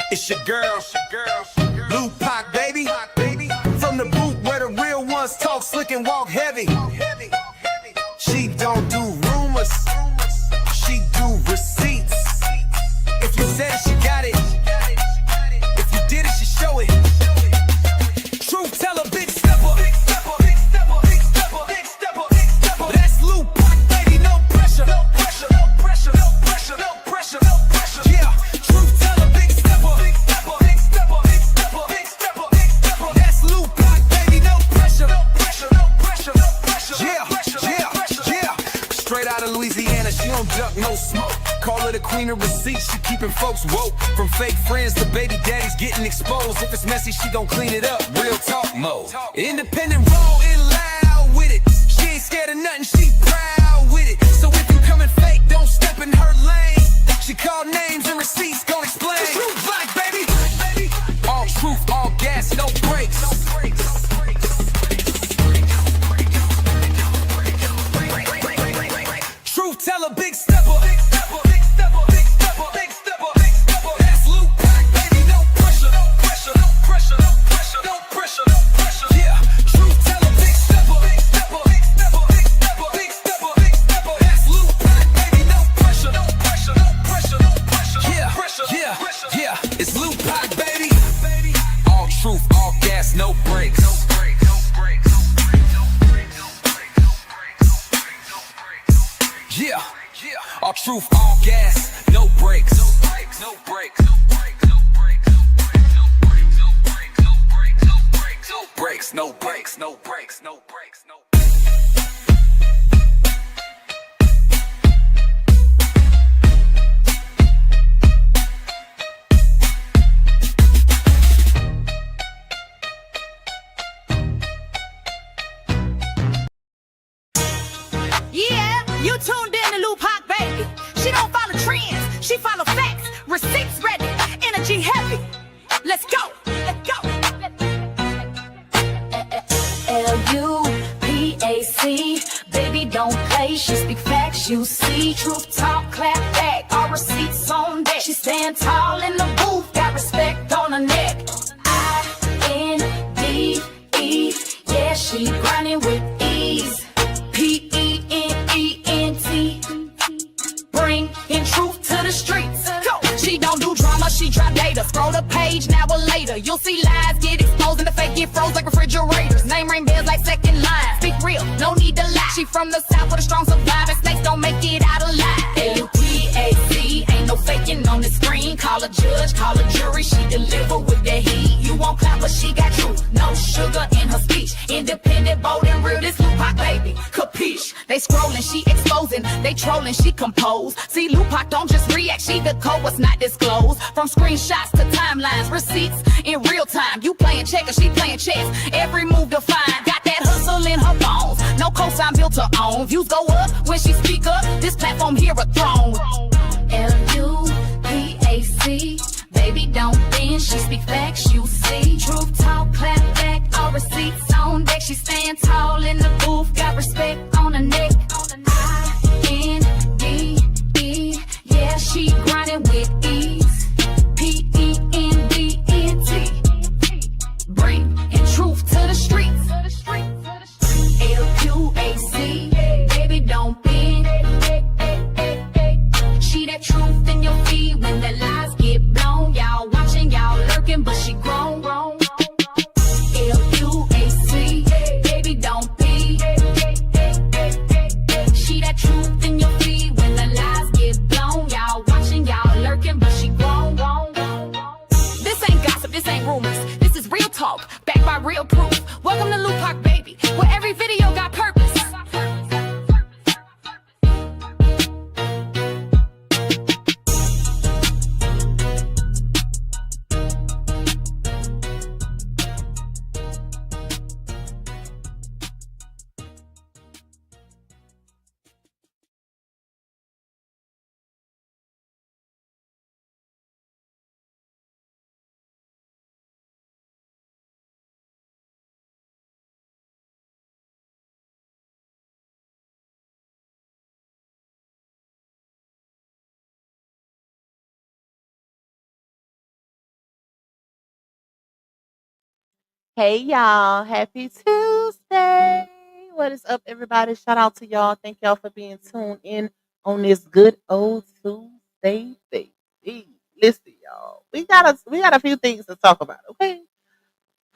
It's your girl, Lou Pac, baby. From the booth where the real ones talk slick and walk heavy. She don't do rumors, she do receipts. If you said it, she got it. If you did it, she show it. Truth teller, big stepper. That's Lou Pac, baby, no pressure. No pressure, no pressure, no pressure, no pressure, no pressure. Yeah, truth teller, big stepper. That's Lou Pac, baby, no pressure. No pressure, no pressure, no pressure. Yeah. Straight out of Louisiana, she don't duck, no smoke. Call her the queen of receipts, she keeping folks woke. From fake friends to baby daddies getting exposed. If it's messy, she gon' clean it up, real talk mode. Independent, raw and loud with it. She ain't scared of nothing, she proud with it. So if you coming fake, don't step in her lane. She call names and receipts, gon' explain. Truth like, baby. All truth, all gas, no brakes. Truth teller, big stepper. That's Lou Pac, baby, no pressure. No pressure, no pressure, no pressure, no pressure, no pressure. Yeah, truth teller, big stepper. That's Lou Pac, baby, no pressure. No pressure, no pressure, no pressure. Yeah, it's Lou Pac, baby. All truth, all gas, no brakes. Yeah, all truth, all gas, no brakes. No brakes, no brakes, no brakes, no brakes, no brakes, no brakes, no brakes, no brakes, no brakes, no brakes, no brakes, no brakes, no. Yeah, you tuned in to Lou Pac, baby. She don't follow trends, she follow facts. Receipts ready, energy heavy. Let's go, let's go. L-U-P-A-C, baby don't play, she speak facts, you see. Truth talk, clap back, all receipts on deck. She stand tall in the booth, got respect on her neck. I-N-D-E, yeah, she grinding with ease. P-E-N-E-N-T, bringing truth to the streets. She don't do drama, she drop data. Scroll the page, now or later. You'll see lies get exposed and the fake get froze like refrigerators. Name ring bells like second line. Speak real, no need to lie. She from the south with a strong survive, and snakes don't make it out alive. L-U-P-A-C, ain't no faking on the screen. Call a judge, call a jury, she deliver with the heat. You won't clap, but she got truth, no sugar in her speech. Independent, bold and real, this Lou Pac, baby, capiche. They scrolling, she exposing, they trolling, she compose. See, Lou Pac don't just react, she decode what's not disclosed. From screenshots to timelines, receipts in real time. You playing checkers, she playing chess, every move defined. Got that hustle in her bones, no cosign built to own. Views go up when she speak up, this platform here a throne. L-U-P-A-C, baby don't bend, she speak facts, you see. Truth talk, clap back, all receipts on deck. She stand tall in the booth, got respect on her neck. I-N-D-E, yeah, she grinding with ease. P-E-N-D-N-T, bringing truth to the streets. L-Q-A-C, baby don't bend. She that truth in your feed when the lies get blown. Y'all watching, y'all lurking, but she grown. L-U-A-C, baby don't be. She that truth in your feed when the lies get blown. Y'all watching, y'all lurking, but she grown. This ain't gossip, this ain't rumors. This is real talk, backed by real proof. Welcome to Lou Pac, baby, where every video got purpose. Hey y'all, happy Tuesday. What is up, everybody? Shout out to y'all. Thank y'all for being tuned in on this good old Tuesday, baby. Listen, y'all. We got a few things to talk about, okay?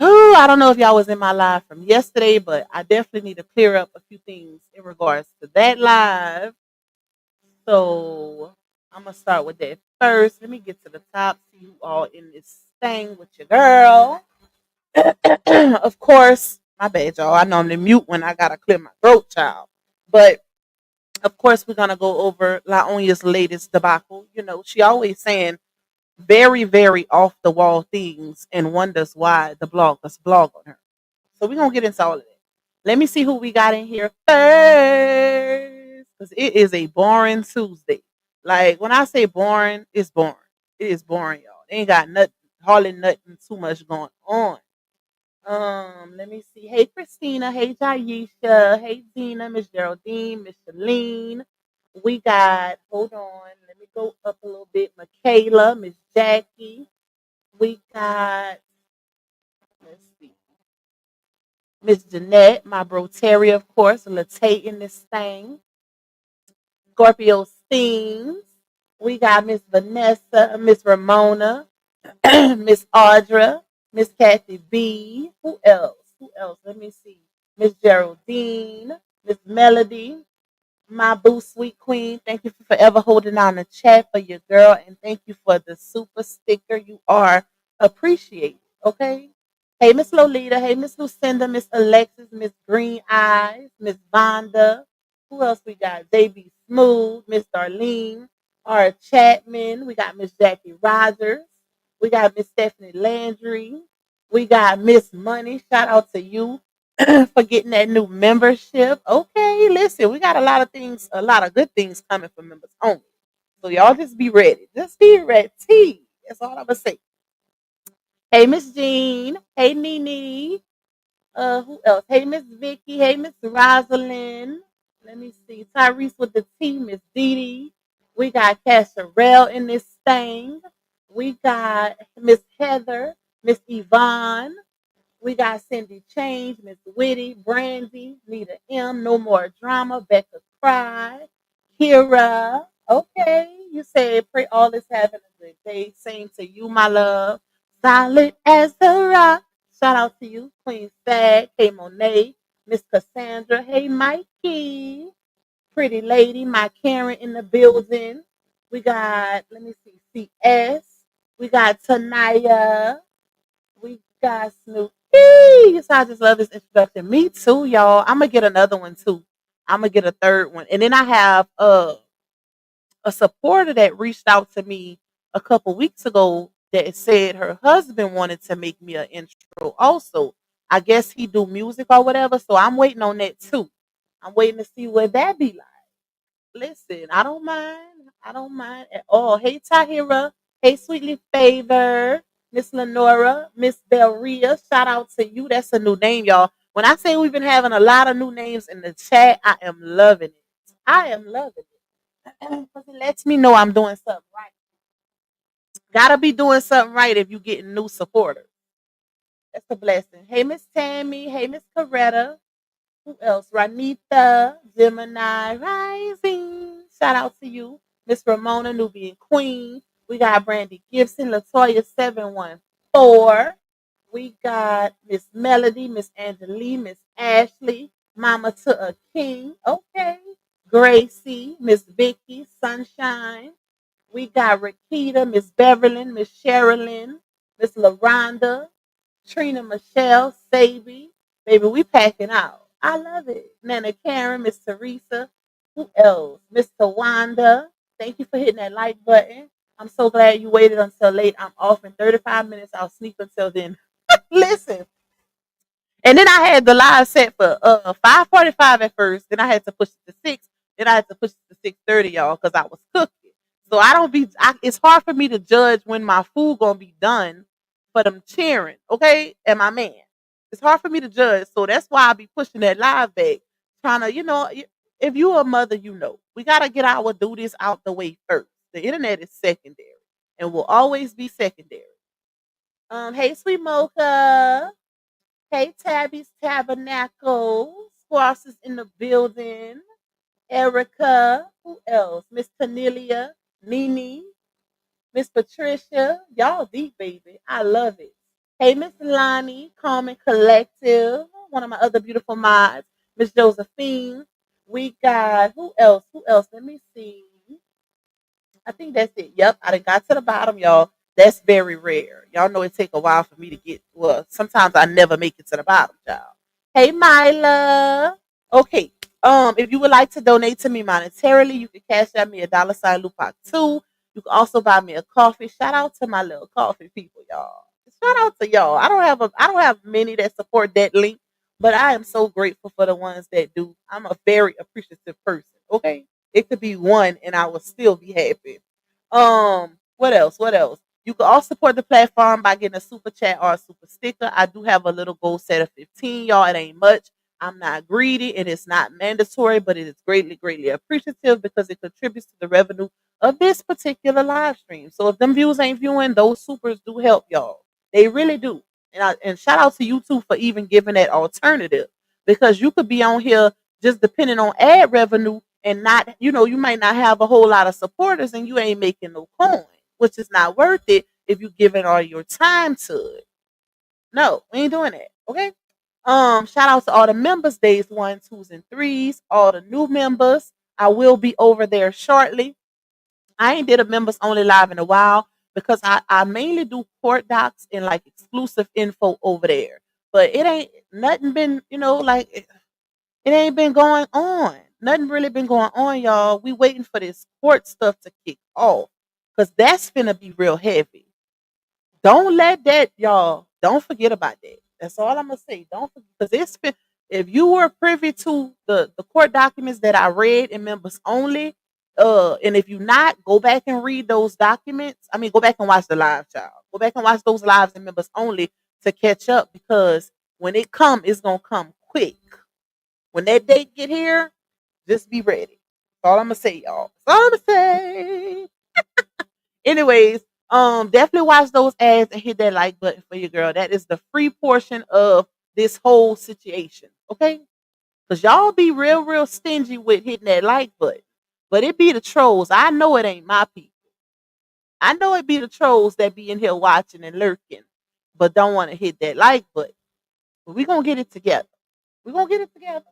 Ooh, I don't know if y'all was in my live from yesterday, but I definitely need to clear up a few things in regards to that live. So I'm gonna start with that first. Let me get to the top, see who all in this thing with your girl. Of course, my bad, y'all. I normally mute when I gotta clear my throat, child. But of course, we're gonna go over Laonia's latest debacle. You know, she always saying very, very off the wall things and wonders why the bloggers blog on her. So we're gonna get into all of that. Let me see who we got in here first. Because it is a boring Tuesday. Like when I say boring, it's boring. It is boring, y'all. They ain't got nothing, hardly nothing too much going on. Let me see. Hey, Christina. Hey, Jaisha. Hey, Dina. Miss Geraldine. Miss Shalene. We got, hold on. Let me go up a little bit. Michaela. Miss Jackie. We got, let's see. Miss Jeanette. My bro Terry, of course. Latte in this thing. Scorpio Steams. We got Miss Vanessa. Miss Ramona. Miss Audra, Miss Kathy B. Who else? Who else? Let me see. Miss Geraldine, Miss Melody, my boo sweet queen. Thank you for forever holding on the chat for your girl, and thank you for the super sticker. You are appreciated. Okay. Hey, Miss Lolita. Hey, Miss Lucinda. Miss Alexis. Miss Green Eyes. Miss Vonda. Who else we got? JB Smooth. Miss Darlene. R. Chapman. We got Miss Jackie Rogers. We got Miss Stephanie Landry. We got Miss Money. Shout out to you for getting that new membership. Okay, listen, we got a lot of things, a lot of good things coming for members only. So y'all just be ready. Just be ready. That's all I'm gonna say. Hey, Miss Jean. Hey, Nene. Who else? Hey, Miss Vicky. Hey, Miss Rosalind. Let me see. Tyrese with the T. Miss Dee Dee. We got Casserelle in this thing. We got Miss Heather. Miss Yvonne. We got Cindy Change, Miss Witty, Brandy, Nita M, No More Drama, Becca Cry, Kira. Okay, you said pray all is having a good day. Same to you, my love. Solid as a rock. Shout out to you, Queen Stag, Hey Monet, Miss Cassandra, Hey Mikey, Pretty Lady, my Karen in the building. We got, let me see, CS. We got Tanaya. We got Snoopy. So I just love this introduction. Me too, y'all. I'm gonna get another one too. I'm gonna get a third one, and then I have a supporter that reached out to me a couple weeks ago that said her husband wanted to make me an intro. Also, I guess he do music or whatever. So I'm waiting on that too. I'm waiting to see what that be like. Listen, I don't mind. I don't mind at all. Hey, Tahira. Hey, Sweetly Favor. Miss Lenora. Miss Belria. Shout out to you. That's a new name, y'all. When I say we've been having a lot of new names in the chat, I am loving it. I am loving it. Because it lets me know I'm doing something right. Gotta be doing something right if you getting new supporters. That's a blessing. Hey, Miss Tammy. Hey, Miss Coretta. Who else? Ranita, Gemini Rising. Shout out to you. Miss Ramona, Nubian Queen. We got Brandy Gibson, Latoya 714. We got Miss Melody, Miss Angelie, Miss Ashley, Mama to a King. Okay. Gracie, Miss Vicky, Sunshine. We got Rakita, Miss Beverly, Miss Sherilyn, Miss LaRonda, Trina Michelle, Sabi. Baby, we packing out. I love it. Nana Karen, Miss Teresa. Who else? Miss Tawanda. Thank you for hitting that like button. I'm so glad you waited until late. I'm off in 35 minutes. I'll sleep until then. Listen, and then I had the live set for 5:45 at first. Then I had to push it to 6. Then I had to push it to 6:30, y'all, because I was cooking. So I don't be. It's hard for me to judge when my food gonna be done for them cheering. Okay, and my man. It's hard for me to judge. So that's why I be pushing that live back, trying to, if you a mother, we gotta get our duties out the way first. The internet is secondary and will always be secondary. Hey, sweet Mocha. Hey, Tabby's Tabernacle. Squash is in the building. Erica. Who else? Miss Cornelia. Mimi. Miss Patricia. Y'all deep, baby. I love it. Hey, Miss Lonnie. Calm and Collective. One of my other beautiful mods. Miss Josephine. We got, who else? Who else? Let me see. I think that's it. Yep, I done got to the bottom, y'all. That's very rare. Y'all know it take a while for me to get. Well, sometimes I never make it to the bottom, y'all. Hey, Myla. Okay. If you would like to donate to me monetarily, you can cash out me $sign Lupac 2. You can also buy me a coffee. Shout out to my little coffee people, y'all. Shout out to y'all. I don't have many that support that link, but I am so grateful for the ones that do. I'm a very appreciative person. Okay. It could be one and I would still be happy. What else? What else? You can also support the platform by getting a super chat or a super sticker. I do have a little goal set of 15, y'all. It ain't much. I'm not greedy and it's not mandatory, but it is greatly, greatly appreciative because it contributes to the revenue of this particular live stream. So if them views ain't viewing, those supers do help y'all. They really do. And shout out to YouTube for even giving that alternative because you could be on here just depending on ad revenue and not, you might not have a whole lot of supporters and you ain't making no coin, which is not worth it if you giving all your time to it. No, we ain't doing that. Okay. Shout out to all the members, days 1, 2s, and 3s, all the new members. I will be over there shortly. I ain't did a members only live in a while because I mainly do court docs and like exclusive info over there. But it ain't nothing been, like it ain't been going on. Nothing really been going on, y'all. We waiting for this court stuff to kick off. Cause that's finna be real heavy. Don't let that, y'all. Don't forget about that. That's all I'm gonna say. Don't forget because it's been if you were privy to the court documents that I read in members only, and if you not, go back and read those documents. I mean, go back and watch the live, child. Go back and watch those lives in members only to catch up because when it come, it's gonna come quick. When that date get here, just be ready. That's all I'm gonna say, y'all. That's all I'm gonna say. Anyways, definitely watch those ads and hit that like button for your girl. That is the free portion of this whole situation. Okay? Because y'all be real, real stingy with hitting that like button. But it be the trolls. I know it ain't my people. I know it be the trolls that be in here watching and lurking, but don't want to hit that like button. But we gonna get it together. We're gonna get it together.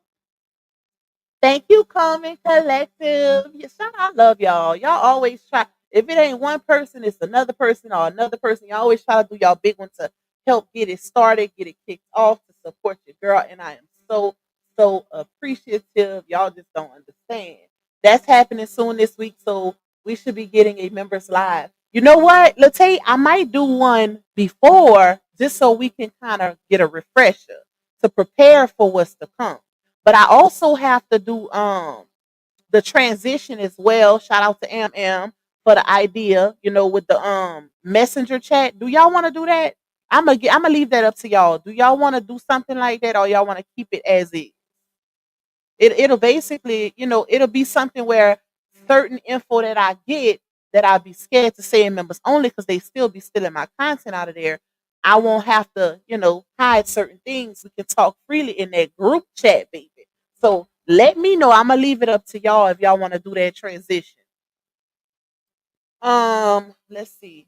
Thank you, Common Collective. Yes, I love y'all. Y'all always try. If it ain't one person, it's another person or another person. Y'all always try to do y'all big one to help get it started, get it kicked off, to support your girl. And I am so, so appreciative. Y'all just don't understand. That's happening soon this week. So we should be getting a members live. You know what? Let's say I might do one before just so we can kind of get a refresher to prepare for what's to come. But I also have to do the transition as well. Shout out to for the idea, with the messenger chat. Do y'all want to do that? I'm gonna leave that up to y'all. Do y'all want to do something like that or y'all want to keep it as is? It'll basically, it'll be something where certain info that I get that I'd be scared to say in members only because they still be stealing my content out of there. I won't have to, hide certain things. We can talk freely in that group chat, baby. So let me know. I'm gonna leave it up to y'all if y'all want to do that transition. Let's see.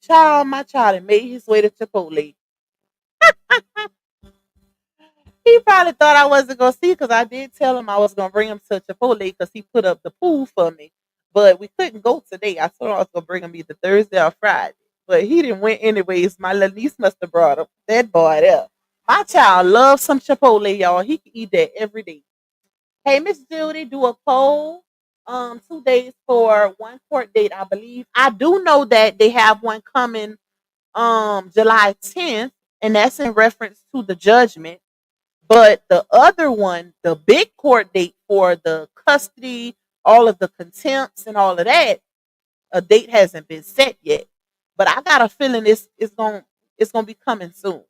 My child had made his way to Chipotle. He probably thought I wasn't gonna see because I did tell him I was gonna bring him to Chipotle because he put up the pool for me. But we couldn't go today. I told him I was gonna bring him either Thursday or Friday. But he didn't win anyways. My little niece must have brought him. That boy there. My child loves some Chipotle, y'all. He can eat that every day. Hey, Miss Judy, do a poll. 2 days for one court date, I believe. I do know that they have one coming July 10th, and that's in reference to the judgment. But the other one, the big court date for the custody, all of the contempts and all of that, a date hasn't been set yet. But I got a feeling it's gonna be coming soon.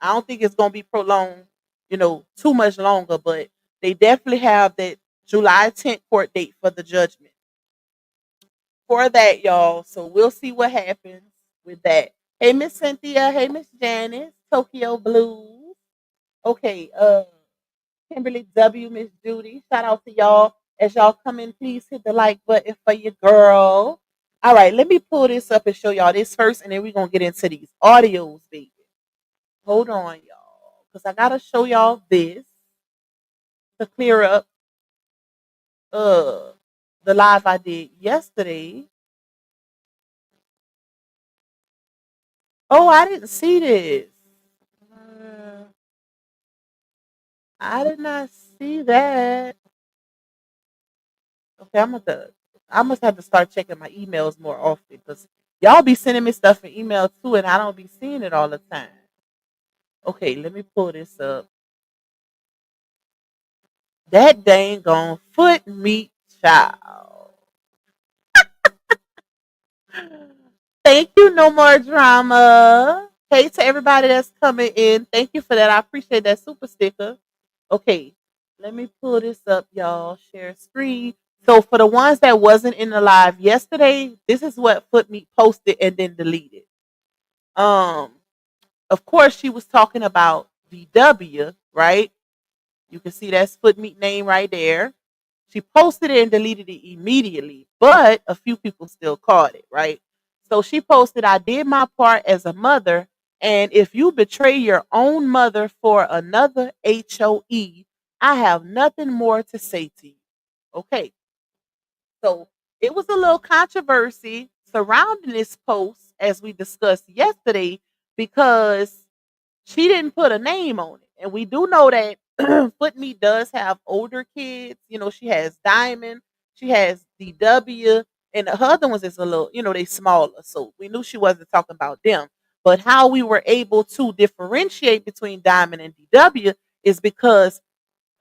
I don't think it's gonna be prolonged, too much longer. But they definitely have that July 10th court date for the judgment for that, y'all. So we'll see what happens with that. Hey, Miss Cynthia. Hey, Miss Janice. Tokyo Blues. Okay, Kimberly W, Miss Judy. Shout out to y'all. As y'all come in, please hit the like button for your girl. All right, let me pull this up and show y'all this first, and then we're gonna get into these audios, baby. Hold on, y'all. Because I gotta show y'all this to clear up uh the live I did yesterday. Oh, I didn't see this. Uh, I did not see that. Okay, I must have to start checking my emails more often because y'all be sending me stuff in email too, and I don't be seeing it all the time. Okay, let me pull this up. That dang gone foot meat child. Thank you, no more drama. Hey to everybody that's coming in. Thank you for that. I appreciate that super sticker. Okay, let me pull this up, y'all. Share screen. So for the ones that wasn't in the live yesterday, this is what Foot Meat posted and then deleted. Um, of course, she was talking about VW, right? You can see that's Foot Meat name right there. She posted it and deleted it immediately, but a few people still caught it, right? So she posted, I did my part as a mother, and if you betray your own mother for another HOE, I have nothing more to say to you. Okay, so it was a little controversy surrounding this post, as we discussed yesterday, because she didn't put a name on it. And we do know that Foot Meat does have older kids. You know, she has Diamond, she has DW, and the other ones is a little, they smaller. So we knew she wasn't talking about them. But how we were able to differentiate between Diamond and DW is because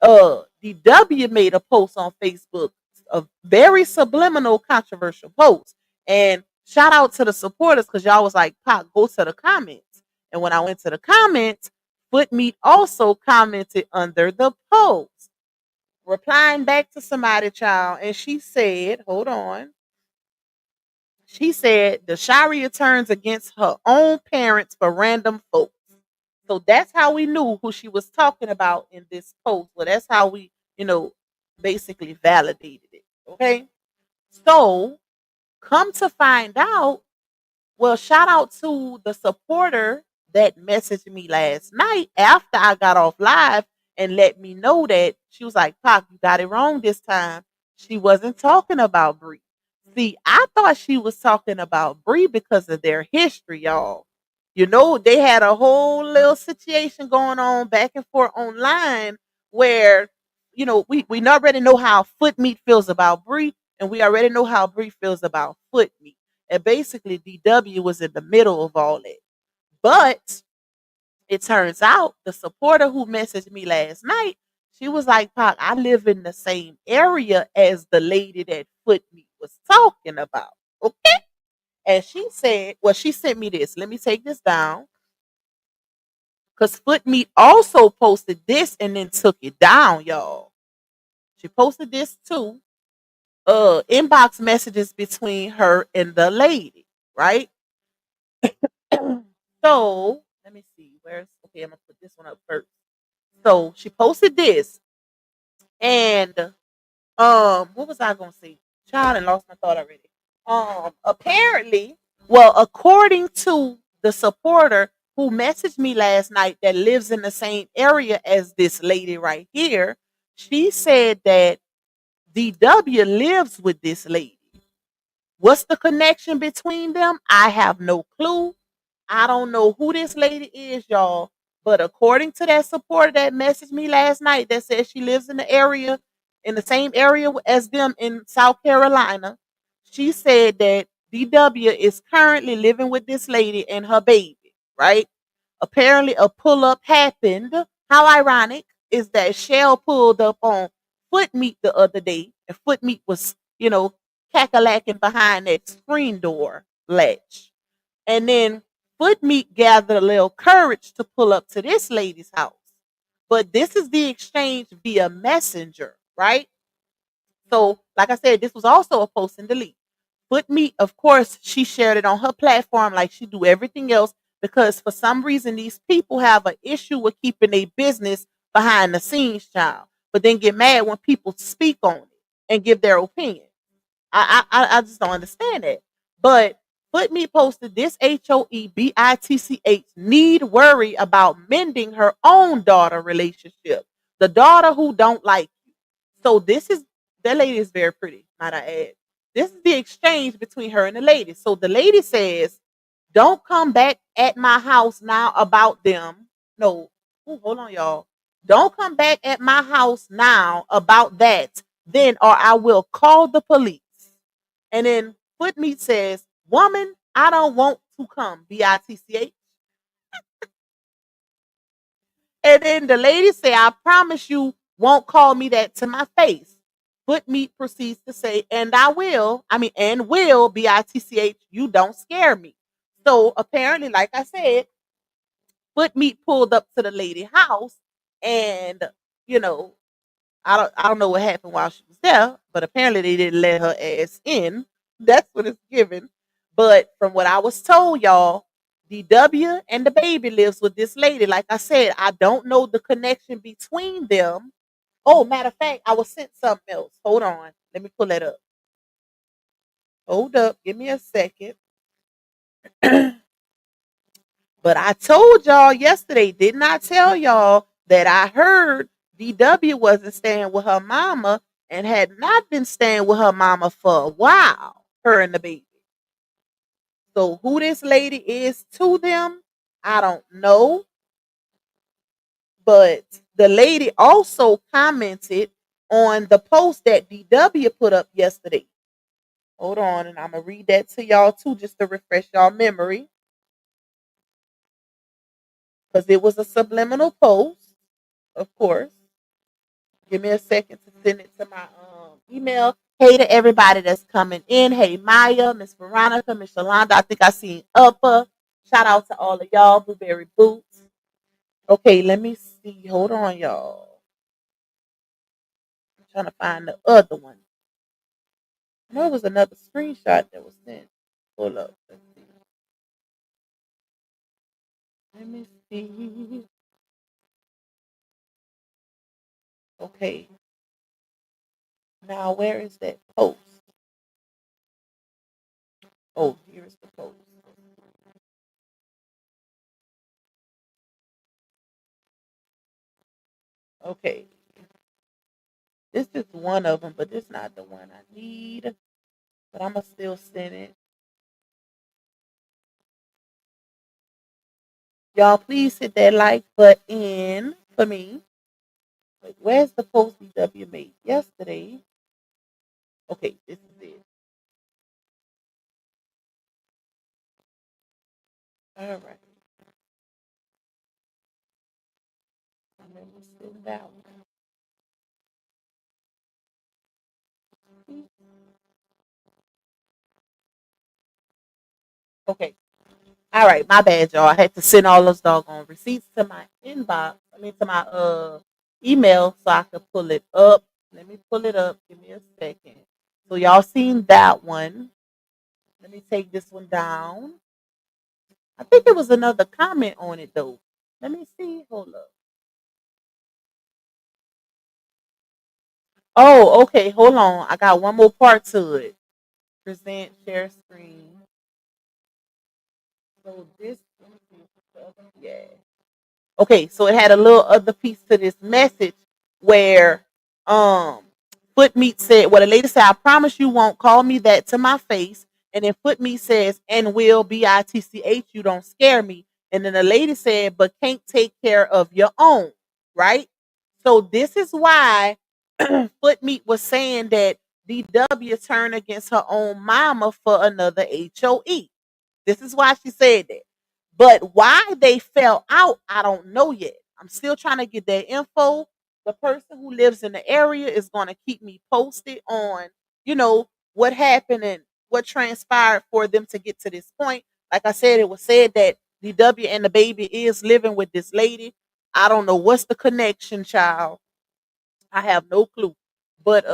DW made a post on Facebook, a very subliminal, controversial post. And shout out to the supporters because y'all was like, Pop, go to the comments. And when I went to the comments, Foot Meat also commented under the post, replying back to somebody, child. And she said, hold on. She said the Sharia turns against her own parents for random folks. So that's how we knew who she was talking about in this post. Well, that's how we, basically validated it. Okay. So come to find out, well, shout out to the supporter that messaged me last night after I got off live and let me know that she was like, Pop, you got it wrong this time. She wasn't talking about Bree. See, I thought she was talking about Bree because of their history, y'all. They had a whole little situation going on back and forth online where, we already know how Foot Meat feels about Bree, and we already know how Bree feels about Foot Meat. And basically, DW was in the middle of all that. But it turns out the supporter who messaged me last night, she was like, Pac, I live in the same area as the lady that Foot Meat was talking about. Okay. And she said, well, she sent me this. Let me take this down. Because Foot Meat also posted this and then took it down, y'all. She posted this too. Inbox messages between her and the lady, right? So let me see. Where's okay? I'm gonna put this one up first. So she posted this, and what was I gonna say? Child, and lost my thought already. Apparently, well, according to the supporter who messaged me last night that lives in the same area as this lady right here, she said that DW lives with this lady. What's the connection between them? I have no clue. I don't know who this lady is, y'all. But according to that supporter that messaged me last night that says she lives in the area, in the same area as them in South Carolina, she said that DW is currently living with this lady and her baby, right? Apparently, a pull up happened. How ironic is that Shell pulled up on Foot Meat the other day, and Foot Meat was, cackalacking behind that screen door latch. And then Foot Meat gathered a little courage to pull up to this lady's house. But this is the exchange via messenger, right? So, like I said, this was also a post and delete. Foot Meat, of course, she shared it on her platform like she do everything else because for some reason these people have an issue with keeping their business behind the scenes, child, but then get mad when people speak on it and give their opinion. I just don't understand it. But Foot Me posted this HOEBITCH need worry about mending her own daughter relationship. The daughter who don't like you. So this is that lady is very pretty, might I add. This is the exchange between her and the lady. So the lady says, don't come back at my house now about them. No, ooh, hold on, y'all. Don't come back at my house now about that, then, or I will call the police. And then Footmeat says, woman, I don't want to come, BITCH. And then the lady say, I promise you won't call me that to my face. Footmeat proceeds to say, and I will, and will, BITCH, you don't scare me. So apparently, like I said, Footmeat pulled up to the lady house and, you know, I don't know what happened while she was there, but apparently they didn't let her ass in. That's what it's given. But from what I was told, y'all, DW and the baby lives with this lady. Like I said, I don't know the connection between them. Oh, matter of fact, I was sent something else. Hold on. Let me pull that up. Hold up. Give me a second. But I told y'all yesterday, didn't I tell y'all that I heard DW wasn't staying with her mama and had not been staying with her mama for a while, her and the baby. So who this lady is to them, I don't know. But the lady also commented on the post that DW put up yesterday. Hold on, and I'm going to read that to y'all too, just to refresh y'all memory. Because it was a subliminal post, of course. Give me a second to send it to my email. Hey to everybody that's coming in. Hey Maya, Miss Veronica, Miss Shalonda. I think I seen Upper. Shout out to all of y'all. Blueberry Boots. Okay, let me see. Hold on, y'all. I'm trying to find the other one. I know it was another screenshot that was sent. Hold up. Let's see. Let me see. Okay. Now where is that post? Oh, here's the post. Okay. This is one of them, but this is not the one I need. But I'm going to still send it. Y'all, please hit that like button for me. Wait, where's the post DW made yesterday? Okay, this is it. All right. Let me send that one. Okay. All right, my bad, y'all. I had to send all those doggone receipts to my inbox. To my email so I could pull it up. Let me pull it up. Give me a second. So y'all seen that one. Let me take this one down. I think there was another comment on it though. Let me see. Hold up. Oh, okay. Hold on. I got one more part to it. Present, share screen. So this, yeah. Okay, so it had a little other piece to this message where Footmeat said, well, the lady said, I promise you won't call me that to my face. And then Footmeat says, and will BITCH, you don't scare me. And then the lady said, but can't take care of your own, right? So this is why Footmeat was saying that DW turned against her own mama for another HOE. This is why she said that. But why they fell out, I don't know yet. I'm still trying to get that info. The person who lives in the area is going to keep me posted on, what happened and what transpired for them to get to this point. Like I said, it was said that DW and the baby is living with this lady. I don't know what's the connection, child. I have no clue. But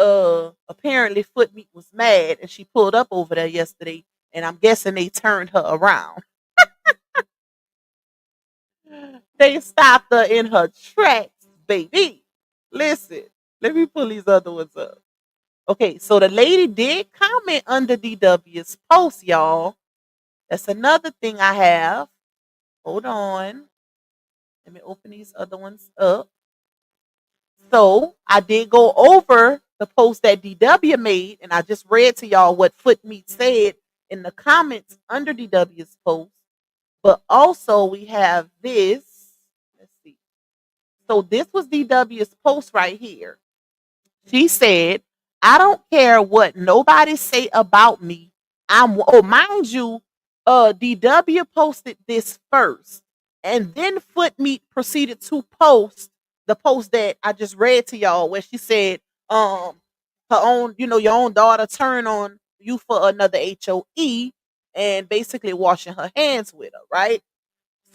apparently Footmeat was mad and she pulled up over there yesterday and I'm guessing they turned her around. They stopped her in her tracks, baby. Listen, let me pull these other ones up. Okay, so the lady did comment under DW's post, y'all. That's another thing I have. Hold on. Let me open these other ones up. So I did go over the post that DW made, and I just read to y'all what Footmeat said in the comments under DW's post. But also we have this. Let's see. So this was DW's post right here. She said, I don't care what nobody say about me. Mind you, DW posted this first. And then Footmeat proceeded to post the post that I just read to y'all where she said, her own, your own daughter turn on you for another HOE and basically washing her hands with her, right?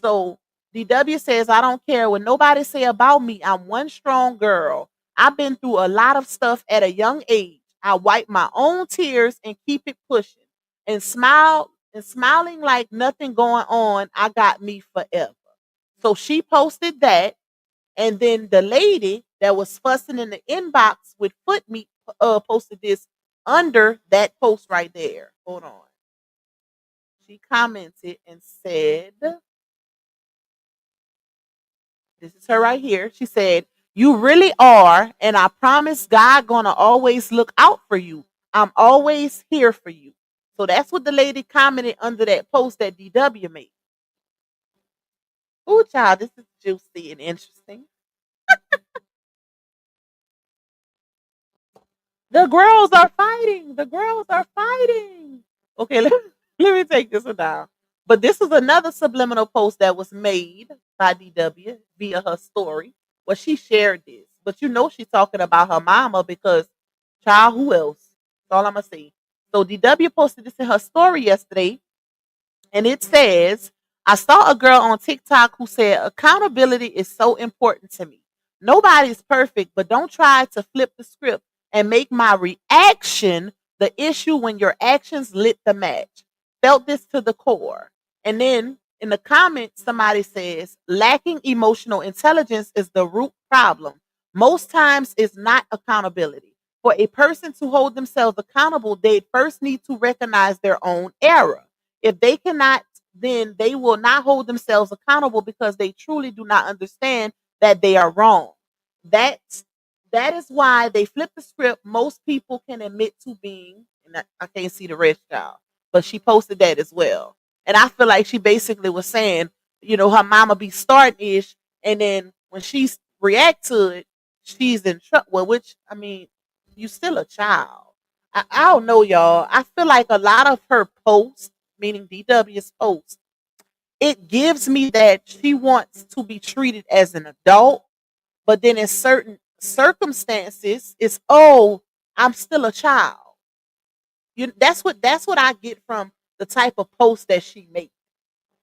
So DW says, I don't care what nobody say about me. I'm one strong girl. I've been through a lot of stuff at a young age. I wipe my own tears and keep it pushing and smiling like nothing going on. I got me forever. So she posted that. And then the lady that was fussing in the inbox with Footmeat posted this under that post right there. Hold on. She commented and said, this is her right here. She said, you really are, and I promise God gonna always look out for you. I'm always here for you. So that's what the lady commented under that post that DW made. Oh, child, this is juicy and interesting. The girls are fighting. The girls are fighting. Okay, let me take this one down. But this is another subliminal post that was made by DW via her story. Well, she shared this. But she's talking about her mama because, child, who else? That's all I'm going to say. So DW posted this in her story yesterday. And it says, I saw a girl on TikTok who said, accountability is so important to me. Nobody's perfect, but don't try to flip the script and make my reaction the issue when your actions lit the match. Felt this to the core. And then in the comments, somebody says, lacking emotional intelligence is the root problem. Most times it's not accountability. For a person to hold themselves accountable, they first need to recognize their own error. If they cannot, then they will not hold themselves accountable because they truly do not understand that they are wrong. That is why they flip the script. Most people can admit to being, and I can't see the rest, child, but she posted that as well. And I feel like she basically was saying, her mama be starting ish, and then when she react to it, she's in trouble. Well, which, I mean, you still a child. I don't know, y'all. I feel like a lot of her posts, meaning DW's posts, it gives me that she wants to be treated as an adult, but then in certain circumstances, it's I'm still a child. That's what I get from the type of post that she makes.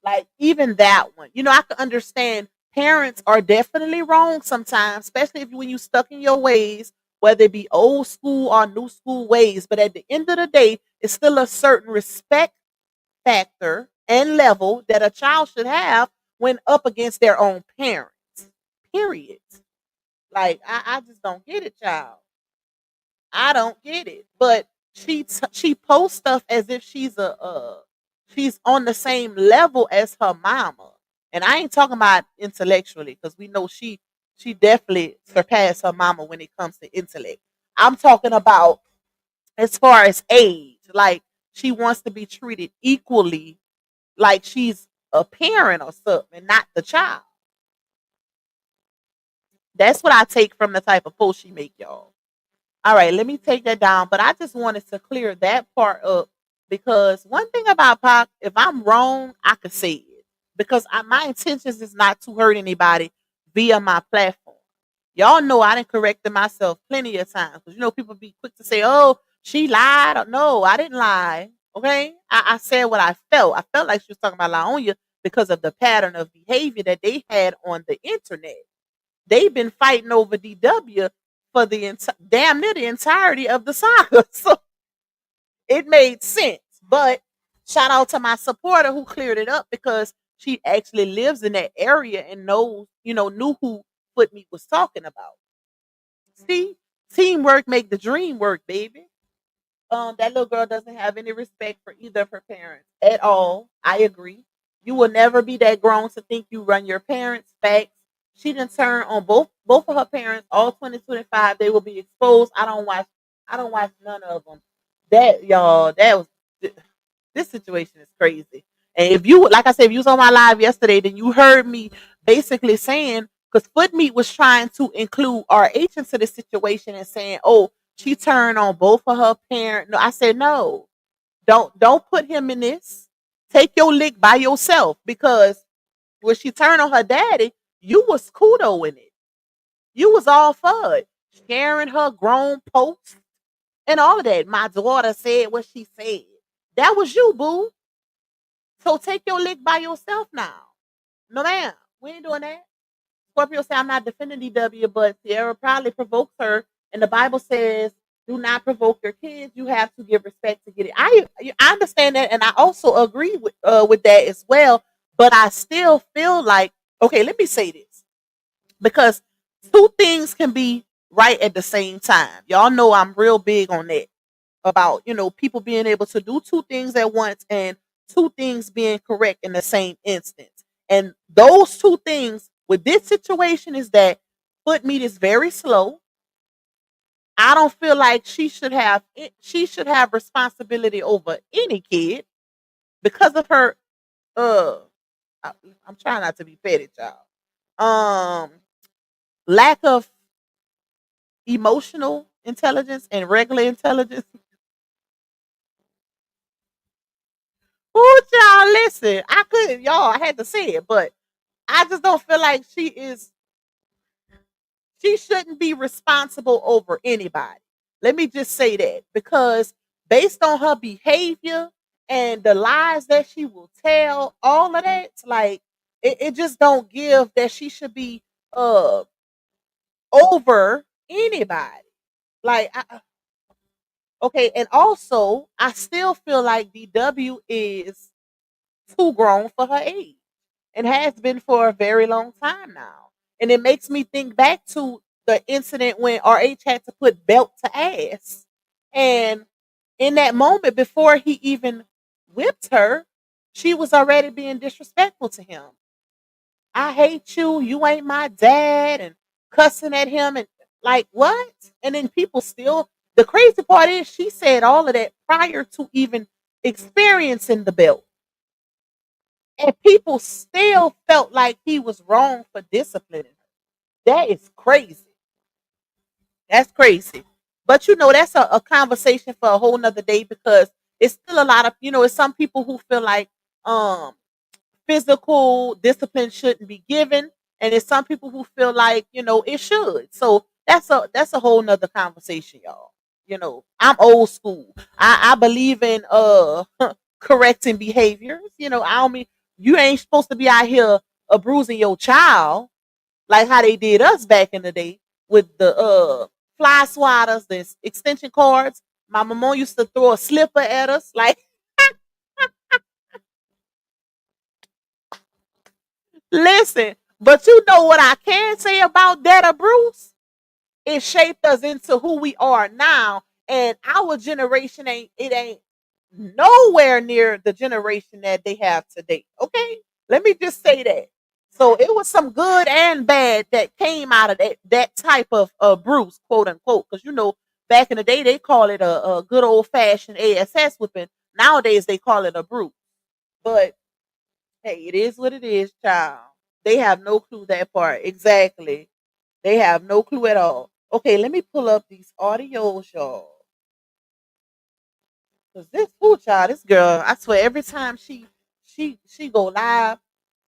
Like even that one, I can understand parents are definitely wrong sometimes, especially when you stuck in your ways, whether it be old school or new school ways. But at the end of the day, it's still a certain respect factor and level that a child should have when up against their own parents. Period. Like I just don't get it, child. I don't get it. But she posts stuff as if she's on the same level as her mama. And I ain't talking about intellectually because we know she definitely surpassed her mama when it comes to intellect. I'm talking about as far as age. Like she wants to be treated equally like she's a parent or something, not the child. That's what I take from the type of post she make, y'all. All right, let me take that down. But I just wanted to clear that part up because one thing about Pac, if I'm wrong, I could say it because my intentions is not to hurt anybody via my platform. Y'all know I didn't correct it myself plenty of times because people be quick to say, "Oh, she lied." Or, no, I didn't lie. Okay, I said what I felt. I felt like she was talking about Laona because of the pattern of behavior that they had on the internet. They've been fighting over DW for the damn near the entirety of the saga. So it made sense. But shout out to my supporter who cleared it up because she actually lives in that area and knows, knew who Foot Meat was talking about. See, teamwork make the dream work, baby. That little girl doesn't have any respect for either of her parents at all. I agree. You will never be that grown to think you run your parents. Facts. She didn't turn on both of her parents. All 2025, they will be exposed. I don't watch none of them. That y'all, that was this situation is crazy. And if you, like I said, if you was on my live yesterday, then you heard me basically saying, because Foot Meat was trying to include RH into the situation and saying, "Oh, she turned on both of her parents." No, I said no. Don't put him in this. Take your lick by yourself because when she turned on her daddy, you was kudo in it. You was all for it, sharing her grown posts and all of that. My daughter said what she said. That was you, boo. So take your lick by yourself now. No, ma'am. We ain't doing that. Scorpio said, I'm not defending DW, but Sierra probably provokes her. And the Bible says, do not provoke your kids. You have to give respect to get it. I understand that. And I also agree with that as well. But I still feel like, okay, let me say this. Because two things can be right at the same time. Y'all know I'm real big on that about people being able to do two things at once and two things being correct in the same instance. And those two things with this situation is that Foot Meat is very slow. I don't feel like she should have responsibility over any kid because of her uh I, I'm trying not to be petty, y'all. Lack of emotional intelligence and regular intelligence. Ooh, y'all, listen. I couldn't, y'all. I had to say it, but I just don't feel like she is. She shouldn't be responsible over anybody. Let me just say that because based on her behavior and the lies that she will tell, all of that, like it just don't give that she should be uh over anybody. Like, okay, and also I still feel like DW is too grown for her age and has been for a very long time now. And it makes me think back to the incident when RH had to put belt to ass. And in that moment, before he even whipped her, she was already being disrespectful to him. I hate you. You ain't my dad. And cussing at him. And like, what? And then people still, the crazy part is she said all of that prior to even experiencing the belt. And people still felt like he was wrong for disciplining her. That is crazy. That's crazy. But that's a conversation for a whole nother day because it's still a lot of, it's some people who feel like um physical discipline shouldn't be given. And it's some people who feel like, it should. So that's a whole nother conversation, y'all. I'm old school. I believe in correcting behaviors. I don't mean you ain't supposed to be out here abusing your child like how they did us back in the day with the fly swatters, the extension cords. My mama used to throw a slipper at us. Like, listen, but you know what I can say about that, Bruce? It shaped us into who we are now. And our generation ain't nowhere near the generation that they have today. Okay? Let me just say that. So it was some good and bad that came out of that type of Bruce, quote unquote. Because back in the day they call it a good old fashioned ASS whipping. Nowadays they call it a Bruce. But hey, it is what it is, child. They have no clue that part. Exactly. They have no clue at all. Okay, let me pull up these audios, y'all. Cause this fool child, this girl, I swear, every time she go live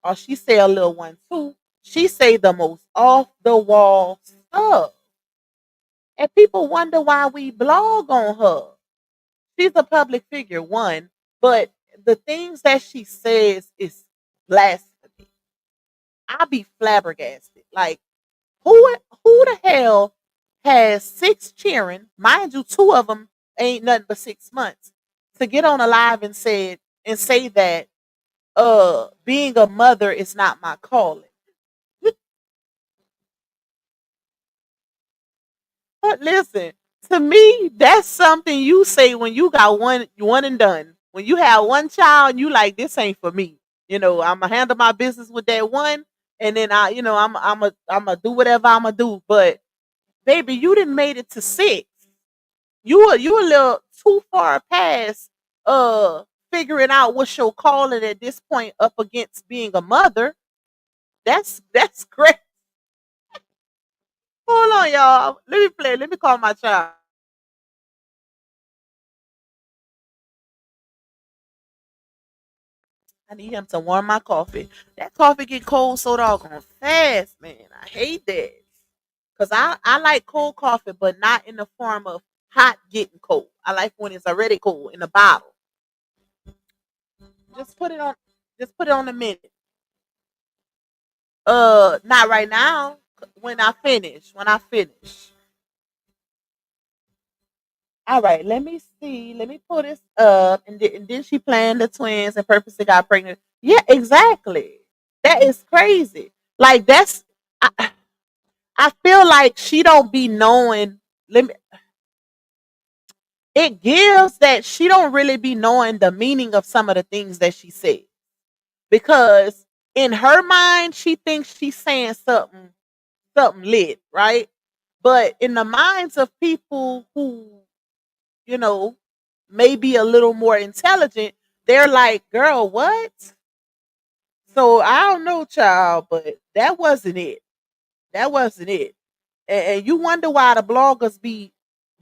or she say a little one too, she say the most off the wall stuff, and people wonder why we blog on her. She's a public figure, one, but the things that she says is blasphemy. I be flabbergasted. Like, who the hell has six cheering? Mind you, two of them ain't nothing but 6 months to get on a live and say that being a mother is not my calling. But listen, to me, that's something you say when you got one and done. When you have one child, you like this ain't for me. I'm gonna handle my business with that one, and then I'm a do whatever I'm gonna do. But baby, you didn't made it to six. You a little too far past uh figuring out what's your calling at this point up against being a mother. That's great. Hold on, y'all. Let me play. Let me call my child. I need him to warm my coffee. That coffee get cold so doggone fast, man. I hate that. Cause I like cold coffee, but not in the form of hot getting cold. I like when it's already cold in a bottle. Just put it on. Just put it on a minute. Not right now. When I finish. When I finish. All right. Let me see. Let me pull this up. And then she planned the twins and purposely got pregnant. Yeah, exactly. That is crazy. Like that's. I feel like she don't be knowing. Let me. It gives that she don't really be knowing the meaning of some of the things that she said because in her mind she thinks she's saying something lit, right? But in the minds of people who you know may be a little more intelligent, they're like, "Girl, what?" So I don't know, child, but that wasn't it. That wasn't it. And you wonder why the bloggers be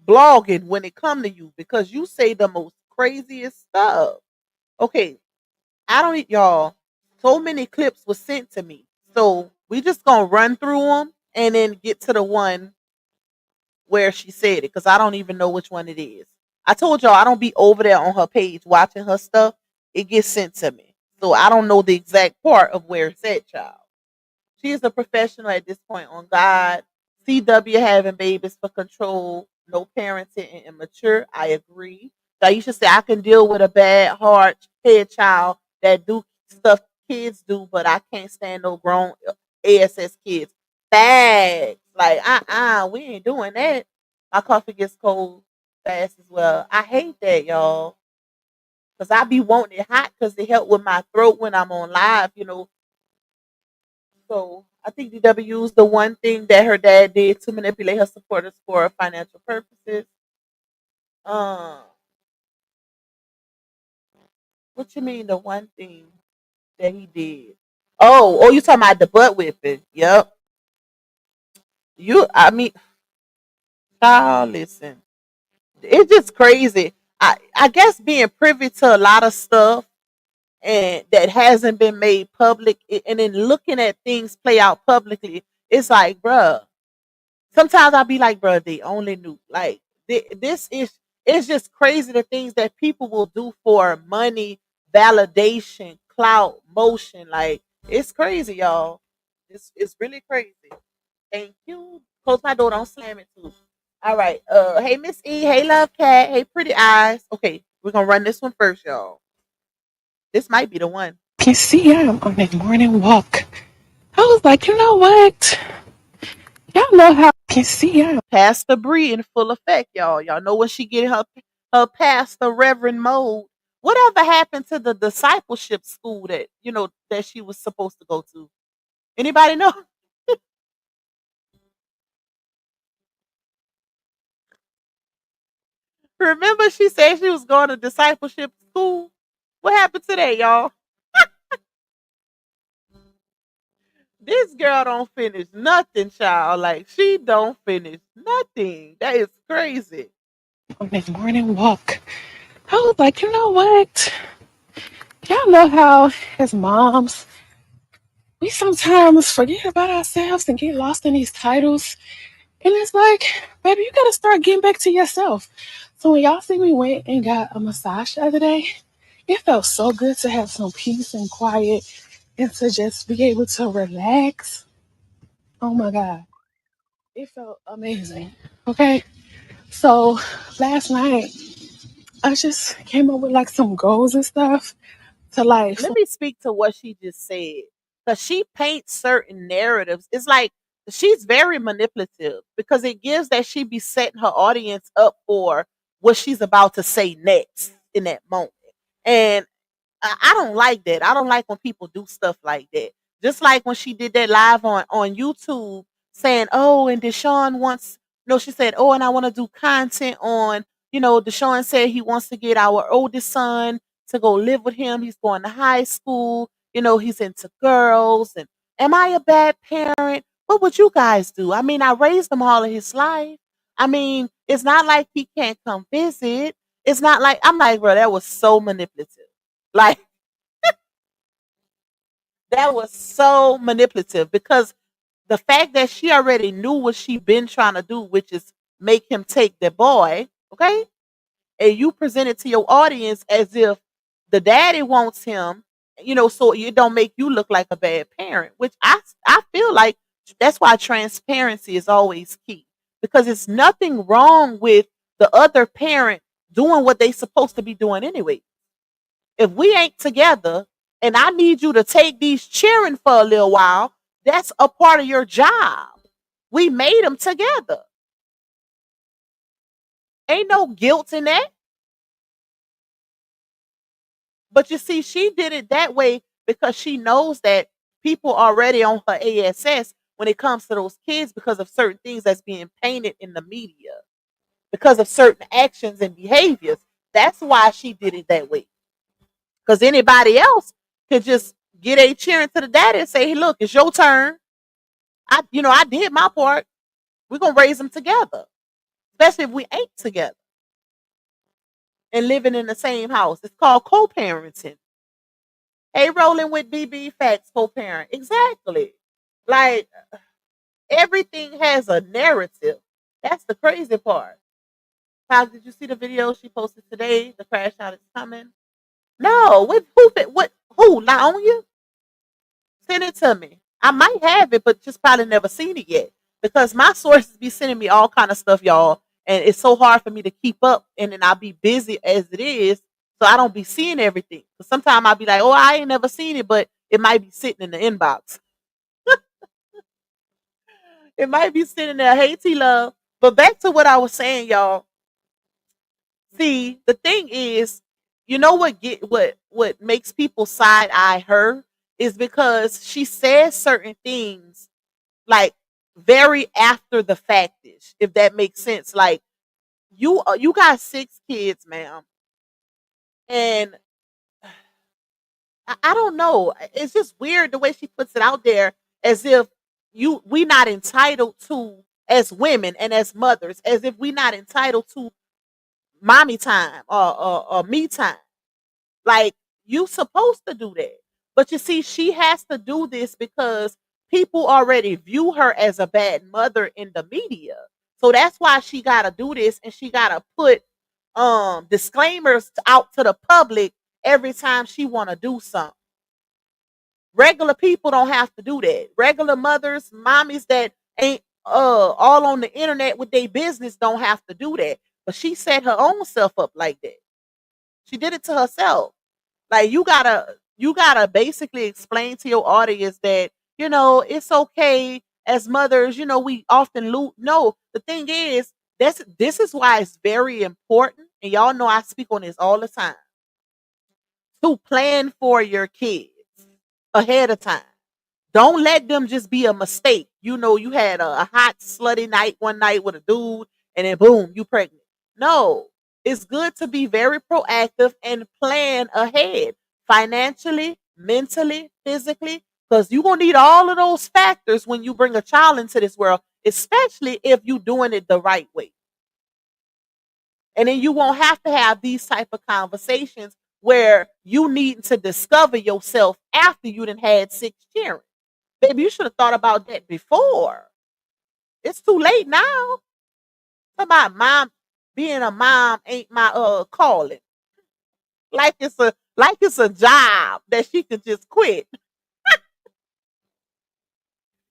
blogging when it come to you because you say the most craziest stuff. Okay, I don't y'all. So many clips were sent to me, so we just gonna run through them and then get to the one where she said it because I don't even know which one it is. I told y'all I don't be over there on her page watching her stuff. It gets sent to me, so I don't know the exact part of where it's at, child. She is a professional at this point on God. CW having babies for control, no parenting and immature. I agree. Aisha said I can deal with a bad heart head child that do stuff kids do, but I can't stand no grown ASS kids. Bags. Like, we ain't doing that. My coffee gets cold fast as well. I hate that, y'all. Cause I be wanting it hot because it help with my throat when I'm on live. So I think DW is the one thing that her dad did to manipulate her supporters for financial purposes. Um, what you mean the one thing that he did? Oh, you talking about the butt whipping? Yep. I mean, child, listen, it's just crazy. I guess being privy to a lot of stuff and that hasn't been made public, and then looking at things play out publicly, it's like, bruh, sometimes I'll be like, bro, they only knew. Like, this is, it's just crazy the things that people will do for money, validation, clout, motion. Like, it's crazy, y'all. It's really crazy. Thank you. Close my door. Don't slam it too. All right. Hey Miss E. Hey Love Cat. Hey Pretty Eyes. Okay, we're gonna run this one first, y'all. This might be the one. Can see I'm on a morning walk. I was like, you know what? Y'all know how I can see I'm. Pastor Bree in full effect, y'all. Y'all know when she get her pastor reverend mode. Whatever happened to the discipleship school that that she was supposed to go to? Anybody know? Remember she said she was going to discipleship school? What happened to that, y'all? This girl don't finish nothing, child. Like she don't finish nothing. That is crazy. On this morning walk. I was like, you know what? Y'all know how, as moms, we sometimes forget about ourselves and get lost in these titles. And it's like, baby, you gotta start getting back to yourself. So when y'all see me went and got a massage the other day, it felt so good to have some peace and quiet and to just be able to relax. Oh my God. It felt amazing. Okay. So last night, I just came up with like some goals and stuff. to life. Let me speak to what she just said. Because she paints certain narratives. It's like she's very manipulative because it gives that she be setting her audience up for what she's about to say next in that moment. And I don't like that. I don't like when people do stuff like that. Just like when she did that live on YouTube saying, "Oh, and Deshaun wants," no, she said, "Oh, and I want to do content on, Deshaun said he wants to get our oldest son to go live with him. He's going to high school. He's into girls. And am I a bad parent? What would you guys do? I mean, I raised him all of his life. I mean, it's not like he can't come visit. It's not like," I'm like, bro, that was so manipulative. Like, that was so manipulative because the fact that she already knew what she been trying to do, which is make him take the boy, okay? And you present it to your audience as if the daddy wants him, so it don't make you look like a bad parent, which I feel like that's why transparency is always key because it's nothing wrong with the other parent doing what they supposed to be doing anyway. If we ain't together and I need you to take these cheering for a little while, that's a part of your job. We made them together. Ain't no guilt in that. But you see, she did it that way because she knows that people already on her ASS when it comes to those kids because of certain things that's being painted in the media, because of certain actions and behaviors. That's why she did it that way. Because anybody else could just get a cheering to the daddy and say, "Hey, look, it's your turn. I did my part. We're gonna raise them together, especially if we ain't together and living in the same house." It's called co-parenting. Hey, rolling with BB facts, co-parent. Exactly. Like everything has a narrative. That's the crazy part. How did you see the video she posted today? The crash out is coming. No, with who? What? Who? Laona? Send it to me. I might have it, but just probably never seen it yet because my sources be sending me all kind of stuff, y'all, and it's so hard for me to keep up. And then I'll be busy as it is, so I don't be seeing everything. Because sometimes I'll be like, "Oh, I ain't never seen it," but it might be sitting in the inbox. It might be sitting there. Hey, T Love. But back to what I was saying, y'all. See, the thing is, what makes people side eye her is because she says certain things like very after the fact-ish, if that makes sense. Like you got 6 kids, ma'am, and I don't know. It's just weird the way she puts it out there, as if we not entitled to, as women and as mothers, as if we not entitled to mommy time or me time. Like you supposed to do that. But you see, she has to do this because people already view her as a bad mother in the media. So that's why she gotta do this and she gotta put disclaimers out to the public every time she wanna do something. Regular people don't have to do that. Regular mothers, mommies that ain't all on the internet with their business don't have to do that. But she set her own self up like that. She did it to herself. Like you gotta basically explain to your audience that it's okay as mothers. We often lose. No, the thing is this is why it's very important, and y'all know I speak on this all the time, to plan for your kids ahead of time. Don't let them just be a mistake. You had a hot, slutty night one night with a dude, and then boom, you pregnant. No, it's good to be very proactive and plan ahead financially, mentally, physically, because you're going to need all of those factors when you bring a child into this world, especially if you're doing it the right way. And then you won't have to have these type of conversations where you need to discover yourself after you done had 6 children. Baby, you should have thought about that before. It's too late now. About mom being a mom ain't my calling. Like it's a job that she could just quit.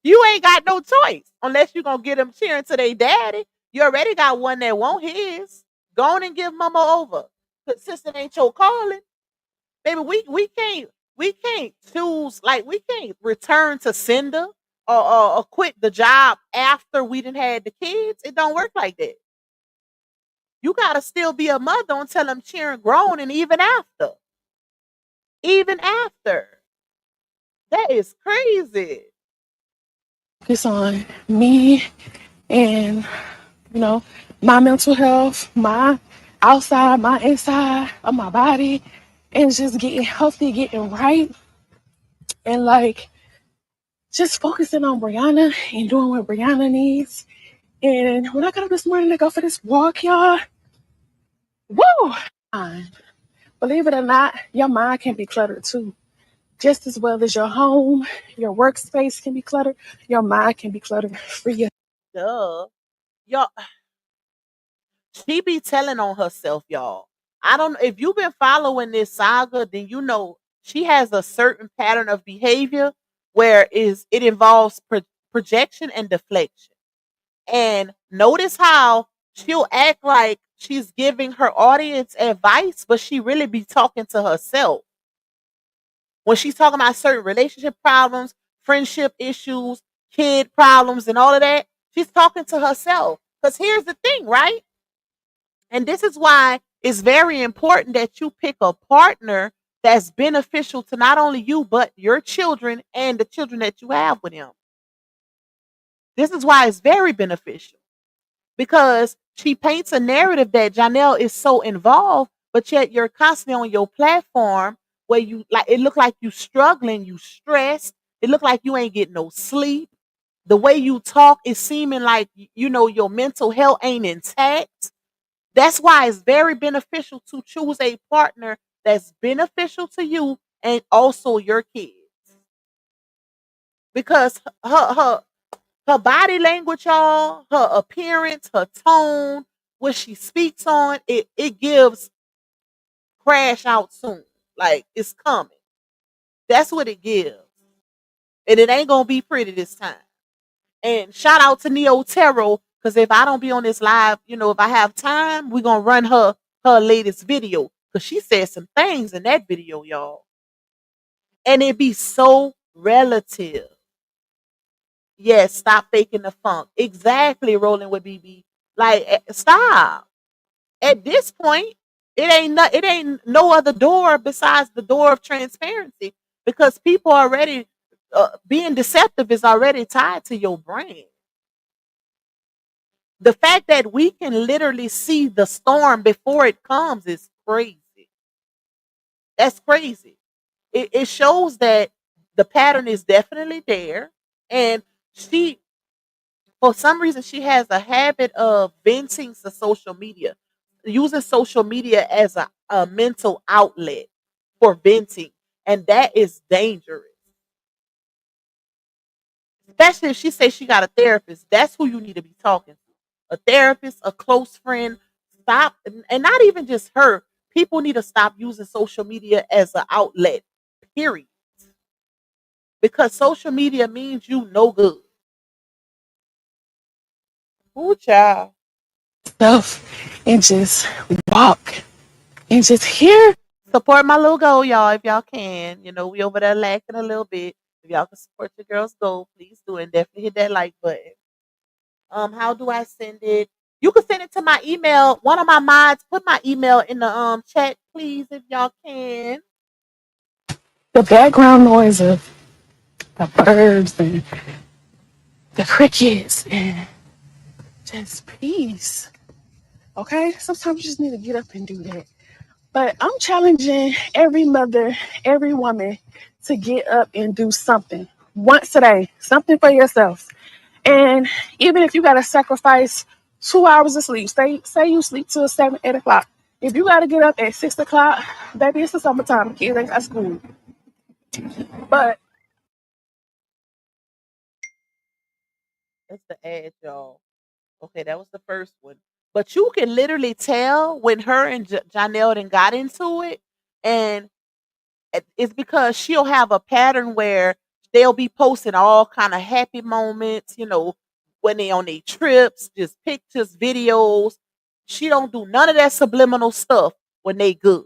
You ain't got no choice unless you're gonna get them cheering to their daddy. You already got one that want his. Go on and give mama over. Consistent ain't your calling. Baby, we can't choose, like we can't return to sender or quit the job after we didn't had the kids. It don't work like that. You gotta still be a mother until them cheering grown, and even after. Even after. That is crazy. Focus on me and, you know, my mental health, my outside, my inside of my body, and just getting healthy, getting right, and like just focusing on Brianna and doing what Brianna needs. And when I got up this morning to go for this walk, y'all, woo! Believe it or not, your mind can be cluttered too. Just as well as your home, your workspace can be cluttered, your mind can be cluttered for you. Duh. Y'all, she be telling on herself, y'all. I don't know if you've been following this saga, then you know she has a certain pattern of behavior where is it involves projection and deflection. And notice how she'll act like she's giving her audience advice, but she really be talking to herself. When she's talking about certain relationship problems, friendship issues, kid problems, and all of that, she's talking to herself. Because here's the thing, right? And this is why it's very important that you pick a partner that's beneficial to not only you, but your children and the children that you have with him. This is why it's very beneficial because she paints a narrative that Janelle is so involved, but yet you're constantly on your platform where you like it look like you struggling, you stressed, it look like you ain't getting no sleep. The way you talk is seeming like you know your mental health ain't intact. That's why it's very beneficial to choose a partner that's beneficial to you and also your kids. Because her body language, y'all, her appearance, her tone, what she speaks on, it gives crash out soon. Like it's coming. That's what it gives. And it ain't gonna be pretty this time. And shout out to Neotarot, because if I don't be on this live, you know, if I have time, we're gonna run her latest video. Cause she said some things in that video, y'all. And it be so relative. Yes, stop faking the funk. Exactly, rolling with BB. Like, stop. At this point, it ain't no other door besides the door of transparency because people already being deceptive is already tied to your brain. The fact that we can literally see the storm before it comes is crazy. That's crazy. It shows that the pattern is definitely there, and she for some reason she has a habit of venting to social media, using social media as a mental outlet for venting, and that is dangerous, especially if she says she got a therapist. That's who you need to be talking to, a therapist, a close friend. Stop, and not even just her. People need to stop using social media as an outlet, period, because social media means you no good. Ooh, child. Stuff and just walk and just hear. Support my little goal, y'all, if y'all can. You know, we over there lacking a little bit. If y'all can support your girl's goal, please do and definitely hit that like button. How do I send it? You can send it to my email. One of my mods, put my email in the chat, please, if y'all can. The background noise of the birds and the crickets and just peace. Okay? Sometimes you just need to get up and do that. But I'm challenging every mother, every woman to get up and do something once a day, something for yourself. And even if you got to sacrifice 2 hours of sleep, say you sleep till 7, 8 o'clock. If you got to get up at 6 o'clock, baby, it's the summertime. Kids ain't got school. But That's the ad, y'all. Okay, that was the first one. But you can literally tell when her and Janelle then got into it, and it's because she'll have a pattern where they'll be posting all kind of happy moments, you know, when they on their trips, just pictures, videos. She don't do none of that subliminal stuff when they good.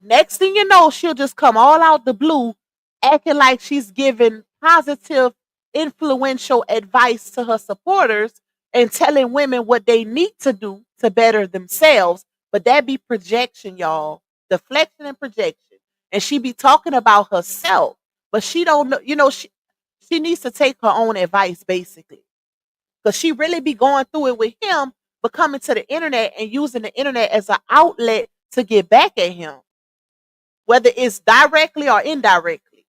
Next thing you know, she'll just come all out the blue, acting like she's giving positive, influential advice to her supporters and telling women what they need to do to better themselves. But that be projection, y'all. Deflection and projection. And she be talking about herself, but she don't know, she needs to take her own advice basically. Because she really be going through it with him, but coming to the internet and using the internet as an outlet to get back at him, whether it's directly or indirectly.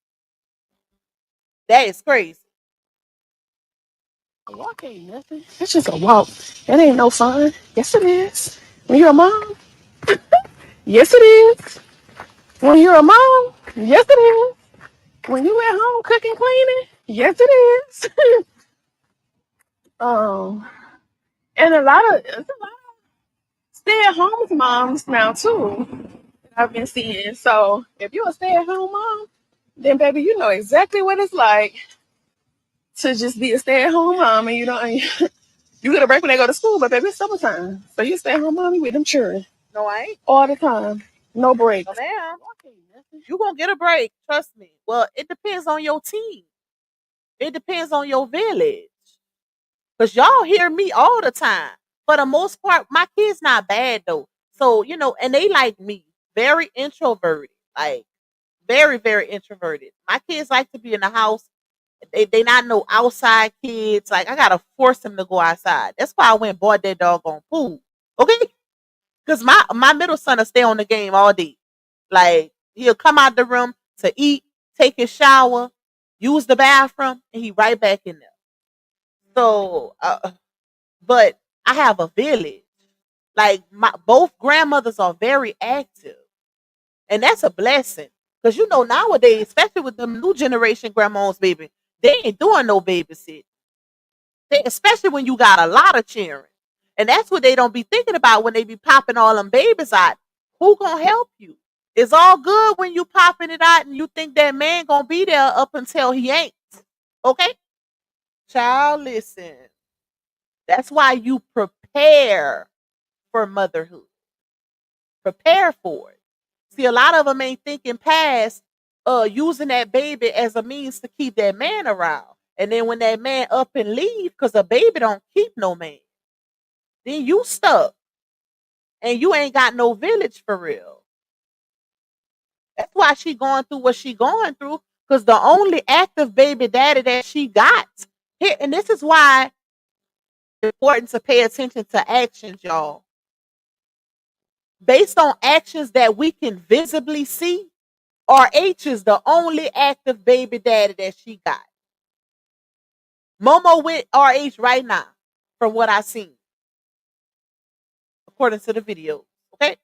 That is crazy. A walk ain't nothing. It's just a walk. It ain't no fun. Yes, it is. When you're a mom, yes, it is. When you're a mom, yes, it is. When you at home cooking, cleaning, yes, it is. um, and it's a lot of stay-at-home moms now too. That I've been seeing. So if you're a stay-at-home mom, then baby, you know exactly what it's like to just be a stay-at-home mom, and you get a break when they go to school, but baby, it's summertime, so you stay-at-home mommy with them children No, I ain't. all the time, no No, breaks. ma'am. You gonna get a break. Trust me. Well, it depends on your team. It depends on your village. Cause y'all hear me all the time. For the most part, my kids not bad though. So, and they like me. Very introverted. Like very, very introverted. My kids like to be in the house. They not no outside kids. Like I gotta force them to go outside. That's why I went and bought that doggone food. Okay? Because my middle son will stay on the game all day. Like he'll come out the room to eat, take his shower, use the bathroom, and he right back in there. So, but I have a village. Like my both grandmothers are very active, and that's a blessing. Because nowadays, especially with them new generation grandmas, baby, they ain't doing no babysitting. Especially when you got a lot of children, and that's what they don't be thinking about when they be popping all them babies out. Who gonna help you? It's all good when you popping it out and you think that man gonna be there up until he ain't. Okay, child, listen. That's why you prepare for motherhood. Prepare for it. See, a lot of them ain't thinking past using that baby as a means to keep that man around. And then when that man up and leave, because a baby don't keep no man, then you stuck. And you ain't got no village for real. That's why she going through what she going through. Because the only active baby daddy that she got here, and this is why it's important to pay attention to actions, y'all. Based on actions that we can visibly see, RH is the only active baby daddy that she got. Momo with RH right now, from what I seen, according to the video. Okay,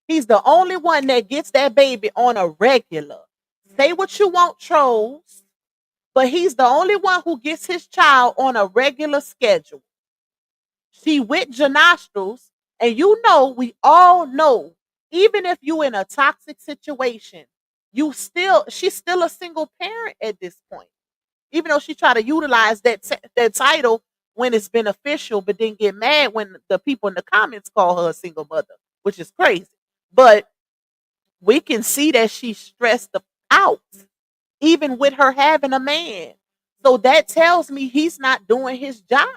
he's the only one that gets that baby on a regular. Say what you want, trolls, but he's the only one who gets his child on a regular schedule. She with Janostrals, and we all know, even if you in a toxic situation, she's still a single parent at this point. Even though she try to utilize that title when it's beneficial, but then get mad when the people in the comments call her a single mother, which is crazy. But we can see that she's stressed out, even with her having a man. So that tells me he's not doing his job.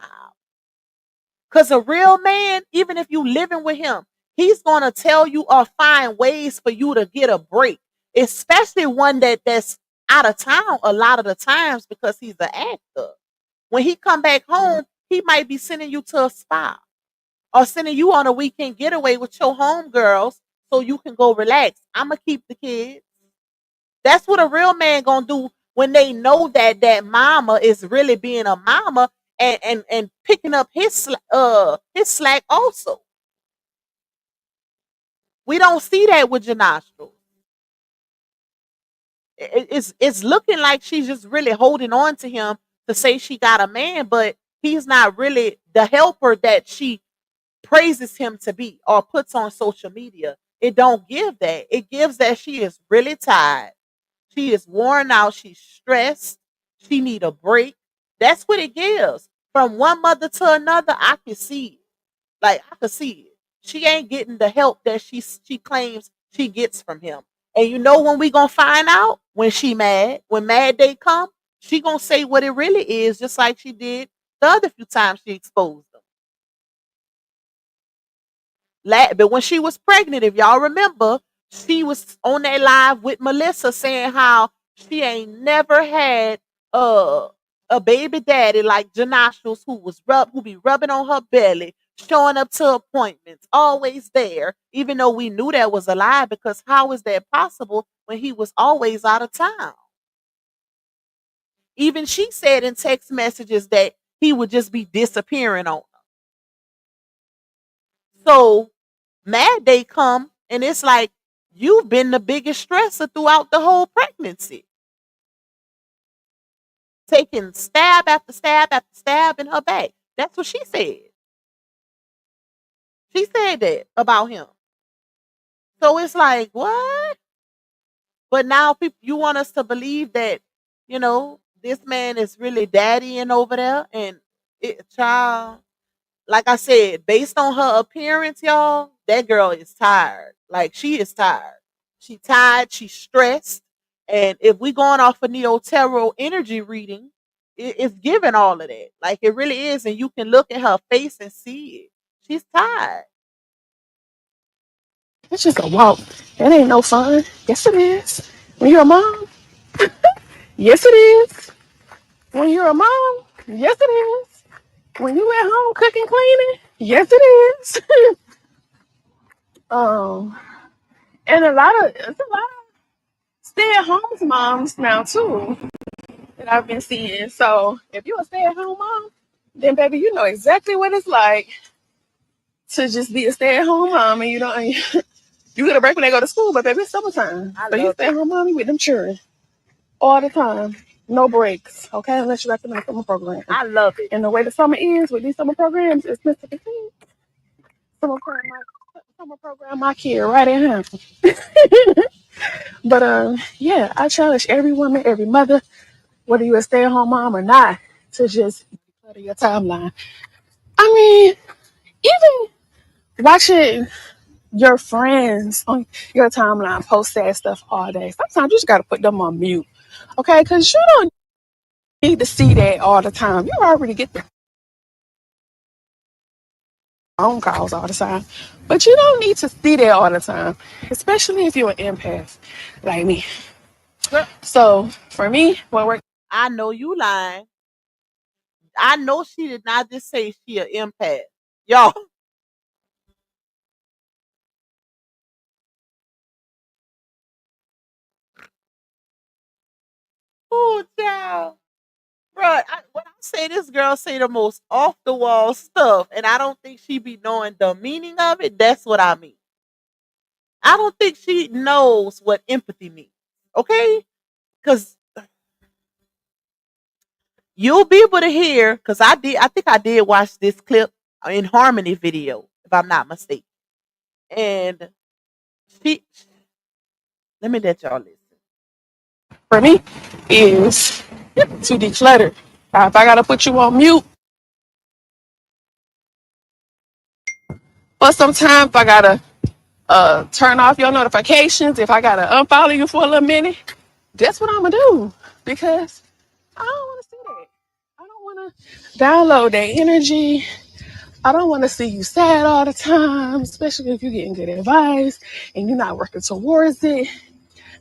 Because a real man, even if you living with him, he's going to tell you or find ways for you to get a break, especially one that's out of town a lot of the times because he's an actor. When he come back home, he might be sending you to a spa or sending you on a weekend getaway with your homegirls so you can go relax. I'm going to keep the kids. That's what a real man going to do when they know that mama is really being a mama and picking up his slack also. We don't see that with Janastro. It's looking like she's just really holding on to him to say she got a man, but he's not really the helper that she praises him to be or puts on social media. It don't give that. It gives that she is really tired. She is worn out. She's stressed. She need a break. That's what it gives. From one mother to another, I can see it. Like I can see it. She ain't getting the help that she claims she gets from him. And you know when we gonna find out? When she mad. When mad day come, she gonna say what it really is, just like she did the other few times she exposed them. But when she was pregnant, if y'all remember, she was on that live with Melissa saying how she ain't never had uh, a baby daddy like Janashos who be rubbing on her belly, showing up to appointments, always there, even though we knew that was a lie, because how is that possible when he was always out of town? Even she said in text messages that he would just be disappearing on her. So Mad Day come and it's like you've been the biggest stressor throughout the whole pregnancy. Taking stab after stab after stab in her back. That's what she said. She said that about him. So it's like, what? But now people you want us to believe that, this man is really daddying over there and child, like I said, based on her appearance, y'all, that girl is tired. Like she is tired. She tired. She's stressed. And if we going off a Neotarot energy reading, it's giving all of that. Like it really is, and you can look at her face and see it. She's tired. It's just a walk. It ain't no fun. Yes, it is. When you're a mom, yes, it is. When you're a mom, yes, it is. When you at home cooking, cleaning, yes, it is. um, and it's a lot of stay-at-home moms now too that I've been seeing. So if you're a stay-at-home mom, then baby, you know exactly what it's like to just be a stay-at-home mom, and you don't. You get a break when they go to school, but baby, it's summertime. I So you love stay it. home mommy with them children all the time. No breaks, okay? Unless you got them in a summer program. I love it. And the way the summer is with these summer programs, it's Mississippi summer program my kid right at home. But yeah, I challenge every woman, every mother, whether you're a stay-at-home mom or not, to just declutter your timeline. I mean, even watching your friends on your timeline post sad stuff all day. Sometimes you just gotta put them on mute, okay? Because you don't need to see that all the time. You already get the phone calls all the time, but you don't need to see that all the time, especially if you're an empath like me. Girl, So for me, what works? I know you lying. I know she did not just say she an empath. Y'all. Oh, child. Bruh, when I say this girl say the most off the wall stuff, and I don't think she be knowing the meaning of it, that's what I mean. I don't think she knows what empathy means. Okay? Because you'll be able to hear, because I think I did watch this clip in Harmony video, if I'm not mistaken. And she let me let y'all listen. For me is to declutter. If I gotta put you on mute for some time, if I gotta turn off your notifications, if I gotta unfollow you for a little minute, that's what I'm gonna do because I don't want to see that. I don't want to download that energy. I don't want to see you sad all the time, especially if you're getting good advice and you're not working towards it.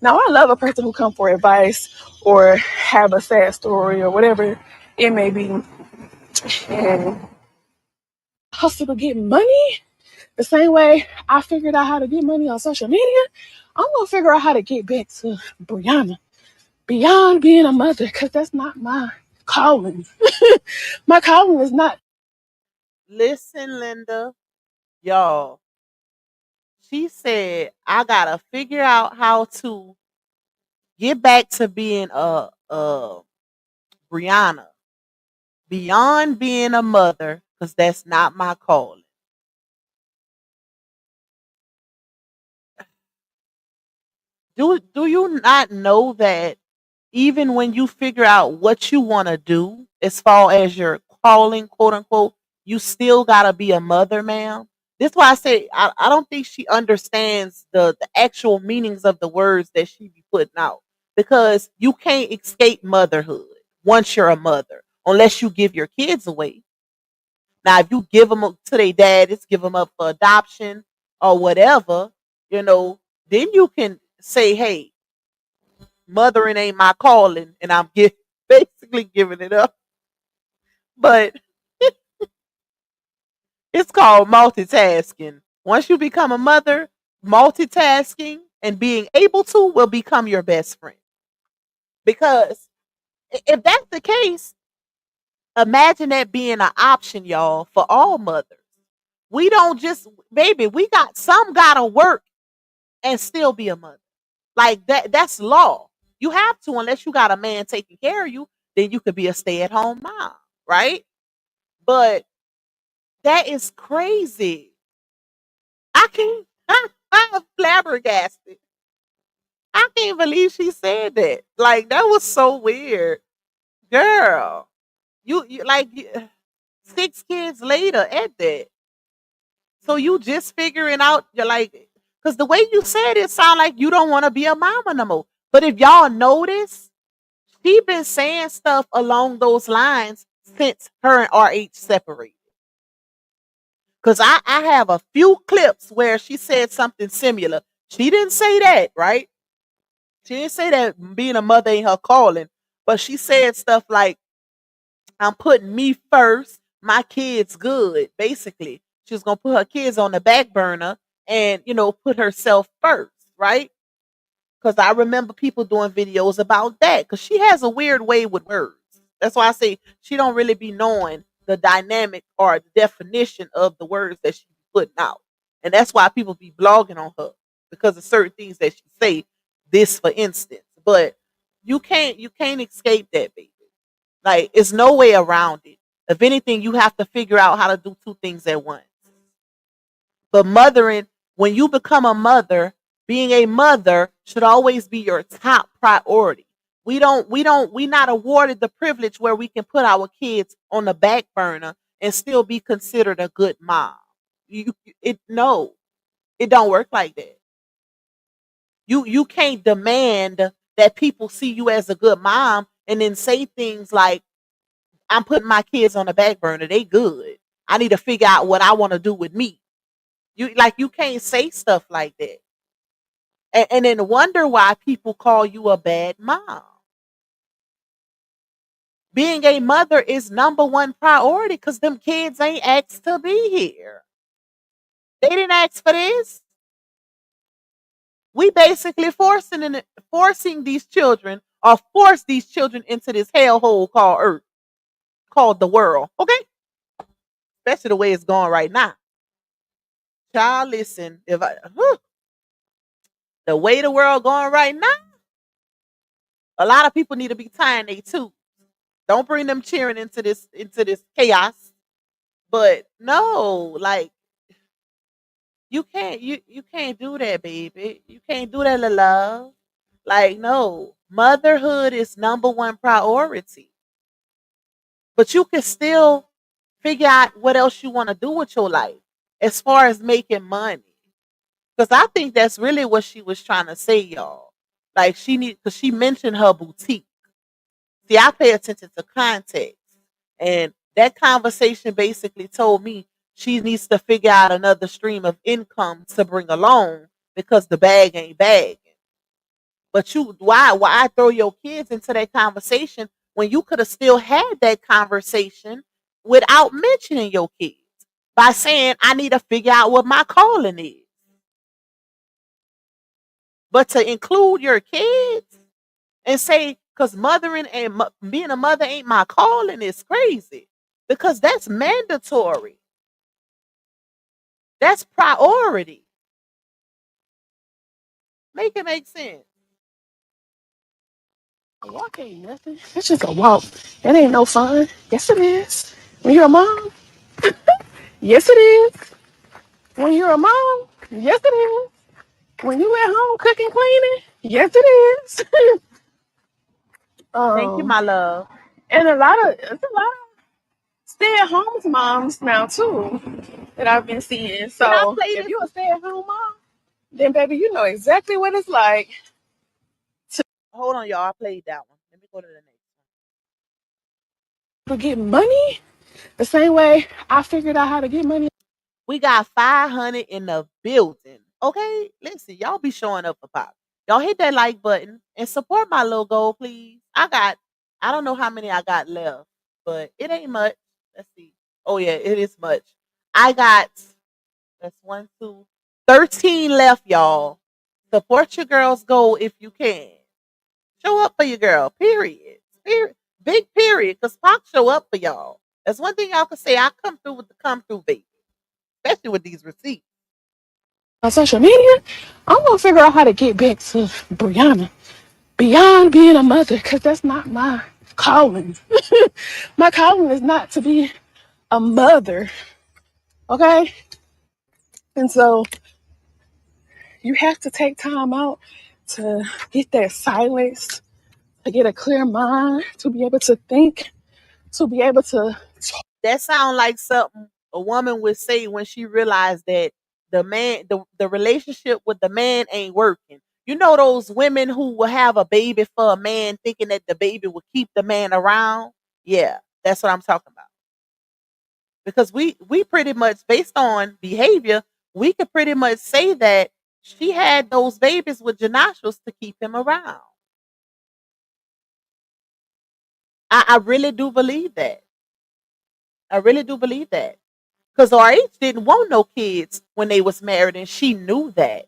Now, I love a person who come for advice or have a sad story or whatever it may be and hustle to get money. The same way I figured out how to get money on social media, I'm gonna figure out how to get back to Brianna beyond being a mother because that's not my calling. My calling is not. Listen, Linda, y'all. She said I gotta figure out how to get back to being a Brianna beyond being a mother, because that's not my calling. Do you not know that even when you figure out what you want to do as far as your calling, quote unquote, you still gotta be a mother, ma'am? This is why I say I don't think she understands the actual meanings of the words that she be putting out. Because you can't escape motherhood once you're a mother, unless you give your kids away. Now, if you give them to their daddies, give them up for adoption or whatever, you know, then you can say, hey, mothering ain't my calling, and I'm basically giving it up. But it's called multitasking. Once you become a mother, multitasking and being able to will become your best friend. Because if that's the case, imagine that being an option, y'all, for all mothers. We don't just, baby, we got some gotta work and still be a mother. Like that's law. You have to, unless you got a man taking care of you, then you could be a stay-at-home mom, right? But that is crazy. I can't I'm flabbergasted. I can't believe she said that. Like that was so weird. Girl, you like 6 kids later at that. So you just figuring out you're like, because the way you said it sound like you don't want to be a mama no more. But if y'all notice, she been saying stuff along those lines since her and RH separated. Because I have a few clips where she said something similar. She didn't say that, right? She didn't say that being a mother ain't her calling, but she said stuff like, I'm putting me first, my kids good. Basically, she was gonna put her kids on the back burner and put herself first, right? Because I remember people doing videos about that. Because she has a weird way with words. That's why I say she don't really be knowing the dynamic or the definition of the words that she be putting out, and that's why people be blogging on her because of certain things that she say. This, for instance, but you can't escape that, baby. Like, it's no way around it. If anything, you have to figure out how to do two things at once. But mothering, when you become a mother, being a mother should always be your top priority. We not awarded the privilege where we can put our kids on the back burner and still be considered a good mom. No, it don't work like that. You can't demand that people see you as a good mom and then say things like, I'm putting my kids on the back burner. They good. I need to figure out what I want to do with me. You can't say stuff like that. And then wonder why people call you a bad mom. Being a mother is number one priority because them kids ain't asked to be here. They didn't ask for this. We basically forcing these children or force these children into this hellhole called Earth, called the world. Okay? Especially the way it's going right now. Child, listen, the way the world going right now, a lot of people need to be tying their too. Don't bring them cheering into this chaos. But no, like you can't do that, baby. You can't do that, love. Like, no, motherhood is number one priority. But you can still figure out what else you want to do with your life as far as making money. Because I think that's really what she was trying to say, y'all. Like, because she mentioned her boutique. See, I pay attention to context. And that conversation basically told me she needs to figure out another stream of income to bring along because the bag ain't bagging. But why throw your kids into that conversation when you could have still had that conversation without mentioning your kids by saying, I need to figure out what my calling is. But to include your kids and say, because mothering and being a mother ain't my calling is crazy. Because that's mandatory. That's priority. Make it make sense. A walk ain't nothing. It's just a walk. That ain't no fun. Yes, it is. When you're a mom, yes, it is. When you're a mom, yes, it is. When you at home cooking, cleaning, yes, it is. Thank you, um, my love. and it's a lot of stay-at-home moms now too that I've been seeing. Can I So play if this? you're a stay-at-home mom, then baby, you know exactly what it's like Hold on, y'all. I played that one. Let me go to the next to get money. The same way I figured out how to get money. We got 500 in the building. Okay, listen, y'all be showing up for pop. Y'all hit that like button and support my little goal, please. I don't know how many I got left, but it ain't much. Let's see. Oh yeah, it is much. I got that's one, two, 13 left, y'all. Support your girl's goal if you can. Show up for your girl. Period. Period. Big period. Cause Pac show up for y'all. That's one thing y'all can say. I come through with the come through baby, especially with these receipts. On social media, I'm gonna figure out how to get back to Brianna beyond being a mother, because that's not my calling. My calling is not to be a mother, okay? And so you have to take time out to get that silence, to get a clear mind, to be able to think, to be able to. That sound like something a woman would say when she realized that the relationship with the man ain't working. You know those women who will have a baby for a man thinking that the baby will keep the man around? Yeah, that's what I'm talking about. Because we pretty much based on behavior, we could pretty much say that she had those babies with Janashos to keep him around. I really do believe that. I really do believe that. Because RH didn't want no kids when they was married, and she knew that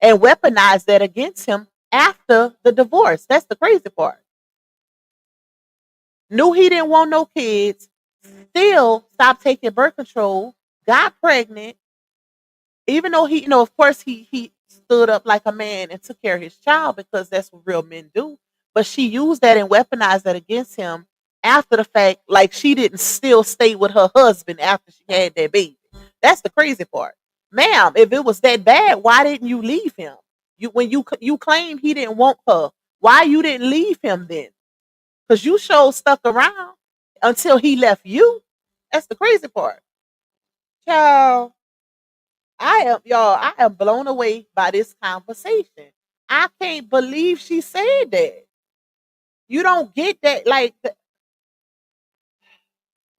and weaponized that against him after the divorce. That's the crazy part. Knew he didn't want no kids, still stopped taking birth control, got pregnant, even though he, of course, he stood up like a man and took care of his child because that's what real men do. But she used that and weaponized that against him after the fact, like she didn't still stay with her husband after she had that baby. That's the crazy part, ma'am. If it was that bad, why didn't you leave him? You claim he didn't want her. Why you didn't leave him then? Because you showed stuck around until he left you. That's the crazy part, child. I am blown away by this conversation. I can't believe she said that. You don't get that, like,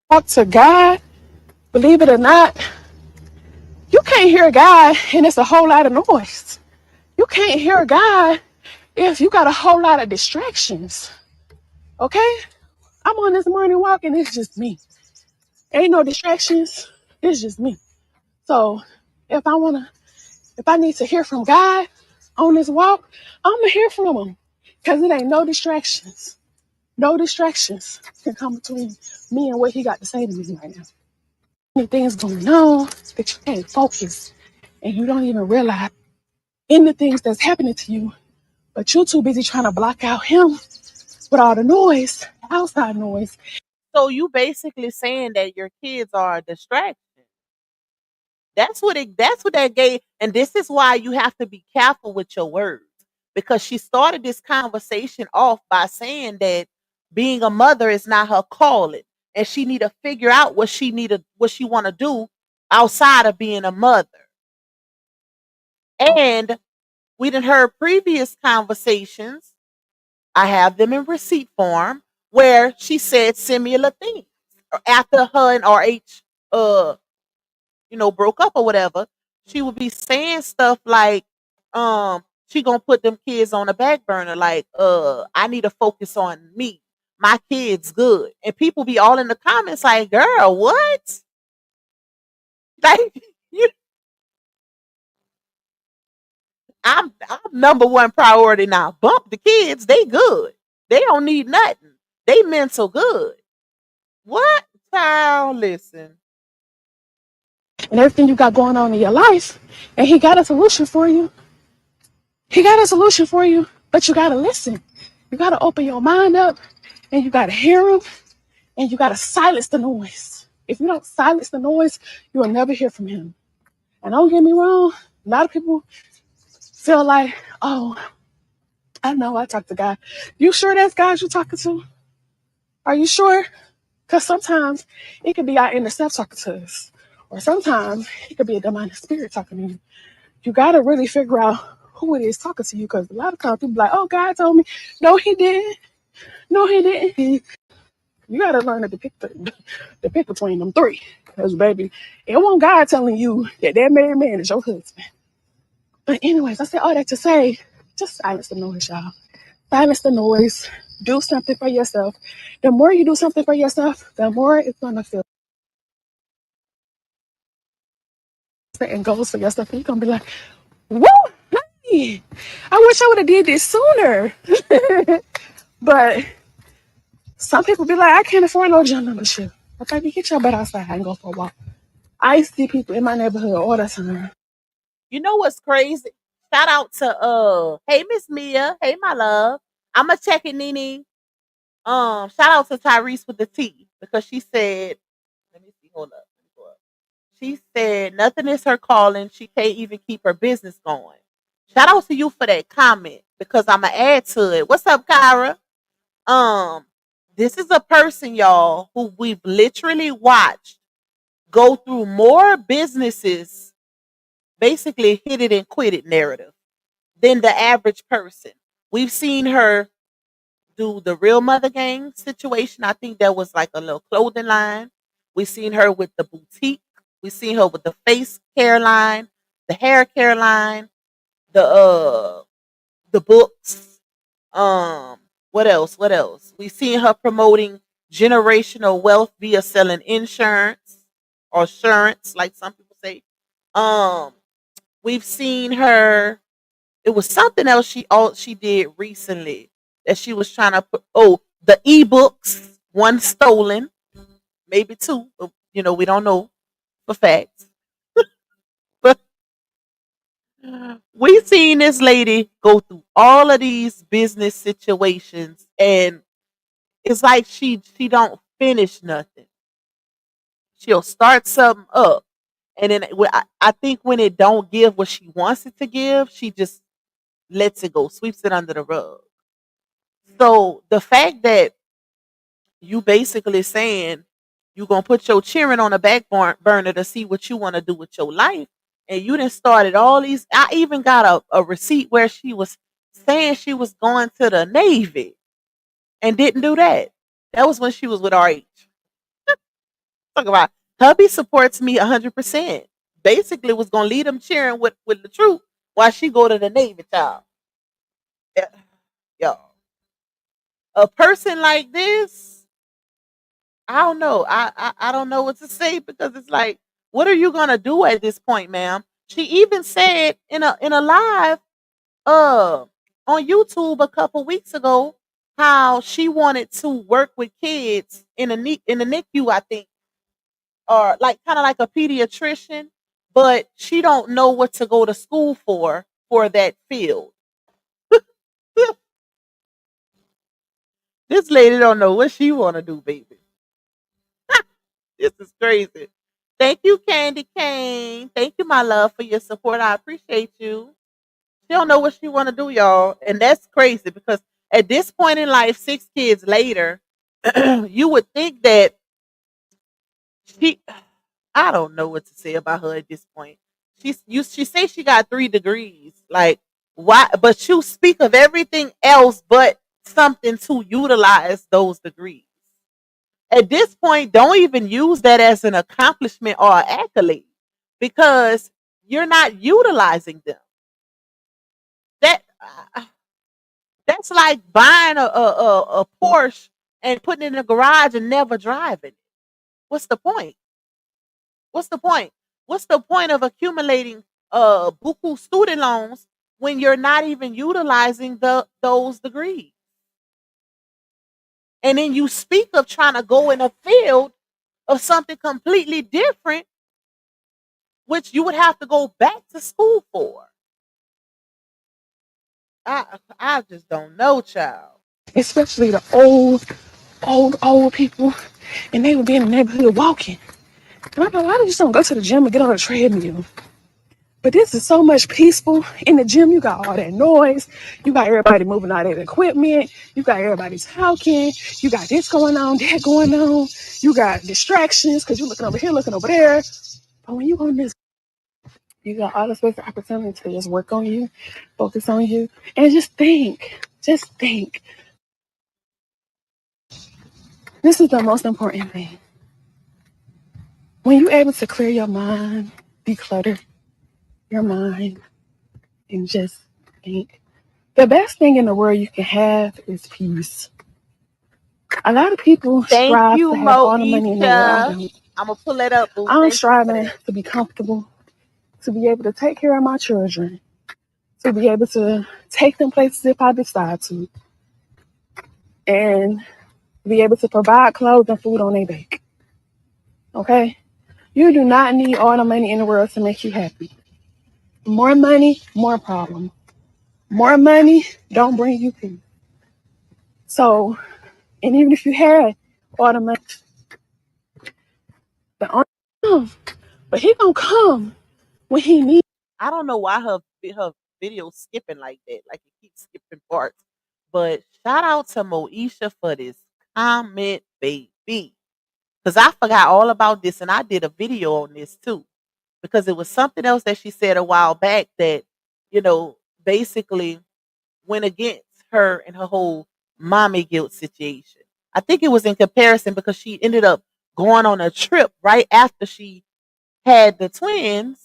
Talk to God, believe it or not, you can't hear God and it's a whole lot of noise. You can't hear God if you got a whole lot of distractions. Okay? I'm on this morning walk and it's just me. Ain't no distractions. It's just me. So if I need to hear from God on this walk, I'm gonna hear from him. Cause it ain't no distractions. No distractions can come between me and what he got to say to me right now. Many things going on that you can't focus and you don't even realize in the things that's happening to you, but you're too busy trying to block out him with all the noise, outside noise. so you basically saying that your kids are a distraction. That's what that gave, and this is why you have to be careful with your words. Because she started this conversation off by saying that being a mother is not her calling. And she need to figure out what she want to do outside of being a mother. And we done heard previous conversations. I have them in receipt form where she said similar things after her and RH broke up or whatever. She would be saying stuff like she gonna put them kids on the back burner, like I need to focus on me, my kids good. And people be all in the comments like, girl, what? Like, you I'm number one priority now. Bump the kids, they good. They don't need nothing. They mental good. What? Child, listen. And everything you got going on in your life, and he got a solution for you. He got a solution for you, but you gotta listen. You gotta open your mind up and you gotta hear him and you gotta silence the noise. If you don't silence the noise, you will never hear from him. And don't get me wrong, a lot of people feel like, oh, I know I talked to God. You sure that's God you're talking to? Are you sure? Because sometimes it could be our inner self talking to us, or sometimes it could be a demonic spirit talking to you. You got to really figure out who it is talking to you, because a lot of times people be like, oh, God told me. No, he didn't. No, he didn't. You got to learn to depict between them three. Because, baby, it won't God telling you that that married man is your husband. But anyways, I said all that to say, just silence the noise, y'all. Silence the noise. Do something for yourself. The more you do something for yourself, the more it's going to feel. And goals for yourself. And you're going to be like, woo, hey, I wish I would have did this sooner. But some people be like, I can't afford no gym membership. But baby, get your butt outside and go for a walk. I see people in my neighborhood all the time. You know what's crazy? Shout out to hey Miss Mia, hey my love. I'ma check it, Nene. Shout out to Tyrese with the T because she said, let me see, hold up. She said nothing is her calling. She can't even keep her business going. Shout out to you for that comment because I'ma add to it. What's up, Kyra? This is a person, y'all, who we've literally watched go through more businesses, basically hit it and quit it narrative, than the average person. We've seen her do the Real Mother Gang situation. I think that was like a little clothing line. We've seen her with the boutique. We've seen her with the face care line, the hair care line, the books. What else? What else? We've seen her promoting generational wealth via selling insurance or assurance, like some people say. Um, we've seen her. It was something else she did recently that she was trying to put. Oh, the ebooks, one stolen, maybe two. But, we don't know for facts. But we seen this lady go through all of these business situations, and it's like she don't finish nothing. She'll start something up, and then I think when it don't give what she wants it to give, she just lets it go, sweeps it under the rug. So the fact that you basically saying you gonna put your cheering on the burner to see what you want to do with your life, and you done started all these. I even got a receipt where she was saying she was going to the Navy and didn't do that. That was when she was with RH. Talk about hubby supports me 100%. Basically, was gonna lead them cheering with the truth while she go to the Navy, child. Yeah, y'all. A person like this, I don't know. I don't know what to say because it's like, what are you gonna do at this point, ma'am? She even said in a live on YouTube a couple weeks ago how she wanted to work with kids in the NICU, I think, or like kind of like a pediatrician, but she don't know what to go to school for that field. This lady don't know what she want to do, baby. This is crazy. Thank you, Candy Cane. Thank you, my love, for your support. I appreciate you. She don't know what she want to do, y'all, and that's crazy because at this point in life, 6 kids later, you would think that she. I don't know what to say about her at this point. She say she got 3 degrees, like why? But you speak of everything else but something to utilize those degrees. At this point, don't even use that as an accomplishment or an accolade because you're not utilizing them. That that's like buying a Porsche and putting it in the garage and never driving it. What's the point? What's the point? What's the point of accumulating buku student loans when you're not even utilizing those degrees? And then you speak of trying to go in a field of something completely different, which you would have to go back to school for. I just don't know, child. Especially the old people. And they would be in the neighborhood walking. And I'm like, why do you just don't go to the gym and get on a treadmill? But this is so much peaceful. In the gym, you got all that noise. You got everybody moving all that equipment. You got everybody talking. You got this going on, that going on. You got distractions because you're looking over here, looking over there. But when you on this, you got all the space and opportunity to just work on you, focus on you, and just think. Just think. This is the most important thing. When you're able to clear your mind, declutter your mind, and just think, the best thing in the world you can have is peace. A lot of people Thank strive you, to have all the money in the world. I Moesha. don't. I'm gonna pull it up, boo. I'm Thank you for striving that. to be comfortable, to be able to take care of my children, to be able to take them places if I decide to, and be able to provide clothes and food on their back. Okay? You do not need all the money in the world to make you happy. More money, more problems. More money don't bring you peace. So, and even if you had all the money, the only but he gonna come when he needs. I don't know why her video skipping like that, like it keeps skipping parts. But shout out to Moesha for this comment, baby. Because I forgot all about this and I did a video on this too. Because it was something else that she said a while back that, basically went against her and her whole mommy guilt situation. I think it was in comparison because she ended up going on a trip right after she had the twins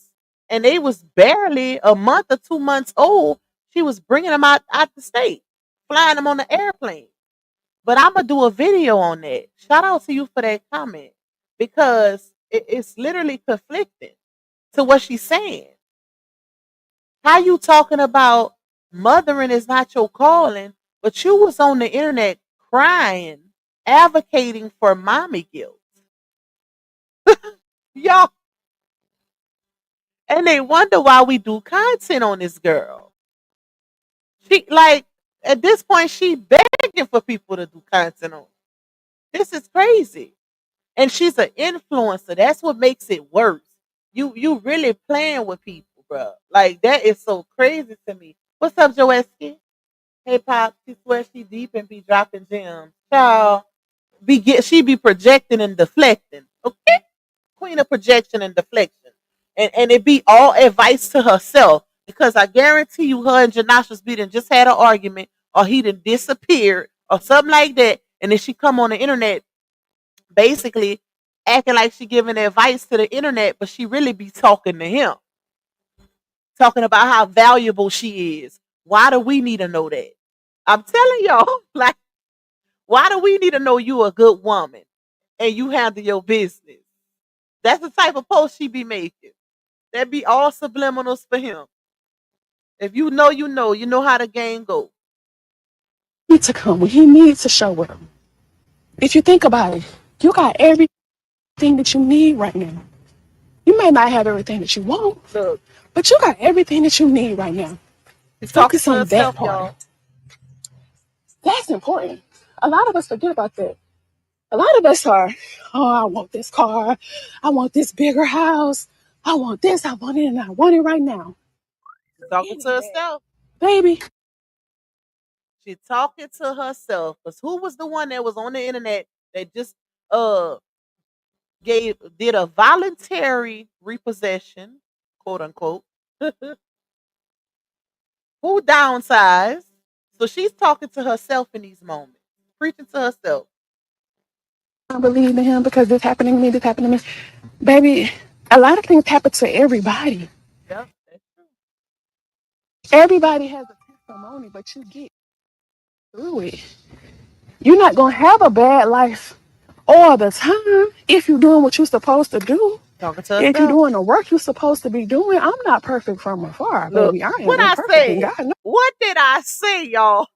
and they was barely a month or 2 months old. She was bringing them out the state, flying them on the airplane. But I'm gonna do a video on that. Shout out to you for that comment because it's literally conflicting to what she's saying. How you talking about mothering is not your calling, but you was on the internet crying, advocating for mommy guilt. Y'all, and they wonder why we do content on this girl. She like at this point she begging for people to do content on. This is crazy. And she's an influencer. That's what makes it worse. You really playing with people, bro. Like that is so crazy to me. What's up, Joeski? Hey Pop, she swears she deep and be dropping gems. Child, she be projecting and deflecting. Okay? Queen of projection and deflection. And it be all advice to herself. Because I guarantee you her and Janasha's beating just had an argument or he done disappeared or something like that. And then she come on the internet basically acting like she giving advice to the internet, but she really be talking to him. Talking about how valuable she is. Why do we need to know that? I'm telling y'all, like, why do we need to know you a good woman and you handle your business? That's the type of post she be making. That be all subliminals for him. If you know, you know how the game goes. Need to come when he needs to show up. If you think about it, you got everything that you need right now. You may not have everything that you want, Look, but you got everything that you need right now. she's talking Focus to on that herself, part. y'all. That's important. A lot of us forget about that. A lot of us are, oh, I want this car. I want this bigger house. I want this. I want it, and I want it right now. She's talking to herself. Baby, She's talking to herself. Because who was the one that was on the internet that just uh did a voluntary repossession, quote unquote, who downsized. So she's talking to herself in these moments, preaching to herself. I believe in him because this happening to me, this happened to me. Baby, a lot of things happen to everybody. Yep, that's true. Everybody has a testimony, but you get through it. You're not going to have a bad life all the time if you're doing what you're supposed to do. Talking to If you're herself. doing the work you're supposed to be doing. I'm not perfect from afar, Look, baby. I am what I imperfect, and said. God knows. What did I say, y'all?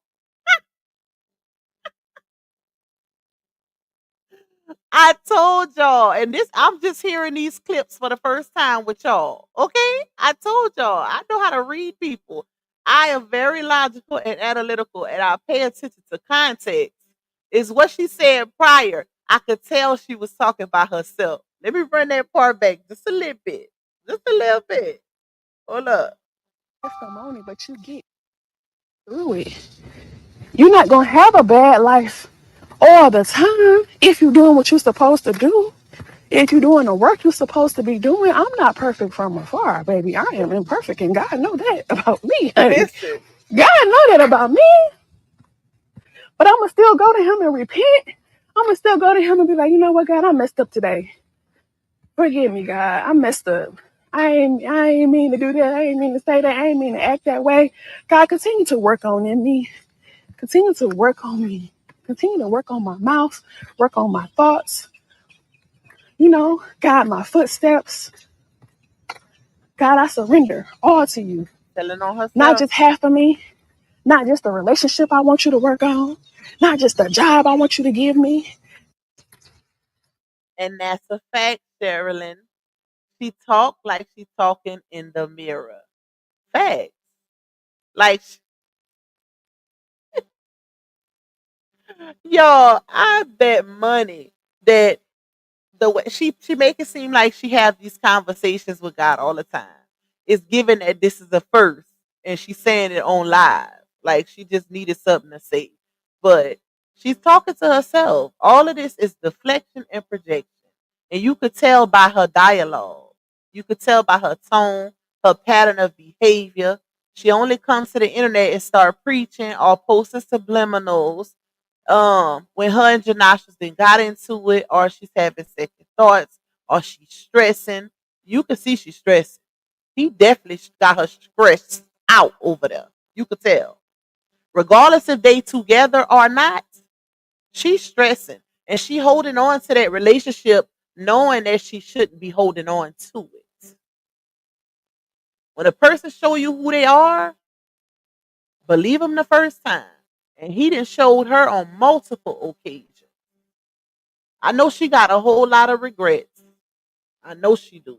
I told y'all, and this I'm just hearing these clips for the first time with y'all. Okay? I told y'all, I know how to read people. I am very logical and analytical, and I pay attention to context. Is what she said prior. I could tell she was talking about herself. Let me run that part back just a little bit. Just a little bit. Hold up. testimony, but you get through it. You're not gonna have a bad life all the time if you're doing what you're supposed to do. If you're doing the work you're supposed to be doing. I'm not perfect from afar, baby. I am imperfect, and God know that about me, honey. Listen. God know that about me. But I'm gonna still go to Him and repent. I'm gonna still go to Him and be like, you know what, God, I messed up today. Forgive me, God. I messed up. I ain't mean to do that. I ain't mean to say that. I ain't mean to act that way. God, continue to work on in me. Continue to work on me. Continue to work on my mouth, work on my thoughts, guide my footsteps. God, I surrender all to you. Telling on Not herself. just half of me, not just the relationship I want you to work on, not just the job I want you to give me. And that's a fact, Sherilyn. She talk like she talking in the mirror. Fact. Like, y'all, I bet money that the way she make it seem like she have these conversations with God all the time. It's given that this is the first, and she's saying it on live, like she just needed something to say. But she's talking to herself. All of this is deflection and projection, and you could tell by her dialogue. You could tell by her tone, her pattern of behavior. She only comes to the internet and start preaching or posting subliminals when her and Janasha's then got into it, or she's having second thoughts, or she's stressing. You can see she's stressing. He definitely got her stressed out over there. You could tell. Regardless if they together or not, she's stressing. And she holding on to that relationship knowing that she shouldn't be holding on to it. When a person show you who they are, believe them the first time. And he done showed her on multiple occasions. I know she got a whole lot of regrets. I know she do.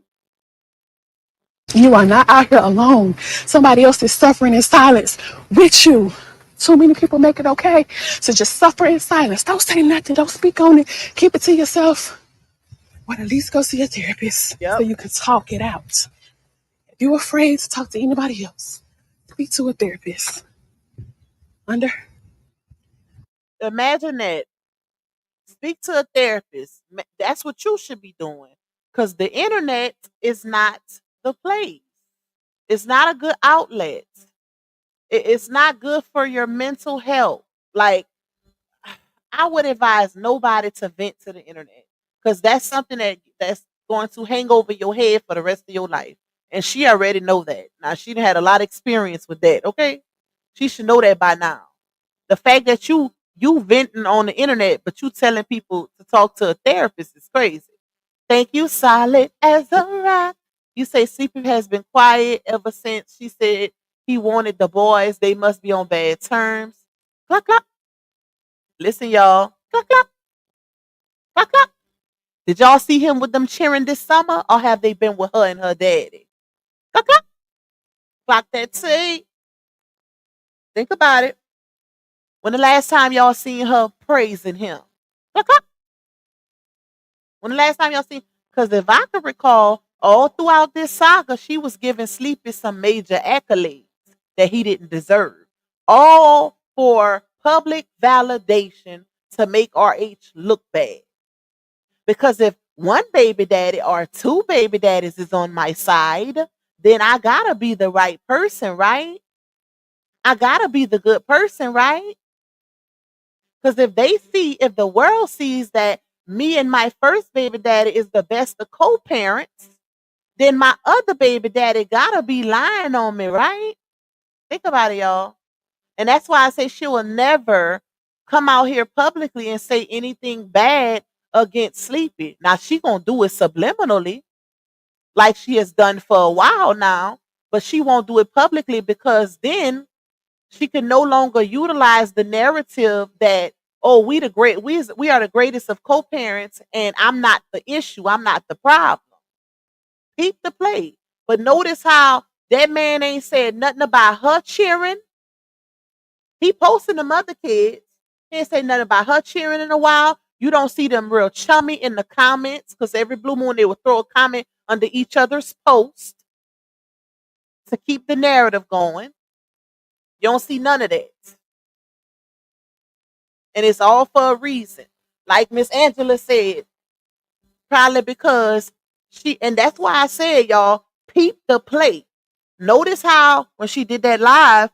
You are not out here alone. Somebody else is suffering in silence with you. Too many people make it okay to just suffer in silence. Don't say nothing. Don't speak on it. Keep it to yourself. Or at least go see a therapist so Yep. you can talk it out. If you're afraid to talk to anybody else, speak to a therapist. Under. Imagine that. Speak to a therapist. That's what you should be doing. Because the internet is not the place. It's not a good outlet. It's not good for your mental health. Like, I would advise nobody to vent to the internet. Because that's something that's going to hang over your head for the rest of your life. And she already know that. Now she done had a lot of experience with that. Okay. She should know that by now. The fact that you venting on the internet, but you telling people to talk to a therapist is crazy. Thank you, solid as a rock. You say Sleepy has been quiet ever since she said he wanted the boys. They must be on bad terms. Cluck, cluck. Listen, y'all. Cluck, cluck, cluck, cluck. Did y'all see him with them cheering this summer, or have they been with her and her daddy? Cluck, cluck. Clock that T. Think about it. When the last time y'all seen her praising him? Cluck, cluck. When the last time y'all seen? Because if I could recall, all throughout this saga, she was giving Sleepy some major accolades that he didn't deserve. All for public validation to make RH look bad. Because if one baby daddy or two baby daddies is on my side, then I gotta be the right person, right? I gotta be the good person, right? Because if the world sees that me and my first baby daddy is the best of co-parents, then my other baby daddy gotta be lying on me, right? Think about it, y'all. And that's why I say she will never come out here publicly and say anything bad against Sleepy. Now she gonna do it subliminally, like she has done for a while now, but she won't do it publicly because then she can no longer utilize the narrative that, oh, we are the greatest of co-parents and I'm not the issue, I'm not the problem. Peep the play. But notice how that man ain't said nothing about her cheering. He posting them other kids. He ain't say nothing about her cheering in a while. You don't see them real chummy in the comments because every blue moon they will throw a comment under each other's post. to keep the narrative going. You don't see none of that. And it's all for a reason. Like Miss Angela said, probably because and that's why I said, y'all, peep the play. Notice how when she did that live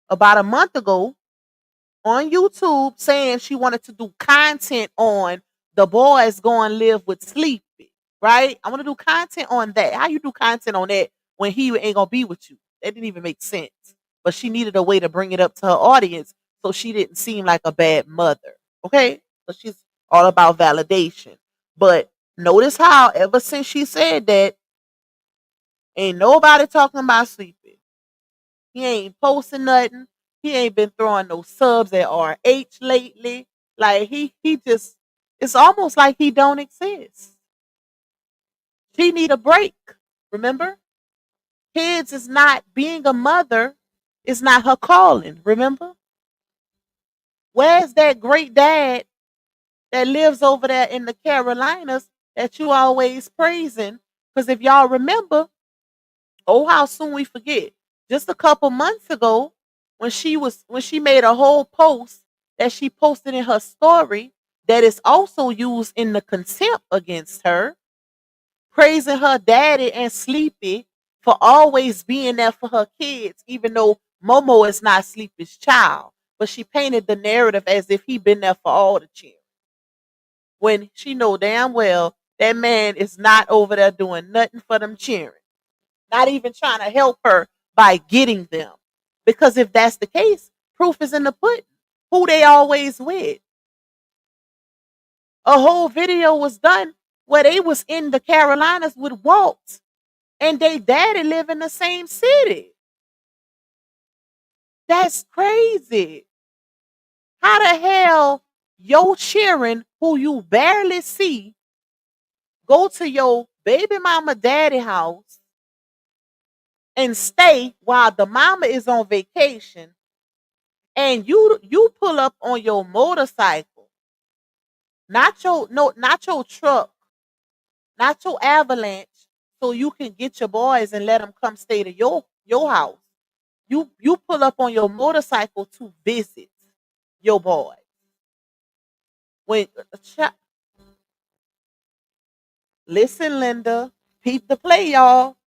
about a month ago on YouTube saying she wanted to do content on the boys going live with Sleepy, right? I want to do content on that. How you do content on that when he ain't gonna be with you? That didn't even make sense. But she needed a way to bring it up to her audience so she didn't seem like a bad mother. Okay? So she's all about validation. But notice how ever since she said that, ain't nobody talking about Sleepy. He ain't posting nothing. He ain't been throwing no subs at RH lately. Like he just, it's almost like he don't exist. She need a break. Remember? Kids is not, being a mother is not her calling. Remember? Where's that great dad that lives over there in the Carolinas that you always praising? Because if y'all remember, oh, how soon we forget. Just a couple months ago, when she made a whole post that she posted in her story that is also used in the contempt against her, praising her daddy and Sleepy for always being there for her kids, even though Momo is not Sleepy's child. But she painted the narrative as if he been there for all the children. When she know damn well that man is not over there doing nothing for them children. Not even trying to help her by getting them. Because if that's the case, proof is in the pudding. Who they always with. A whole video was done where they was in the Carolinas with Walt and they daddy live in the same city. That's crazy. How the hell your children who you barely see go to your baby mama daddy house and stay while the mama is on vacation, and you pull up on your motorcycle, not your truck, not your avalanche, so you can get your boys and let them come stay to your house. You pull up on your motorcycle to visit your boy. When listen, Linda, peep the play, y'all.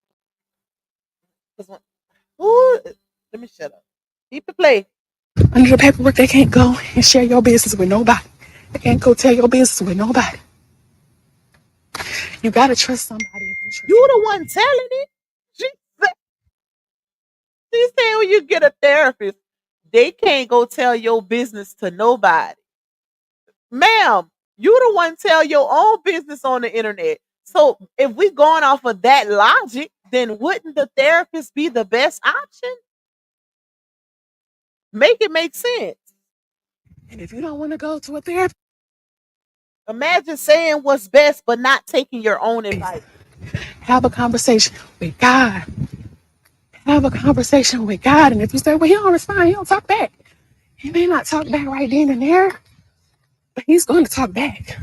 'Cause ooh, let me shut up. Peep the play. Under the paperwork, they can't go and share your business with nobody. They can't go tell your business with nobody. You gotta trust somebody if you trust. You the one telling it. She she said when you get a therapist, they can't go tell your business to nobody. Ma'am, you the one tell your own business on the internet. So if we going off of that logic, then wouldn't the therapist be the best option? Make it make sense. And if you don't want to go to a therapist, Imagine saying what's best but not taking your own advice. have a conversation with God. Have a conversation with God. And if you say, well, he don't respond, he don't talk back. He may not talk back right then and there, but he's going to talk back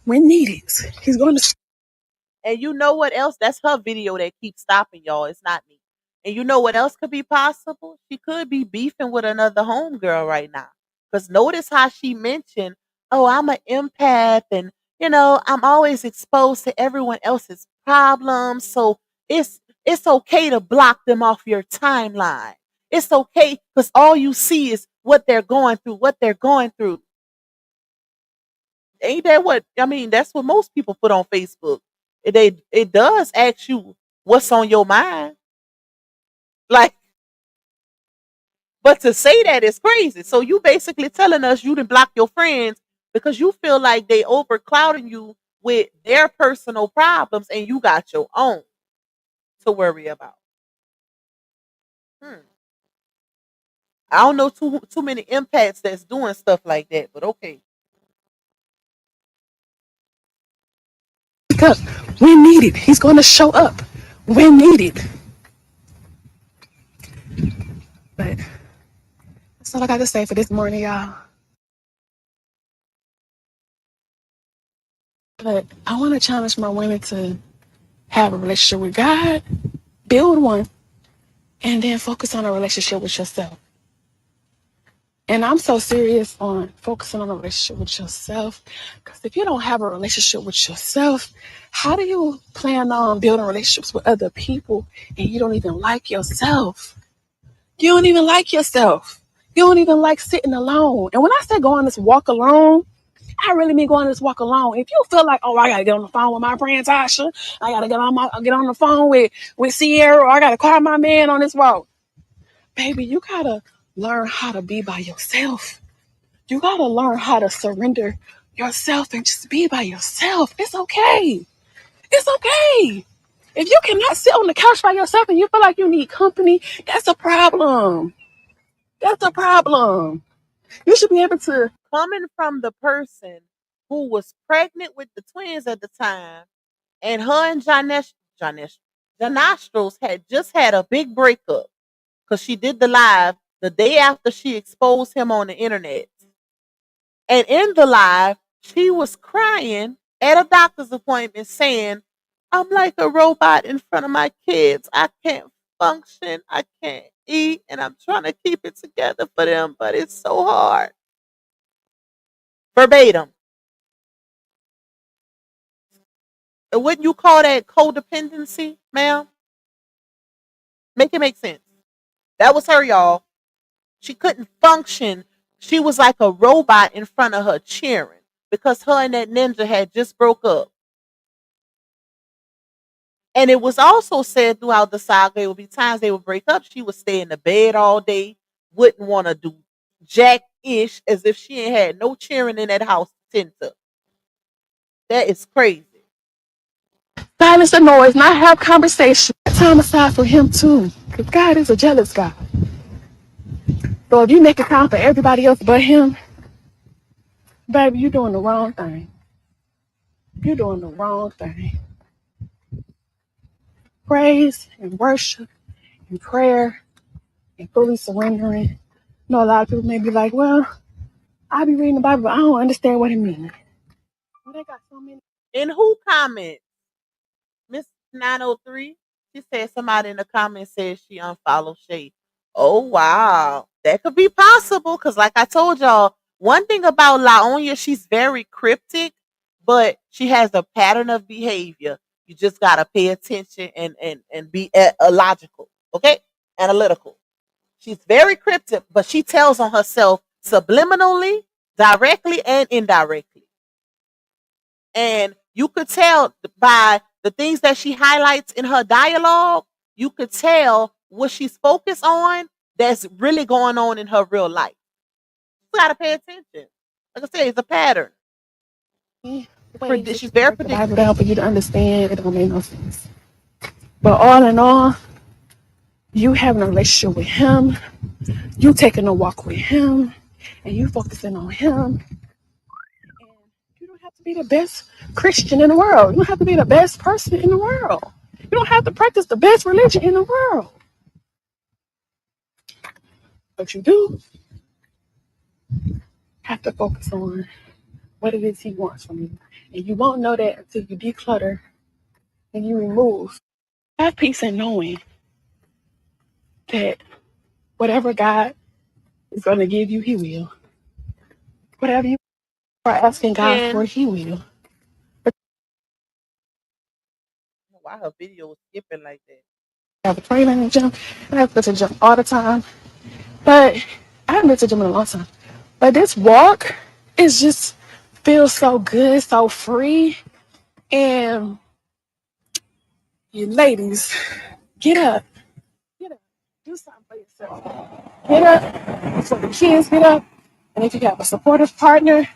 when needed. He's going to. And you know what else? That's her video that keeps stopping y'all. It's not me. And you know what else could be possible? She could be beefing with another homegirl right now. Because notice how she mentioned, oh, I'm an empath and, I'm always exposed to everyone else's problems. So it's okay to block them off your timeline. It's okay because all you see is what they're going through. Ain't that what I mean? That's what most people put on Facebook. It does ask you what's on your mind. Like, but to say that is crazy. So you basically telling us you didn't block your friends because you feel like they overclouding you with their personal problems and you got your own to worry about. Hmm. I don't know too many empaths that's doing stuff like that, but okay. Because when needed, he's going to show up when needed. But that's all I got to say for this morning, y'all. But I want to challenge my women to have a relationship with God, build one, and then focus on a relationship with yourself. And I'm so serious on focusing on a relationship with yourself, because if you don't have a relationship with yourself, how do you plan on building relationships with other people and you don't even like yourself? You don't even like yourself. You don't even like sitting alone. And when I say go on this walk alone, I really mean go on this walk alone. If you feel like, oh, I gotta get on the phone with my friend Tasha, I gotta get on the phone with Sierra, or I gotta call my man on this walk, baby, you gotta learn how to be by yourself. You gotta learn how to surrender yourself and just be by yourself. It's okay. It's okay. If you cannot sit on the couch by yourself and you feel like you need company, that's a problem. That's a problem. You should be able to. Coming from the person who was pregnant with the twins at the time, and her and Janostrals had just had a big breakup because she did the live the day after she exposed him on the internet. And in the live, she was crying at a doctor's appointment saying, I'm like a robot in front of my kids. I can't function. I can't eat. And I'm trying to keep it together for them, but it's so hard. Verbatim. And wouldn't you call that codependency, ma'am? Make it make sense. That was her, y'all. She couldn't function. She was like a robot in front of her cheering because her and that ninja had just broke up. And it was also said throughout the saga, there would be times they would break up. She would stay in the bed all day, wouldn't want to do jack-ish, as if she ain't had no cheering in that house to tend to. That is crazy. Silence the noise, not have conversation. Time aside for him too, because God is a jealous God. So if you make a time for everybody else but him, baby, you're doing the wrong thing. You're doing the wrong thing. Praise and worship and prayer and fully surrendering. You know, a lot of people may be like, well, I be reading the Bible, but I don't understand what it means. Well, they got so many. In who comment? Miss 903? She said somebody in the comments said she unfollowed Shay. Oh, wow. That could be possible because, like I told y'all, one thing about Laonia, she's very cryptic, but she has a pattern of behavior. You just got to pay attention and be logical, okay? Analytical. She's very cryptic, but she tells on herself subliminally, directly, and indirectly. And you could tell by the things that she highlights in her dialogue, you could tell what she's focused on that's really going on in her real life. You gotta pay attention. Like I said, it's a pattern. She's very The Bible predictable. down for you to understand, it don't make no sense. But all in all, you having a relationship with him, you taking a walk with him, and you focusing on him. And you don't have to be the best Christian in the world. You don't have to be the best person in the world. You don't have to practice the best religion in the world. But you do have to focus on what it is he wants from you. And you won't know that until you declutter and you remove. Have peace in knowing that whatever God is going to give you, he will. Whatever you are asking God for, And he will. why her video was skipping like that? I have a trainer in the gym. I have to go to the gym all the time. But I haven't been to the gym in a long time. But this walk is just feels so good, so free. And you ladies, get up. Get up. Do something for yourself. Get up before the kids get up. And if you have a supportive partner,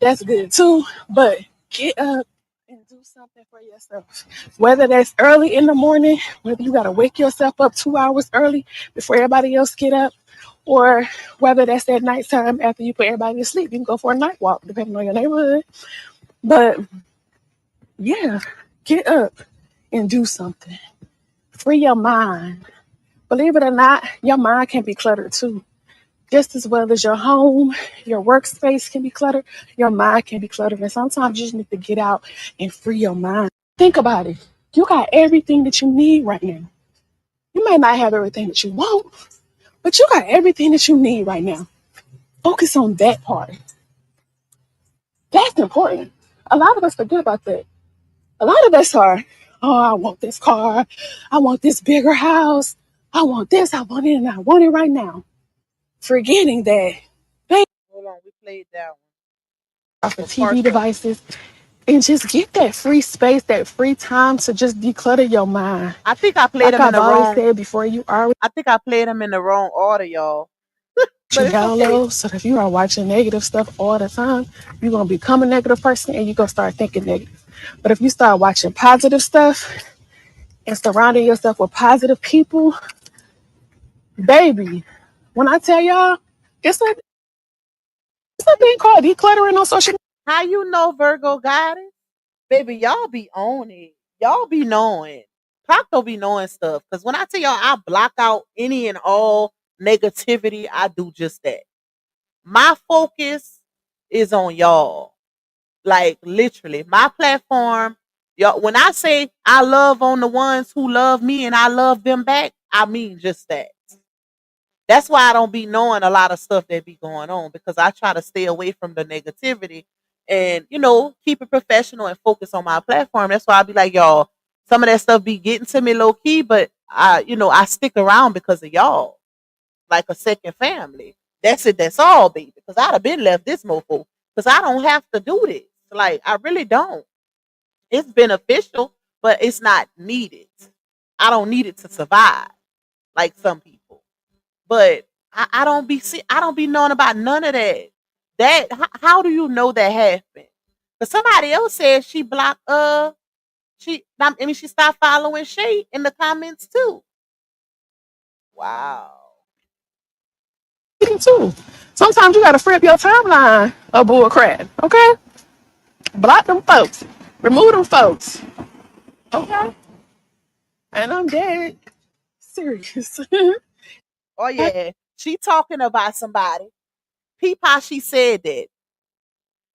that's good too. But get up and do something for yourself. Whether that's early in the morning, whether you gotta wake yourself up 2 hours early before everybody else get up, or whether that's at nighttime after you put everybody to sleep. You can go for a night walk, depending on your neighborhood. But yeah, get up and do something. Free your mind. Believe it or not, your mind can be cluttered too. Just as well as your home, your workspace can be cluttered, your mind can be cluttered. And sometimes you just need to get out and free your mind. Think about it. You got everything that you need right now. You may not have everything that you want, but you got everything that you need right now. Focus on that part. That's important. A lot of us forget about that. A lot of us are, oh, I want this car. I want this bigger house. I want this. I want it, and I want it right now. Forgetting that, baby, Hold on, we played that one. off the What TV part though? devices and just get that free space, that free time to just declutter your mind. I think I played Like them in I've the always wrong. said before, you are what I think I played them in the wrong order, y'all. you But it's okay. download. So if you are watching negative stuff all the time, you're gonna become a negative person and you're gonna start thinking negative. But if you start watching positive stuff and surrounding yourself with positive people, baby, when I tell y'all, it's a thing called decluttering on social media. How you know Virgo got it? Baby, y'all be on it. Y'all be knowing. Pac don't be knowing stuff. Because when I tell y'all I block out any and all negativity, I do just that. My focus is on y'all. Like literally, my platform, y'all. When I say I love on the ones who love me and I love them back, I mean just that. That's why I don't be knowing a lot of stuff that be going on because I try to stay away from the negativity and keep it professional and focus on my platform. That's why I be like, y'all, some of that stuff be getting to me low key, but I stick around because of y'all, like a second family. That's it. That's all, baby. Because I'd have been left this mofo because I don't have to do this. Like I really don't. It's beneficial, but it's not needed. I don't need it to survive like some people. But I don't I don't be knowing about none of that. How do you know that happened? Because somebody else said she blocked she stopped following Shay in the comments too. Wow. Too. Sometimes you gotta free up your timeline of bull crap. Okay? Block them folks. Remove them folks. Okay? And I'm dead serious. Oh yeah. She talking about somebody. Peep how she said that.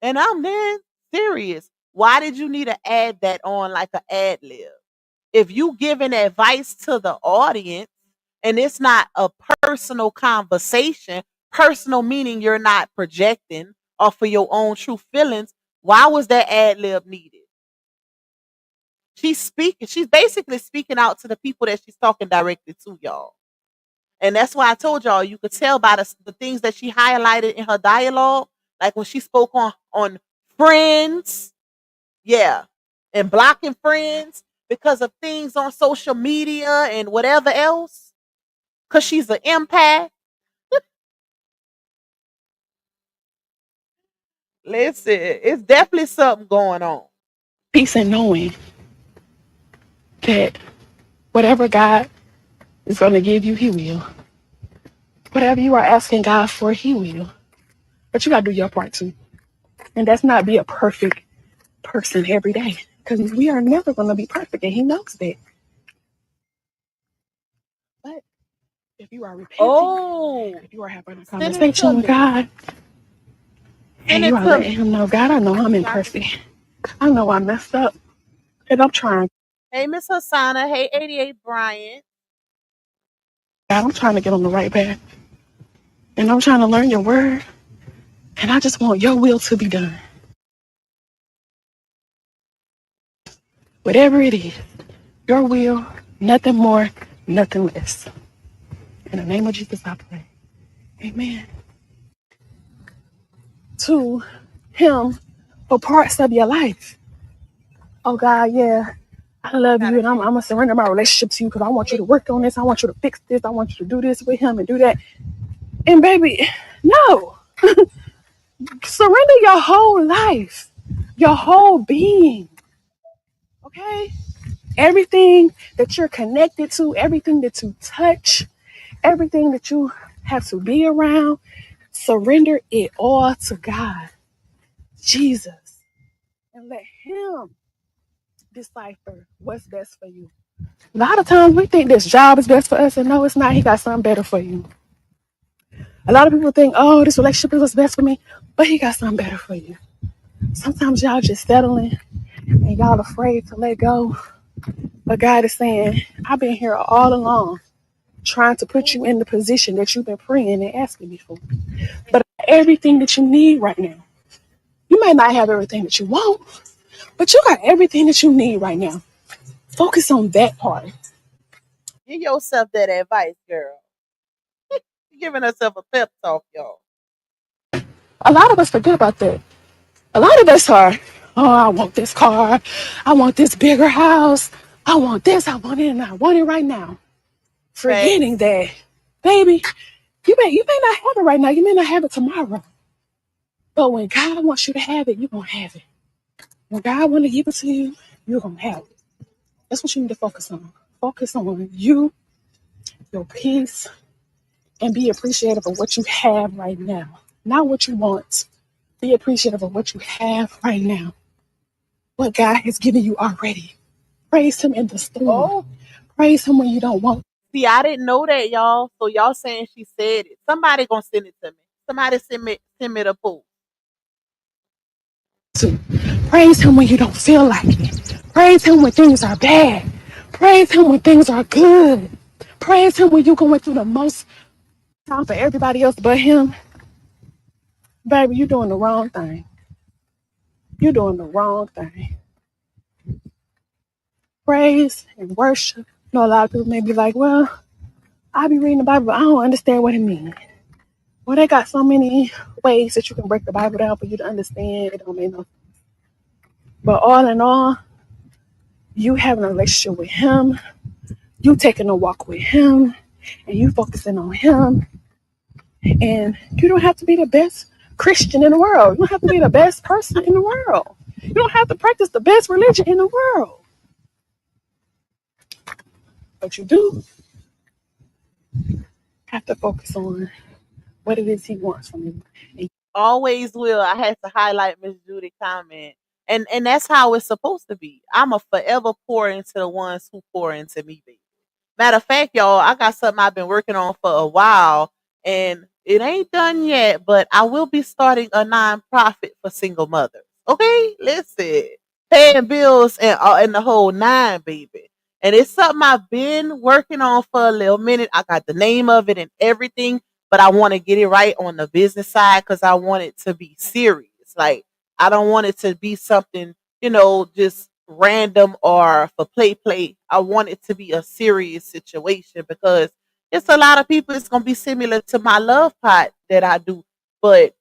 And I'm dead serious. Why did you need to add that on like an ad lib? If you giving advice to the audience and it's not a personal conversation, personal meaning you're not projecting off of your own true feelings, why was that ad lib needed? She's basically speaking out to the people that she's talking directly to, y'all. And that's why I told y'all you could tell by the things that she highlighted in her dialogue, like when she spoke on friends, yeah, and blocking friends because of things on social media and whatever else, because she's an empath. Listen, it's definitely something going on. Peace and knowing that whatever God is going to give you, He will. Whatever you are asking God for, He will. But you got to do your part too. And that's not be a perfect person every day. Because we are never going to be perfect, and He knows that. But if you are repenting, Oh, if you are having a send it to conversation with me. God, and Send you it are to letting me. Him know, God, I know I'm imperfect. I know I messed up, and I'm trying. Hey, Miss Hassana. Hey, 88 Bryant. God, I'm trying to get on the right path. And I'm trying to learn your word. And I just want your will to be done. Whatever it is, your will, nothing more, nothing less. In the name of Jesus, I pray. Amen. To Him for parts of your life. Oh, God, yeah, I love you, Gotta and I'm check. going to surrender my relationship to you because I want you to Hey, work on this. I want you to fix this. I want you to do this with Him and do that. And, baby, no. Surrender your whole life, your whole being. Okay? Everything that you're connected to, everything that you touch, everything that you have to be around, surrender it all to God, Jesus, and let Him decipher what's best for you. A lot of times we think this job is best for us, and no, it's not. He got something better for you. A lot of people think, oh, this relationship is what's best for me, but He got something better for you. Sometimes y'all just settling and y'all afraid to let go But God is saying, I've been here all along trying to put you in the position that you've been praying and asking me for. But everything that you need right now. You may not have everything that you want, but you got everything that you need right now. Focus on that part. Give yourself that advice, girl. You're giving herself a pep talk, y'all. A lot of us forget about that. A lot of us are, oh, I want this car. I want this bigger house. I want this. I want it, and I want it right now. Forgetting Facts. that, baby, you may not have it right now. You may not have it tomorrow. But when God wants you to have it, you're gonna have it. When God wants to give it to you, you're gonna have it. That's what you need to focus on. Focus on you, your peace, and be appreciative of what you have right now. Not what you want. Be appreciative of what you have right now. What God has given you already. Praise Him in the storm. Oh, Praise Him when you don't want see, I didn't know that, y'all. So y'all saying she said it. Somebody gonna send it to me. Somebody send me the post. to. Praise Him when you don't feel like it. Praise Him when things are bad. Praise Him when things are good. Praise Him when you're going through the most time for everybody else but Him. Baby, you're doing the wrong thing. You're doing the wrong thing. Praise and worship. You know, a lot of people may be like, well, I be reading the Bible, but I don't understand what it means. Well, they got so many ways that you can break the Bible down for you to understand. It don't make no sense. But all in all, you having a relationship with Him, you taking a walk with Him, and you focusing on Him. And you don't have to be the best Christian in the world. You don't have to be the best person in the world. You don't have to practice the best religion in the world. But you do have to focus on what it is He wants from you. And Always will. I had to highlight Miss Judy comment. And that's how it's supposed to be. I'm a forever pour into the ones who pour into me, baby. Matter of fact, y'all, I got something I've been working on for a while, and it ain't done yet, but I will be starting a nonprofit for single mothers. Okay, listen, paying bills and the whole nine, baby. And it's something I've been working on for a little minute. I got the name of it and everything, but I want to get it right on the business side because I want it to be serious. Like I don't want it to be something just random or for play. I want it to be a serious situation because it's a lot of people. It's gonna be similar to my love pot that I do, but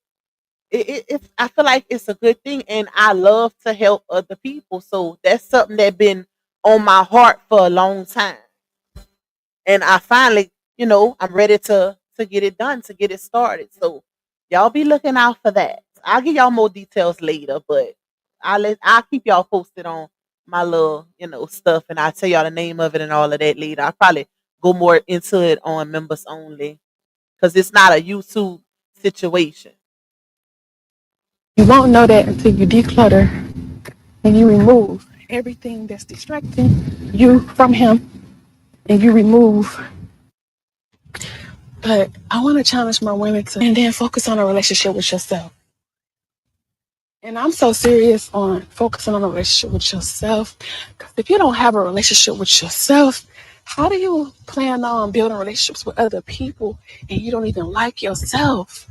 I feel like it's a good thing, and I love to help other people. So that's something that been on my heart for a long time, and I finally, I'm ready to get it done, to get it started. So y'all be looking out for that. I'll give y'all more details later, but I'll keep y'all posted on my little, stuff, and I'll tell y'all the name of it and all of that later. I'll probably go more into it on members only because it's not a YouTube situation. you won't know that until you declutter and you remove everything that's distracting you from Him and you remove. But I want to challenge my women to and then focus on a relationship with yourself. And I'm so serious on focusing on a relationship with yourself. Because if you don't have a relationship with yourself, how do you plan on building relationships with other people and you don't even like yourself?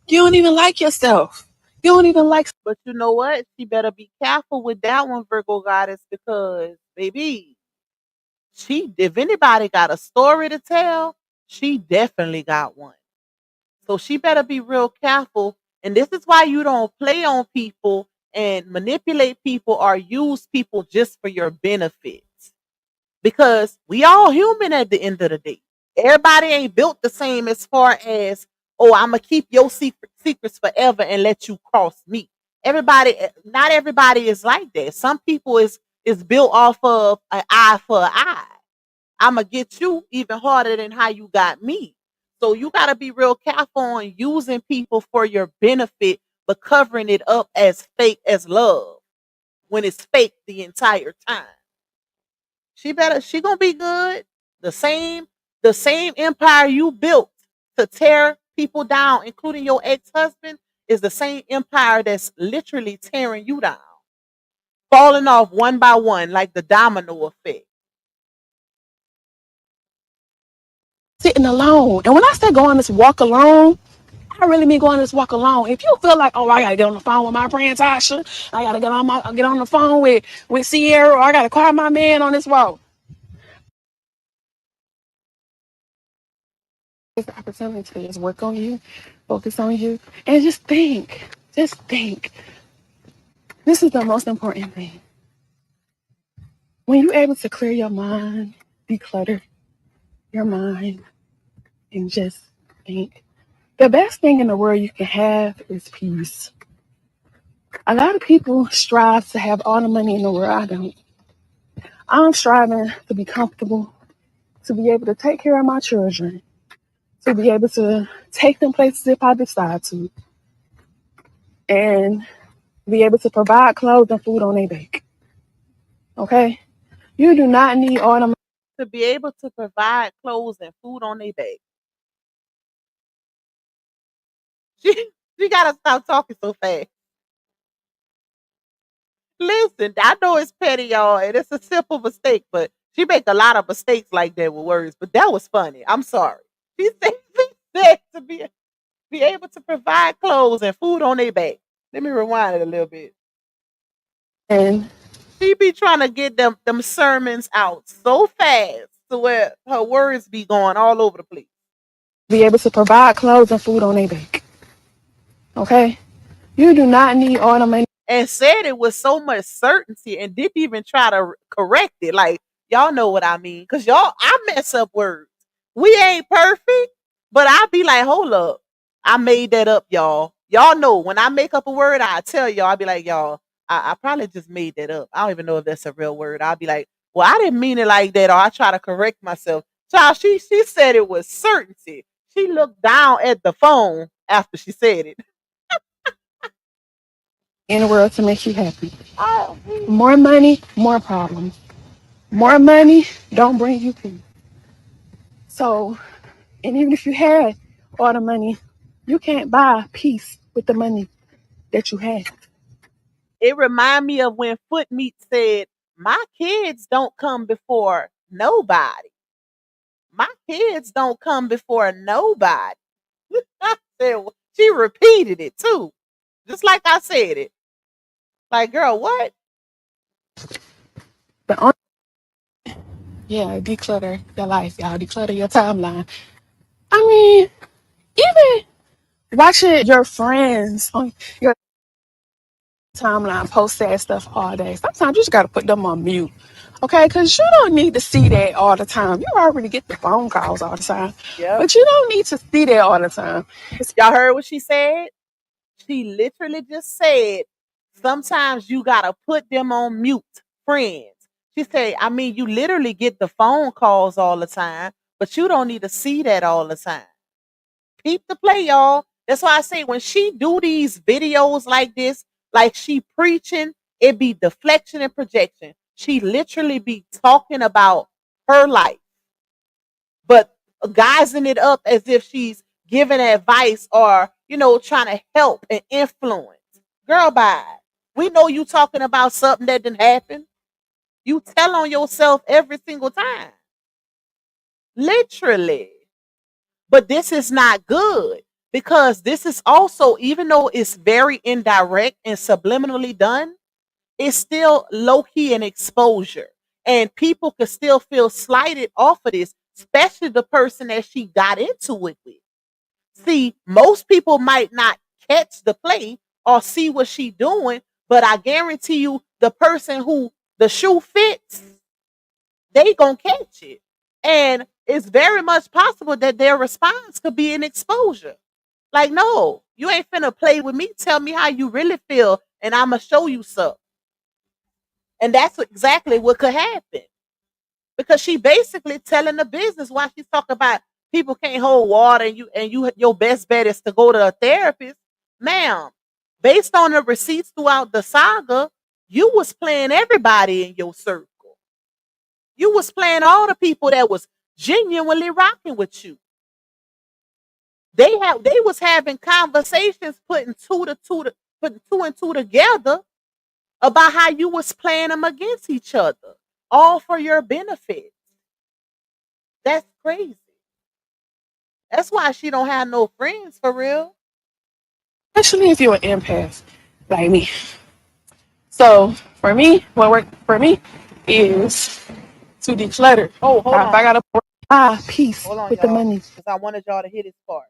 You don't even like yourself. You don't even like. But you know what? She better be careful with that one, Virgo goddess, because baby, if anybody got a story to tell, she definitely got one. So she better be real careful. And this is why you don't play on people and manipulate people or use people just for your benefits. Because we all human at the end of the day. Everybody ain't built the same as far as, oh, I'm gonna keep your secrets forever and let you cross me. Not everybody is like that. Some people is built off of an eye for an eye. I'm gonna get you even harder than how you got me. So you gotta be real careful on using people for your benefit, but covering it up as fake as love when it's fake the entire time. She gonna be good. The same empire you built to tear people down, including your ex-husband, is the same empire that's literally tearing you down, falling off one by one like the domino effect. sitting alone. And when I say go on this walk alone, I really mean go on this walk alone. If you feel like, oh, I gotta get on the phone with my friend Tasha, I gotta get on the phone with Sierra, or I gotta call my man on this walk. It's the opportunity to just work on you, focus on you, and just think. Just think. This is the most important thing. When you're able to clear your mind, declutter your mind, and just think, the best thing in the world you can have is peace. A lot of people strive to have all the money in the world. I don't. I'm striving to be comfortable, to be able to take care of my children, to be able to take them places if I decide to, and be able to provide clothes and food on their back. Okay? You do not need all the money to be able to provide clothes and food on their back. She gotta stop talking so fast. Listen, I know it's petty, y'all, and it's a simple mistake, but she make a lot of mistakes like that with words. But that was funny. I'm sorry. She said to be able to provide clothes and food on their back. Let me rewind it a little bit. and She be trying to get them sermons out so fast to where her words be going all over the place. be able to provide clothes and food on their back. Okay? You do not need all the money. And said it with so much certainty and didn't even try to correct it. Like, y'all know what I mean. Because y'all, I mess up words. We ain't perfect, but I be like, hold up. I made that up, y'all. Y'all know when I make up a word, I tell y'all, I be like, y'all, I probably just made that up. I don't even know if that's a real word. I'll be like, well, I didn't mean it like that, or I try to correct myself. Child, she said it with certainty. She looked down at the phone after she said it. In the world to make you happy. Oh, More money, more problems. More money don't bring you peace. So, and even if you had all the money, you can't buy peace with the money that you have. it remind me of when Foot Meat said, "My kids don't come before nobody. My kids don't come before nobody." I said, she repeated it too, just like I said it. Like, girl, what? The only, yeah, declutter your life, y'all. Declutter your timeline. I mean, even watching your friends on your timeline post sad stuff all day. Sometimes you just gotta put them on mute. Okay, because you don't need to see that all the time. You already get the phone calls all the time. Yep. But you don't need to see that all the time. Y'all heard what she said? She literally just said, sometimes you gotta put them on mute, friends. She said, I mean, you literally get the phone calls all the time, but you don't need to see that all the time. Peep the play, y'all. That's why I say when she do these videos like this, like she preaching, it be deflection and projection. She literally be talking about her life, but guising it up as if she's giving advice or, trying to help and influence. Girl, bye. We know you talking about something that didn't happen. You tell on yourself every single time. Literally. But this is not good because this is also, even though it's very indirect and subliminally done, it's still low key an exposure. And people could still feel slighted off of this, especially the person that she got into it with. See, most people might not catch the play or see what she doing, but I guarantee you the person who the shoe fits, they gonna catch it. And it's very much possible that their response could be an exposure. Like, no, you ain't finna play with me. Tell me how you really feel, and I'ma show you something. And that's exactly what could happen. Because she basically telling the business why she's talking about people can't hold water and your best bet is to go to a therapist. Ma'am, based on the receipts throughout the saga, you was playing everybody in your circle. You was playing all the people that was genuinely rocking with you. They was having conversations putting two and two together about how you was playing them against each other, all for your benefit. That's crazy. That's why she don't have no friends for real. Especially if you're an empath like me. So for me, what worked for me is to declutter. Oh, hold If I on. gotta buy peace Hold on, with the y'all. money Because I wanted y'all to hear this part.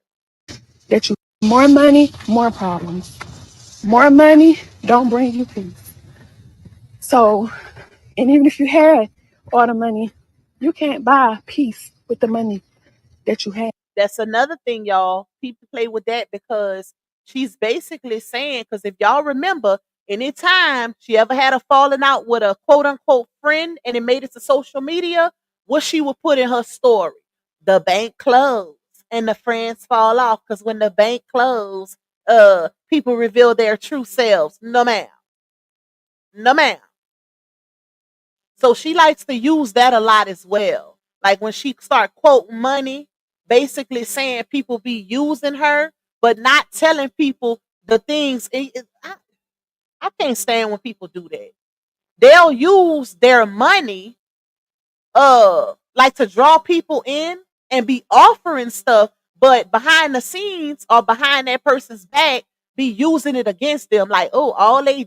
that you more money, more problems. More money don't bring you peace. So, and even if you had all the money, you can't buy peace with the money that you have. That's another thing, y'all. People play with that because she's basically saying, because if y'all remember, anytime she ever had a falling out with a quote unquote friend and it made it to social media, what she would put in her story. The bank closed and the friends fall off. Because when the bank closed, people reveal their true selves. No ma'am. No ma'am. So she likes to use that a lot as well. Like when she start quoting money, basically saying people be using her, but not telling people the things. I can't stand when people do that. They'll use their money like to draw people in and be offering stuff, but behind the scenes or behind that person's back be using it against them. Like, oh, all they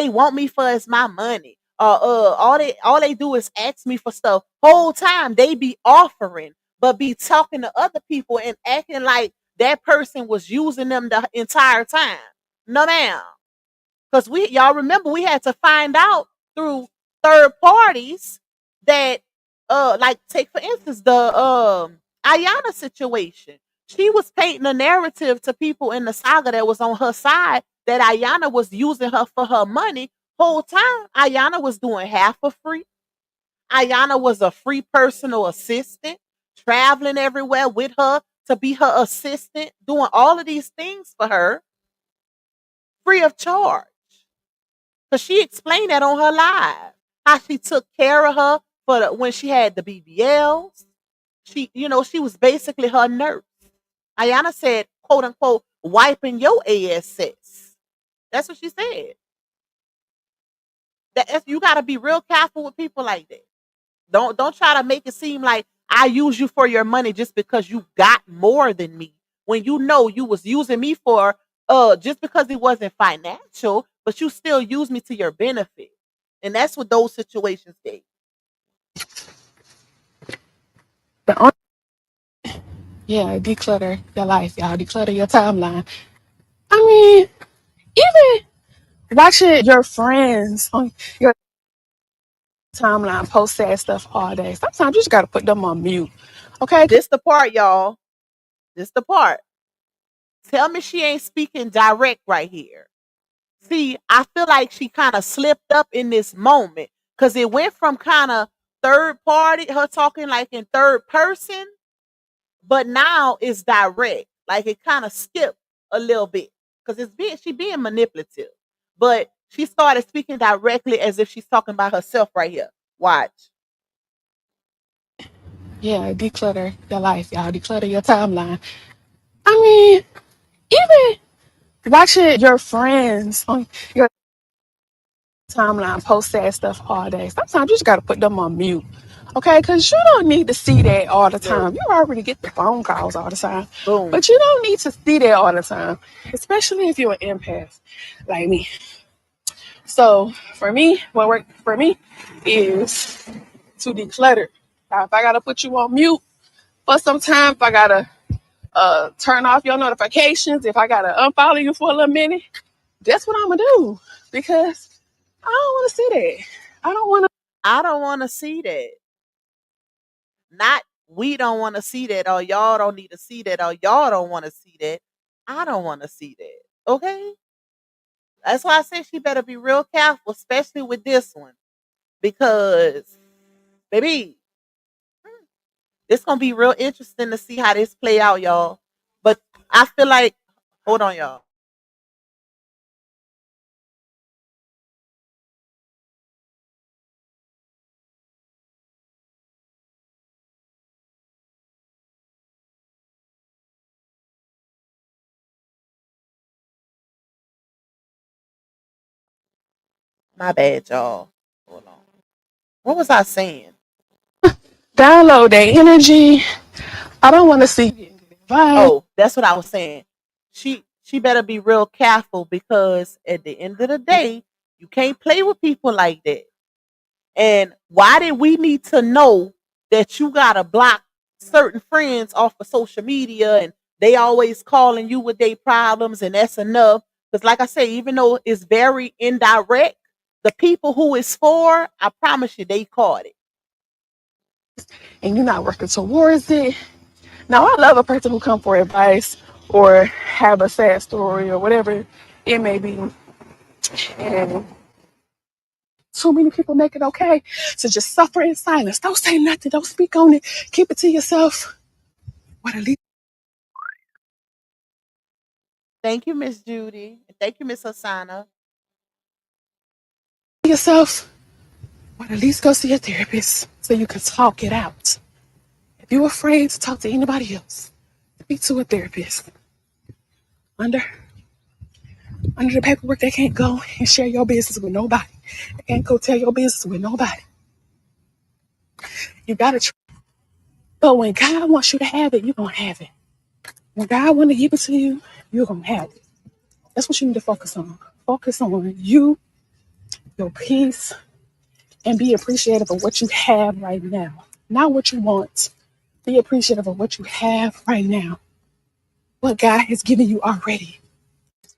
want me for is my money. All they do is ask me for stuff. Whole time they be offering, but be talking to other people and acting like that person was using them the entire time. No ma'am. Because y'all remember we had to find out through third parties that like take for instance the Ayana situation. She was painting a narrative to people in the saga that was on her side that Ayana was using her for her money. Whole time Ayana was doing half for free. Ayana was a free personal assistant, traveling everywhere with her to be her assistant, doing all of these things for her free of charge. Because she explained that on her live. How she took care of her when she had the BBLs. She was basically her nurse. Ayana said, quote unquote, wiping your ass. That's what she said. You gotta be real careful with people like that. Don't try to make it seem like I use you for your money just because you got more than me. When you know you was using me for just because it wasn't financial, but you still use me to your benefit. And that's what those situations did. The only, yeah, declutter your life, y'all. Declutter your timeline. I mean, even watching your friends on your timeline post sad stuff all day. Sometimes you just gotta put them on mute. Okay? This the part, y'all. This the part. Tell me she ain't speaking direct right here. See, I feel like she kind of slipped up in this moment because it went from kind of third party, her talking like in third person, but now it's direct. Like it kind of skipped a little bit because she being manipulative, but she started speaking directly as if she's talking about herself right here. Watch. Yeah, declutter your life, y'all. Declutter your timeline. I mean, even watching your friends on your timeline post sad stuff all day. Sometimes you just gotta put them on mute. Okay, because you don't need to see that all the No. time. You already get the phone calls all the time. Boom. But you don't need to see that all the time. Especially if you're an empath like me. So for me, what worked for me is to declutter. If I gotta put you on mute for some time, if I gotta turn off your notifications, if I gotta unfollow you for a little minute, that's what I'm gonna do. Because I don't wanna see that. I don't wanna I don't want to see that. Not we don't want to see that, or y'all don't need to see that, or y'all don't want to see that. I don't want to see that. Okay? That's why I say she better be real careful, especially with this one. Because, baby, it's gonna be real interesting to see how this play out, y'all. But I feel like, hold on, y'all. My bad, y'all. Hold on. What was I saying? download that energy. I don't wanna see you Bye. Oh, that's what I was saying. She better be real careful because at the end of the day, you can't play with people like that. And why did we need to know that you gotta block certain friends off of social media and they always calling you with their problems and that's enough? Because like I say, even though it's very indirect, the people who it's for, I promise you, they caught it. And you're not working towards it. Now, I love a person who come for advice or have a sad story or whatever it may be. And too many people make it okay to just suffer in silence. Don't say nothing. Don't speak on it. Keep it to yourself. What at least Thank you, Miss Judy. Thank you, Miss Hasana. yourself. What at least go see a therapist so you can talk it out. If you're afraid to talk to anybody else, speak to a therapist. Under the paperwork, they can't go and share your business with nobody. They can't go tell your business with nobody. You gotta try. But when God wants you to have it, you're gonna have it. When God wants to give it to you, you're gonna have it. That's what you need to focus on. Focus on you, your peace, and be appreciative of what you have right now. Not what you want. Be appreciative of what you have right now. What God has given you already.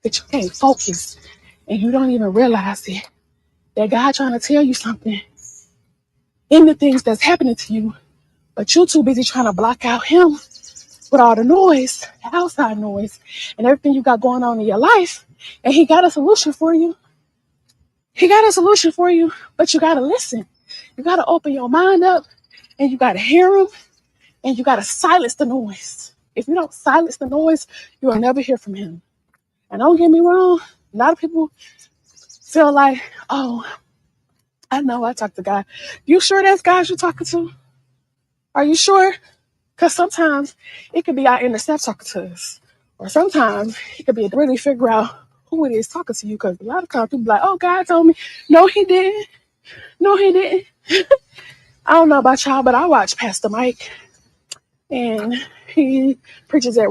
That you can't focus and you don't even realize it. That God trying to tell you something in the things that's happening to you, but you're too busy trying to block out Him with all the noise, the outside noise, and everything you got going on in your life. And He got a solution for you. He got a solution for you, but you got to listen. You got to open your mind up and you got to hear Him and you got to silence the noise. If you don't silence the noise, you will never hear from Him. And don't get me wrong, a lot of people feel like, oh, I know I talk to God. You sure that's God you're talking to? Are you sure? Because sometimes it could be our inner self talking to us. Or sometimes it could be to really figure out who it is talking to you. Because a lot of times people be like, oh, God told me. No, He didn't. No, He didn't. I don't know about y'all, but I watch Pastor Mike. And he preaches at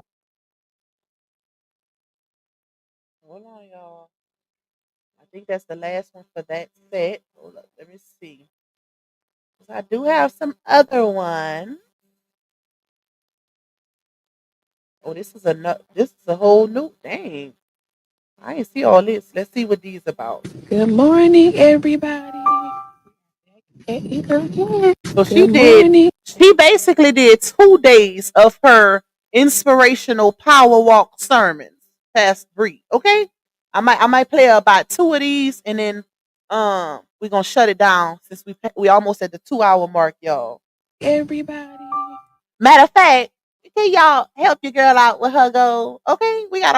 Hold on, y'all. I think that's the last one for that set. Hold up, let me see. 'Cause I do have some other one. Oh, this is a whole new thing. I ain't see all this. Let's see what these about. good morning, everybody. Again. So Good morning. she basically did 2 days of her inspirational power walk sermons past Bree. Okay. I might play about two of these and then we're gonna shut it down since we almost at the 2 hour mark, y'all. Everybody. Matter of fact, can y'all help your girl out with her goal? Okay, we got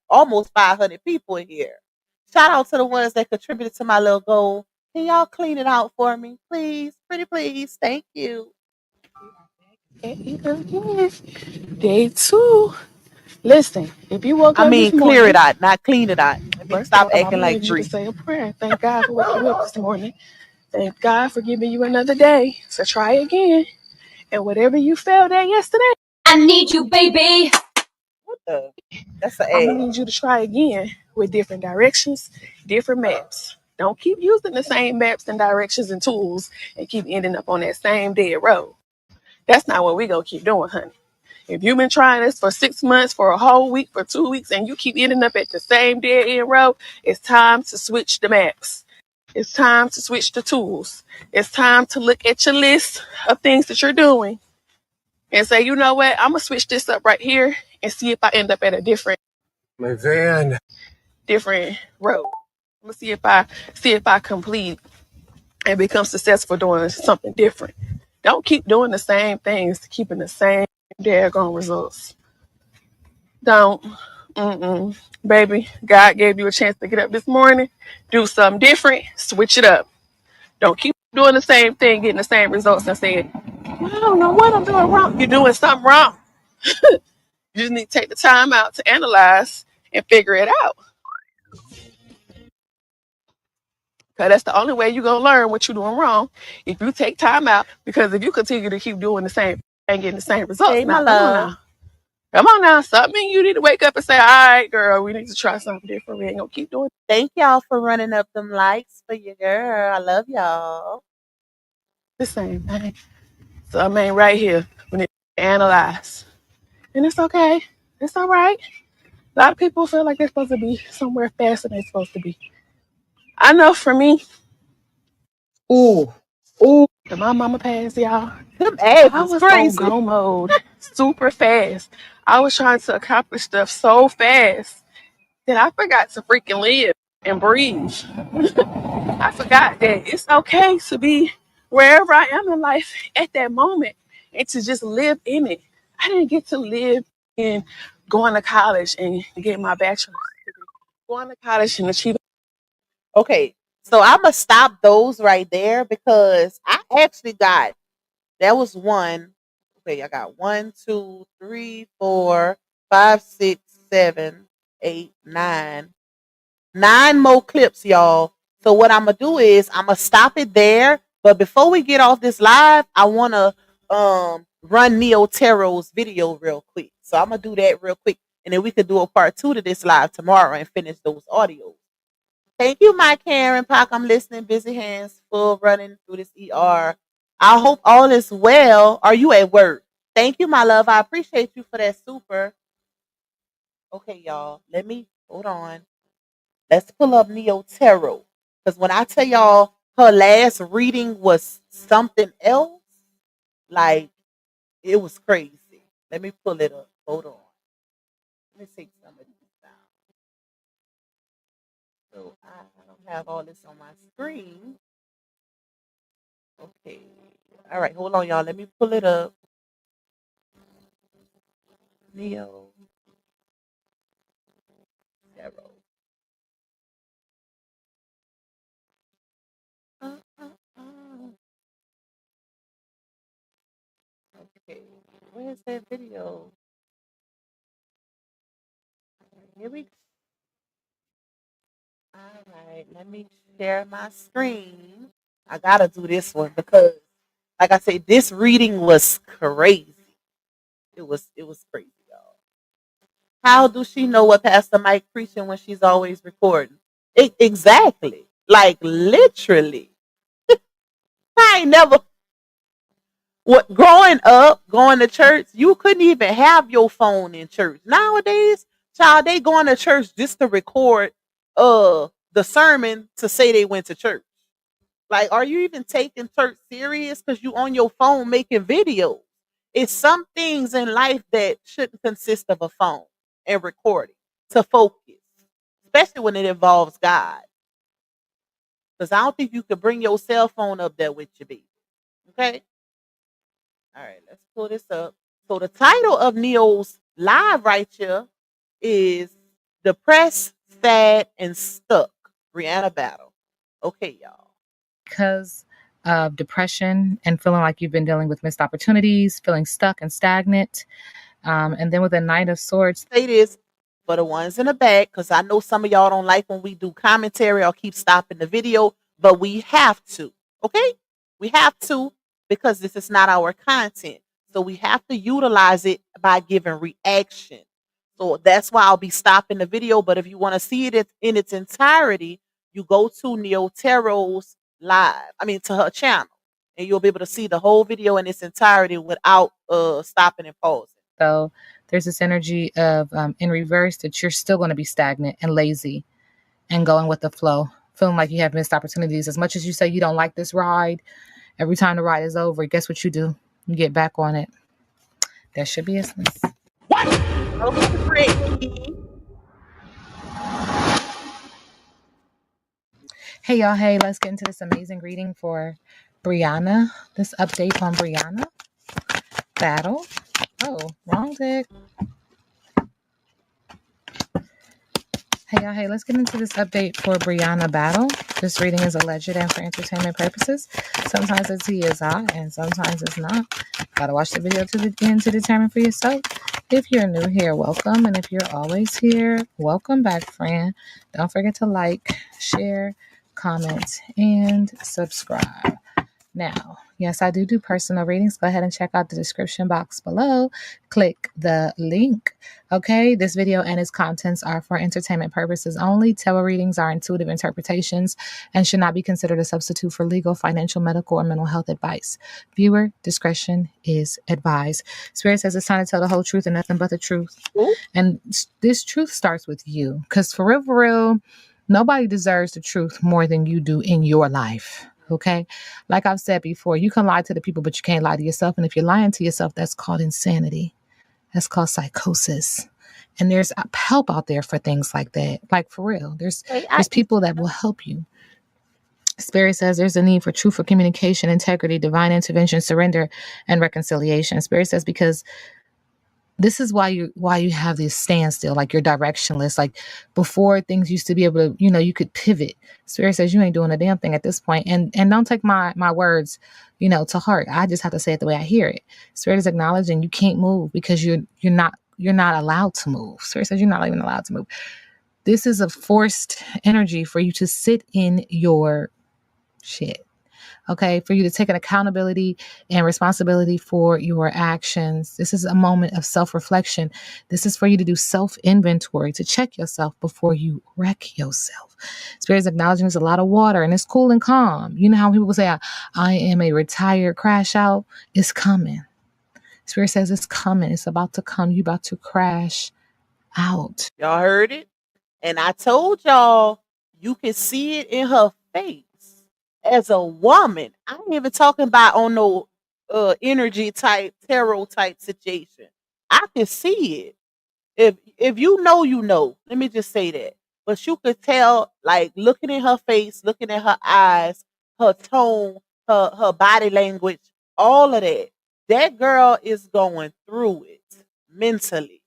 almost 500 people in here. Shout out to the ones that contributed to my little goal. Can y'all clean it out for me, please? Pretty please. Thank you. Again. Day 2. Listen, if you woke I up this mean, clear it morning, out, not clean it out. Let me first stop off, I'm acting going to like need you to Bree. say a prayer. Thank God for waking you up this morning. Thank God for giving you another day. So try again. And whatever you failed at yesterday, I need you, baby. What the? That's an I'm going to ad. need you to try again with different directions, different maps. Don't keep using the same maps and directions and tools and keep ending up on that same dead road. That's not what we're going to keep doing, honey. If you've been trying this for 6 months, for a whole week, for 2 weeks, and you keep ending up at the same dead end road, it's time to switch the maps. It's time to switch the tools. It's time to look at your list of things that you're doing and say, you know what, I'm going to switch this up right here and see if I end up at a different road. I'm going to see if I complete and become successful doing something different. Don't keep doing the same things, keeping the same daggone results. Don't. Baby, God gave you a chance to get up this morning, do something different, switch it up. Don't keep doing the same thing, getting the same results and saying, well, I don't know what I'm doing wrong. You're doing something wrong. You just need to take the time out to analyze and figure it out. Because that's the only way you're going to learn what you're doing wrong if you take time out. Because if you continue to keep doing the same and getting the same results, Hey, my now, come on love. now. Come on now, something you need to wake up and say, all right, girl, we need to try something different. We ain't gonna keep doing Thank y'all for running up them likes for your girl. I love y'all. the same thing. Something ain't right here. We need to analyze. And it's okay. It's all right. A lot of people feel like they're supposed to be somewhere faster than they're supposed to be. I know for me, ooh, when my mama passed, y'all, Them ads I is was on crazy. go mode super fast. I was trying to accomplish stuff so fast that I forgot to freaking live and breathe. I forgot that it's okay to be wherever I am in life at that moment and to just live in it. I didn't get to live in going to college and getting my bachelor's degree, going to college and achieving. Okay, so I'm gonna stop those right there because I actually got that was one. Okay, I got 9 more clips, y'all. So what I'm gonna do is I'm gonna stop it there. But before we get off this live, I wanna run Neotarot's video real quick. So I'm gonna do that real quick, and then we could do a part 2 to this live tomorrow and finish those audios. Thank you, my Karen Park. I'm listening. Busy hands full running through this ER. I hope all is well. Are you at work? Thank you, my love. I appreciate you for that super. Okay, y'all. Let me hold on. Let's pull up Neo Tarot. Because when I tell y'all her last reading was something else, like it was crazy. Let me pull it up. Hold on. Let me take some of these down. So I don't have all this on my screen. Okay. All right, hold on, y'all. Let me pull it up. Neo Tarot. Uh, uh, uh. Okay. Where's that video? Here we go. All right, let me share my screen. I gotta do this one because, like I said, this reading was crazy. It was crazy, y'all. How do she know what Pastor Mike preaching when she's always recording? Exactly, like literally. I ain't never. What growing up, going to church, you couldn't even have your phone in church. Nowadays, child, they going to church just to record the sermon to say they went to church. Like, are you even taking church serious? Because you on your phone making videos. It's some things in life that shouldn't consist of a phone and recording to focus, especially when it involves God. Because I don't think you could bring your cell phone up there with you, baby. Okay. All right, let's pull this up. So the title of Neo's live right here is Depressed, Sad, and Stuck. Brianna Battle. Okay, y'all. Because of depression and feeling like you've been dealing with missed opportunities, feeling stuck and stagnant. And then with the Knight of Swords, Say this for the ones in the back, because I know some of y'all don't like when we do commentary or keep stopping the video, but we have to. Okay? We have to because this is not our content. So we have to utilize it by giving reaction. So that's why I'll be stopping the video. But if you want to see it in its entirety, you go to Neo Tarot's live. I mean to her channel. And you'll be able to see the whole video in its entirety without stopping and pausing. though, there's this energy of in reverse that you're still going to be stagnant and lazy and going with the flow, feeling like you have missed opportunities. As much as you say you don't like this ride, every time the ride is over, guess what you do? You get back on it. That's your business. Okay, Brittany. Hey, y'all. Hey, let's get into this amazing reading for Brianna. This update on Brianna Battle. Oh, wrong deck. Hey, y'all. Hey, let's get into this update for Brianna Battle. This reading is alleged and for entertainment purposes. Sometimes it's he is I, and sometimes it's not. Gotta watch the video to the end to determine for yourself. If you're new here, welcome. And if you're always here, welcome back, friend. Don't forget to like, share, comment, and subscribe. Now, Yes, I do personal readings. Go ahead and check out the description box below. Click the link. Okay, this video and its contents are for entertainment purposes only. Tarot readings are intuitive interpretations and should not be considered a substitute for legal, financial, medical, or mental health advice. Viewer discretion is advised. Spirit says it's time to tell the whole truth and nothing but the truth. Ooh. And this truth starts with you. Because for real, nobody deserves the truth more than you do in your life. Okay. Like I've said before, you can lie to the people, but you can't lie to yourself. And if you're lying to yourself, that's called insanity. That's called psychosis. And there's help out there for things like that. Like for real, there's people that will help you. Spirit says there's a need for truthful communication, integrity, divine intervention, surrender, and reconciliation. Spirit says because this is why you have this standstill, like you're directionless. Like before, things used to be able to, you could pivot. Spirit says you ain't doing a damn thing at this point. And don't take my words, to heart. I just have to say it the way I hear it. Spirit is acknowledging you can't move because you're not allowed to move. Spirit says you're not even allowed to move. This is a forced energy for you to sit in your shit. Okay, for you to take an accountability and responsibility for your actions. This is a moment of self-reflection. This is for you to do self-inventory, to check yourself before you wreck yourself. Spirit is acknowledging there's a lot of water and it's cool and calm. You know how people say, I am a retired crash out? It's coming. Spirit says it's coming. It's about to come. You about to crash out. Y'all heard it? And I told y'all, you can see it in her face. As a woman, I ain't even talking about on no energy type, tarot type situation. I can see it. If you know, you know. Let me just say that. But you could tell, like looking in her face, looking at her eyes, her tone, her body language, all of that. That girl is going through it mentally.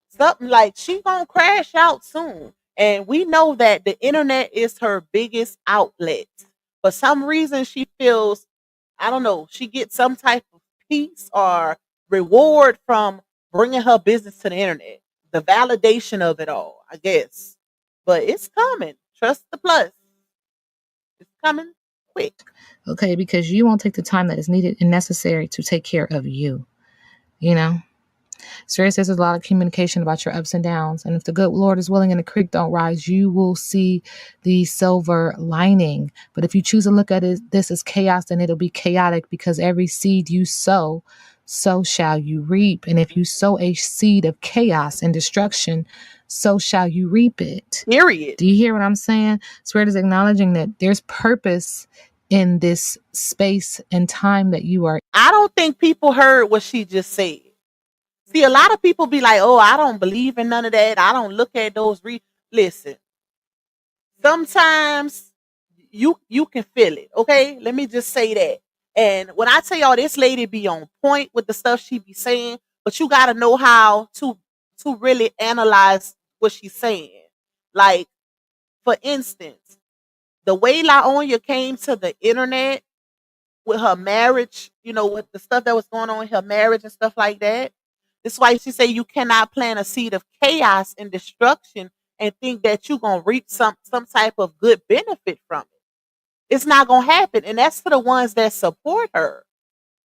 Something like she gonna crash out soon. And we know that the internet is her biggest outlet. For some reason, she feels, I don't know, she gets some type of peace or reward from bringing her business to the internet. The validation of it all, I guess. But it's coming. Trust the plus. It's coming quick. Okay, because you won't take the time that is needed and necessary to take care of you. Spirit says there's a lot of communication about your ups and downs. And if the good Lord is willing and the creek don't rise, you will see the silver lining. But if you choose to look at this as chaos, then it'll be chaotic because every seed you sow, so shall you reap. And if you sow a seed of chaos and destruction, so shall you reap it. Period. Do you hear what I'm saying? Spirit is acknowledging that there's purpose in this space and time that you are. I don't think people heard what she just said. See, a lot of people be like, oh, I don't believe in none of that. I don't look at those. Listen, sometimes you can feel it. Okay, let me just say that. And when I tell y'all, this lady be on point with the stuff she be saying, but you got to know how to really analyze what she's saying. Like, for instance, the way Laona came to the internet with her marriage, with the stuff that was going on in her marriage and stuff like that. That's why she say you cannot plant a seed of chaos and destruction and think that you're going to reap some type of good benefit from it. It's not going to happen. And that's for the ones that support her.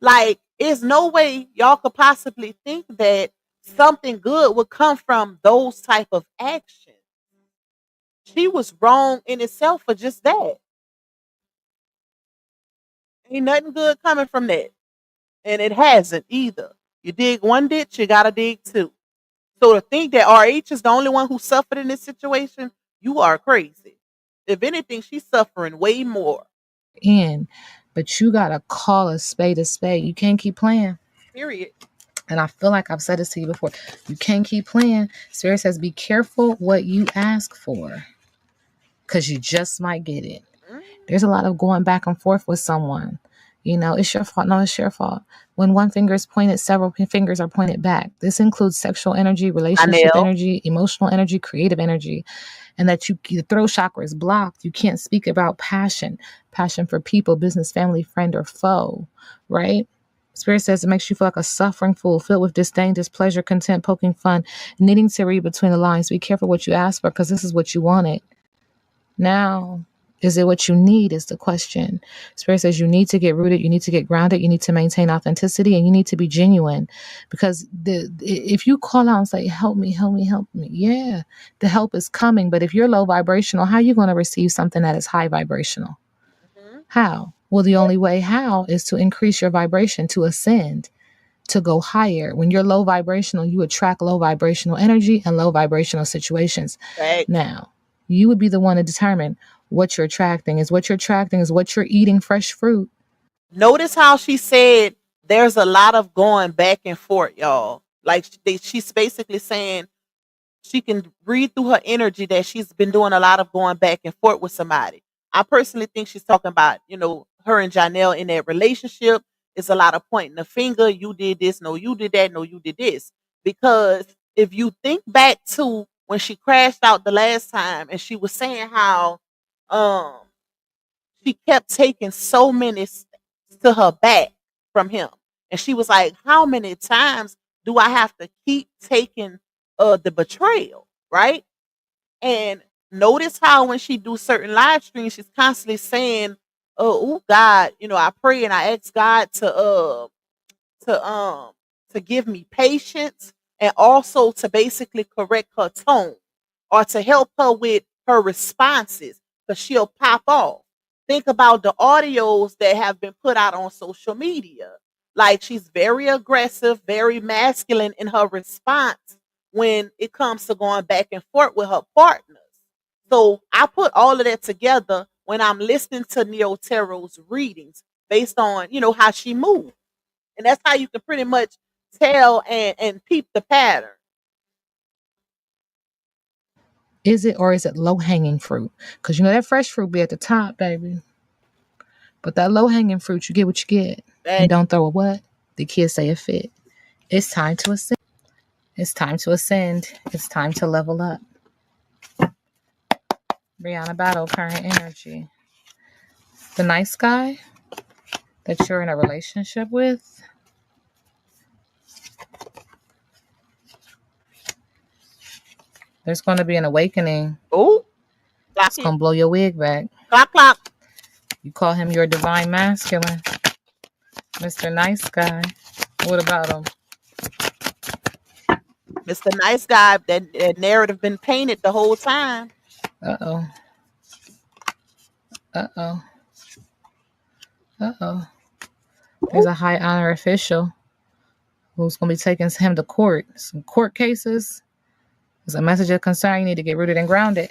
Like, there's no way y'all could possibly think that something good would come from those type of actions. She was wrong in itself for just that. Ain't nothing good coming from that. And it hasn't either. You dig one ditch, you gotta dig two. So to think that RH is the only one who suffered in this situation, you are crazy. If anything, she's suffering way more. But you gotta call a spade a spade. You can't keep playing. Period. And I feel like I've said this to you before. You can't keep playing. Spirit says be careful what you ask for, because you just might get it. There's a lot of going back and forth with someone. It's your fault. No, it's your fault. When one finger is pointed, several fingers are pointed back. This includes sexual energy, relationship energy, emotional energy, creative energy. And that your throat chakra is blocked. You can't speak about passion for people, business, family, friend, or foe, right? Spirit says it makes you feel like a suffering fool, filled with disdain, displeasure, contempt, poking fun, needing to read between the lines. Be careful what you ask for, because this is what you wanted. Now, Is it what you need is the question. Spirit says you need to get rooted, you need to get grounded, you need to maintain authenticity, and you need to be genuine. Because if you call out and say, help me, help me, help me, yeah, the help is coming. But if you're low vibrational, how are you going to receive something that is high vibrational? Mhm. How? Well, the only way how is to increase your vibration, to ascend, to go higher. When you're low vibrational, you attract low vibrational energy and low vibrational situations. Facts. Now, you would be the one to determine what you're attracting. Is what you're attracting is what you're eating, fresh fruit. Notice how she said there's a lot of going back and forth, y'all. Like she's basically saying she can read through her energy that she's been doing a lot of going back and forth with somebody. I personally think she's talking about, her and Janelle in that relationship. It's a lot of pointing the finger. You did this. No, you did that. No, you did this. Because if you think back to when she crashed out the last time and she was saying how um she kept taking so many steps to her back from him. And she was like, how many times do I have to keep taking the betrayal? Right. And notice how when she do certain live streams, she's constantly saying, oh God, I pray and I ask God to um to give me patience and also to basically correct her tone or to help her with her responses because she'll pop off. Think about the audios that have been put out on social media. Like she's very aggressive, very masculine in her response when it comes to going back and forth with her partners. So I put all of that together when I'm listening to Neotarot's readings based on, how she moves. And that's how you can pretty much tell and peep the pattern. Is it or is it low hanging fruit? Because that fresh fruit be at the top, baby. But that low hanging fruit, you get what you get. And That don't throw a what? The kids say it fit. It's time to ascend. It's time to ascend. It's time to level up. Brianna Battle, current energy. The nice guy that you're in a relationship with, there's going to be an awakening. oh, clock It's it, going to blow your wig back. clock clock. You call him your divine masculine, Mr. Nice Guy. What about him? Mr. Nice Guy, that narrative been painted the whole time. Uh-oh. Uh-oh. Uh-oh. There's a high honor official who's going to be taking him to court. Some court cases. There's a message of concern. You need to get rooted and grounded.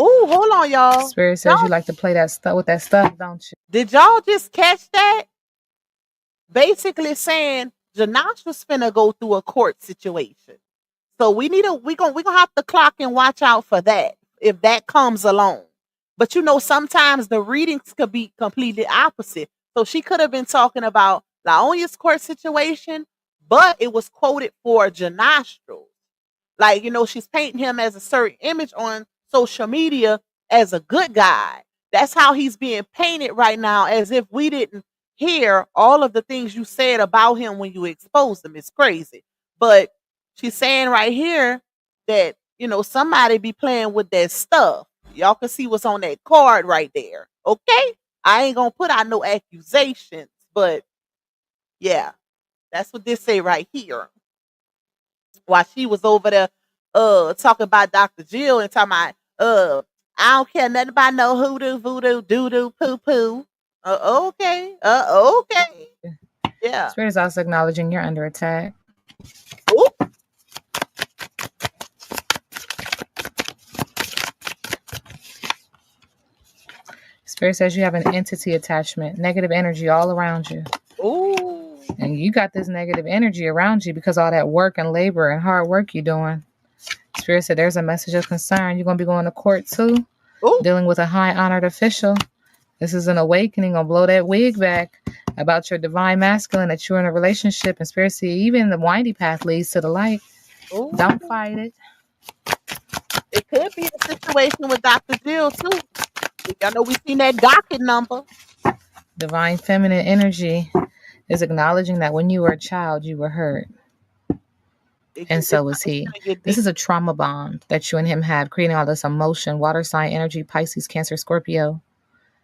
Hold on, y'all. Spirit says you like to play that stuff with that stuff, don't you? Did y'all just catch that? Basically saying Janash was finna go through a court situation. So we gonna have to clock and watch out for that if that comes along. But sometimes the readings could be completely opposite. So she could have been talking about Laonia's court situation, but it was quoted for Janastro. Like, she's painting him as a certain image on social media as a good guy. That's how he's being painted right now, as if we didn't hear all of the things you said about him when you exposed him. It's crazy. But she's saying right here that, somebody be playing with that stuff. Y'all can see what's on that card right there. Okay? I ain't gonna put out no accusations, but yeah, that's what this say right here. While she was over there talking about Dr. Jill and talking about I don't care nothing about no hoodoo, voodoo, doo-doo, poo-poo. Okay. Okay. Yeah. Spirit is also acknowledging you're under attack. Ooh. Spirit says you have an entity attachment, negative energy all around you. Ooh. And you got this negative energy around you because all that work and labor and hard work you're doing. Spirit said there's a message of concern. You're going to be going to court too, Ooh. dealing with a high honored official. This is an awakening. Gonna blow that wig back about your divine masculine that you're in a relationship. And Spirit said even the windy path leads to the light. Ooh. Don't fight it. It could be the situation with Dr. Jill too. I know we seen that docket number. Divine feminine energy is acknowledging that when you were a child, you were hurt. and so is he. gonna get This deep. is a trauma bond that you and him have, creating all this emotion, water sign energy, Pisces, Cancer, Scorpio.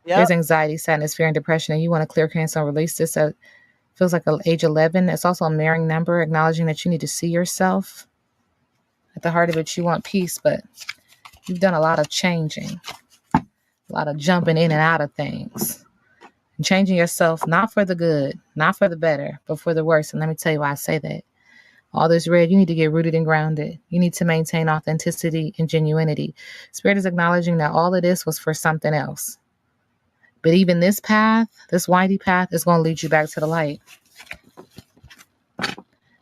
Yep. There's anxiety, sadness, fear, and depression, and you want to clear, cancel, and release this. Feels like age 11. It's also a mirroring number, acknowledging that you need to see yourself. At the heart of it, you want peace, but you've done a lot of changing, a lot of jumping in and out of things. And changing yourself, not for the good, not for the better, but for the worse. And let me tell you why I say that. All this red, you need to get rooted and grounded. You need to maintain authenticity and genuinity. Spirit is acknowledging that all of this was for something else. But even this path, this windy path, is going to lead you back to the light.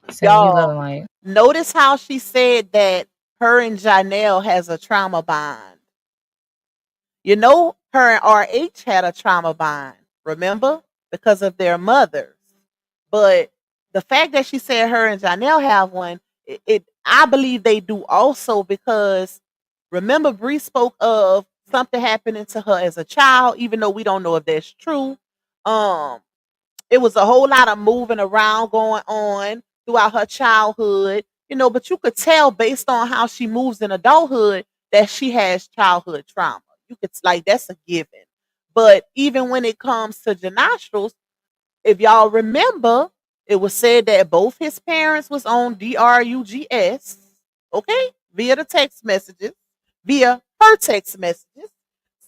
Sending you love and light. Notice how she said that her and Janelle has a trauma bond. You know, her and RH had a trauma bond, remember? Because of their mothers. But the fact that she said her and Janelle have one, I believe they do also, because remember Bree spoke of something happening to her as a child, even though we don't know if that's true. It was a whole lot of moving around going on throughout her childhood, but you could tell based on how she moves in adulthood that she has childhood trauma. You could, like, that's a given. But even when it comes to Janostrals, if y'all remember, it was said that both his parents was on drugs, okay, via her text messages.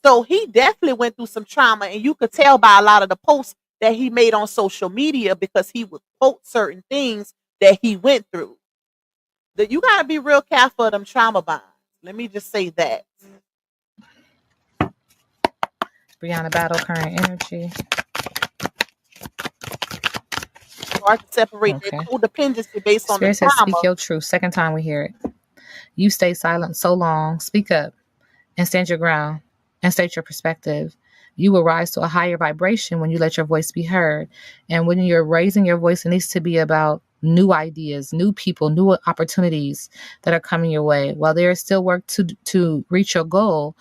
So he definitely went through some trauma, and you could tell by a lot of the posts that he made on social media, because he would quote certain things that he went through. That you gotta be real careful of them trauma bonds. Let me just say that. Brianna battle, current energy. Hard to separate their codependency based on the Spirit says, trauma. speak your truth. Second time we hear it. You stay silent so long. Speak up and stand your ground and state your perspective. You will rise to a higher vibration when you let your voice be heard. And when you're raising your voice, it needs to be about new ideas, new people, new opportunities that are coming your way. While there is still work to reach your goal,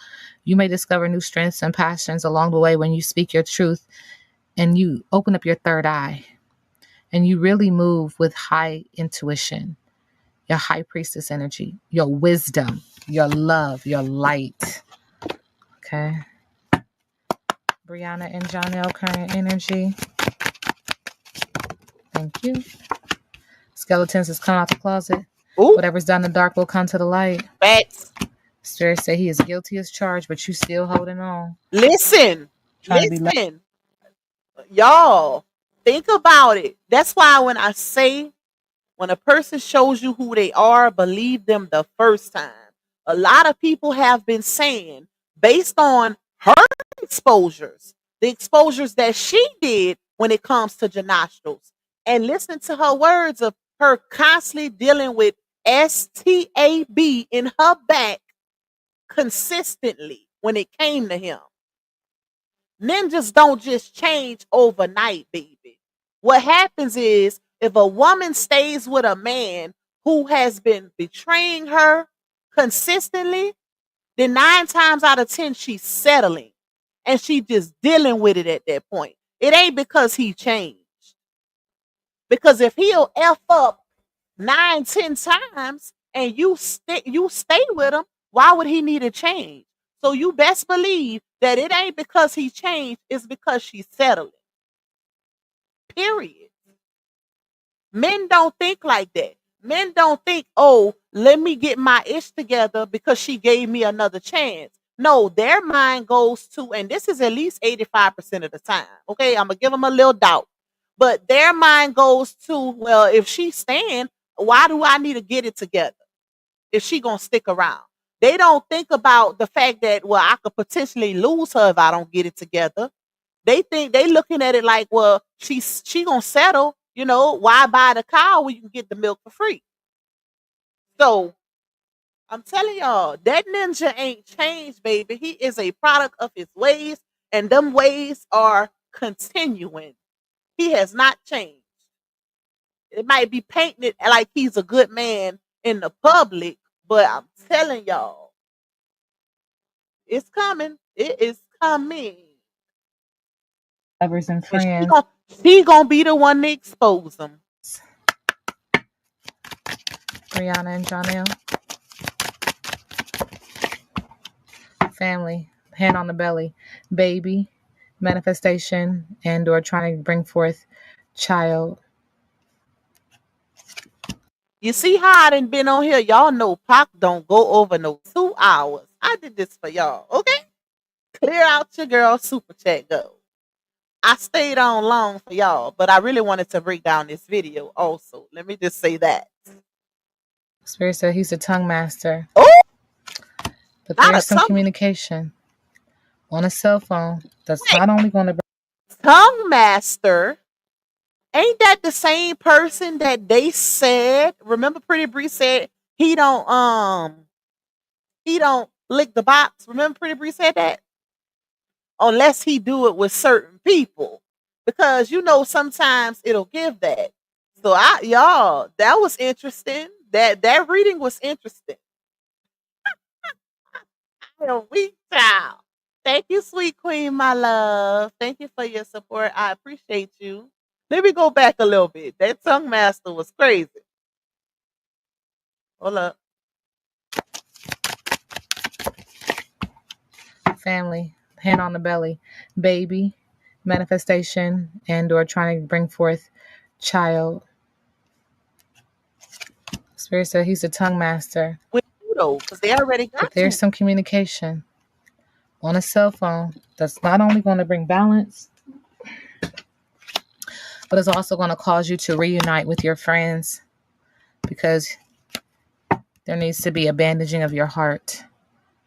you may discover new strengths and passions along the way when you speak your truth and you open up your third eye and you really move with high intuition, your high priestess energy, your wisdom, your love, your light. Okay. Brianna and Janelle, current energy. Thank you. Skeletons has come out the closet. Ooh. Whatever's done in the dark will come to the light. Facts. Spirit say he is guilty as charged, but you still holding on. Listen. Y'all, think about it. That's why when I say, when a person shows you who they are, believe them the first time. A lot of people have been saying, based on her exposures, the exposures that she did when it comes to Janostrals, and listen to her words of her constantly dealing with STAB in her back consistently when it came to him. Ninjas don't just change overnight, baby. What happens is, if a woman stays with a man who has been betraying her consistently, then 9 times out of 10, she's settling. And she just dealing with it at that point. It ain't because he changed. Because if he'll F up 9, 10 times and you stay with him, why would he need a change? So you best believe that it ain't because he changed, it's because she's settling. Period. Men don't think like that. Men don't think, oh, let me get my ish together because she gave me another chance. No, their mind goes to, and this is at least 85% of the time. Okay, I'm going to give them a little doubt. But their mind goes to, well, if she's staying, why do I need to get it together if she going to stick around? They don't think about the fact that, well, I could potentially lose her if I don't get it together. They think they looking at it like, well, she going to settle. Why buy the cow when you can get the milk for free? So I'm telling y'all, that ninja ain't changed, baby. He is a product of his ways, and them ways are continuing. He has not changed. It might be painting it like he's a good man in the public, but I'm telling y'all, it's coming. It is coming. Lovers and friends. She gonna be the one to expose them. Brianna and Jonelle. Family, hand on the belly, baby, manifestation, and or trying to bring forth child. You see how I done been on here? Y'all know Pac don't go over no 2 hours. I did this for y'all, okay? Clear out your girl super chat go. I stayed on long for y'all, but I really wanted to break down this video also. Let me just say that. Spirit said he's a tongue master, Oh, but not a there's some communication on a cell phone that's not only going to tongue master. Ain't that the same person that they said? Remember, Pretty Bree said he don't lick the box. Remember, Pretty Bree said that unless he do it with certain people, because you know sometimes it'll give that. So y'all, that was interesting. That reading was interesting. Weak child. Thank you, sweet queen, my love. Thank you for your support. I appreciate you. Let me go back a little bit. That tongue master was crazy. Hold up. family, hand on the belly, baby, manifestation, and or trying to bring forth child. Spirit said he's a tongue master, With you though, because they already but got there's you. some communication on a cell phone that's not only going to bring balance, but it's also going to cause you to reunite with your friends because there needs to be a bandaging of your heart.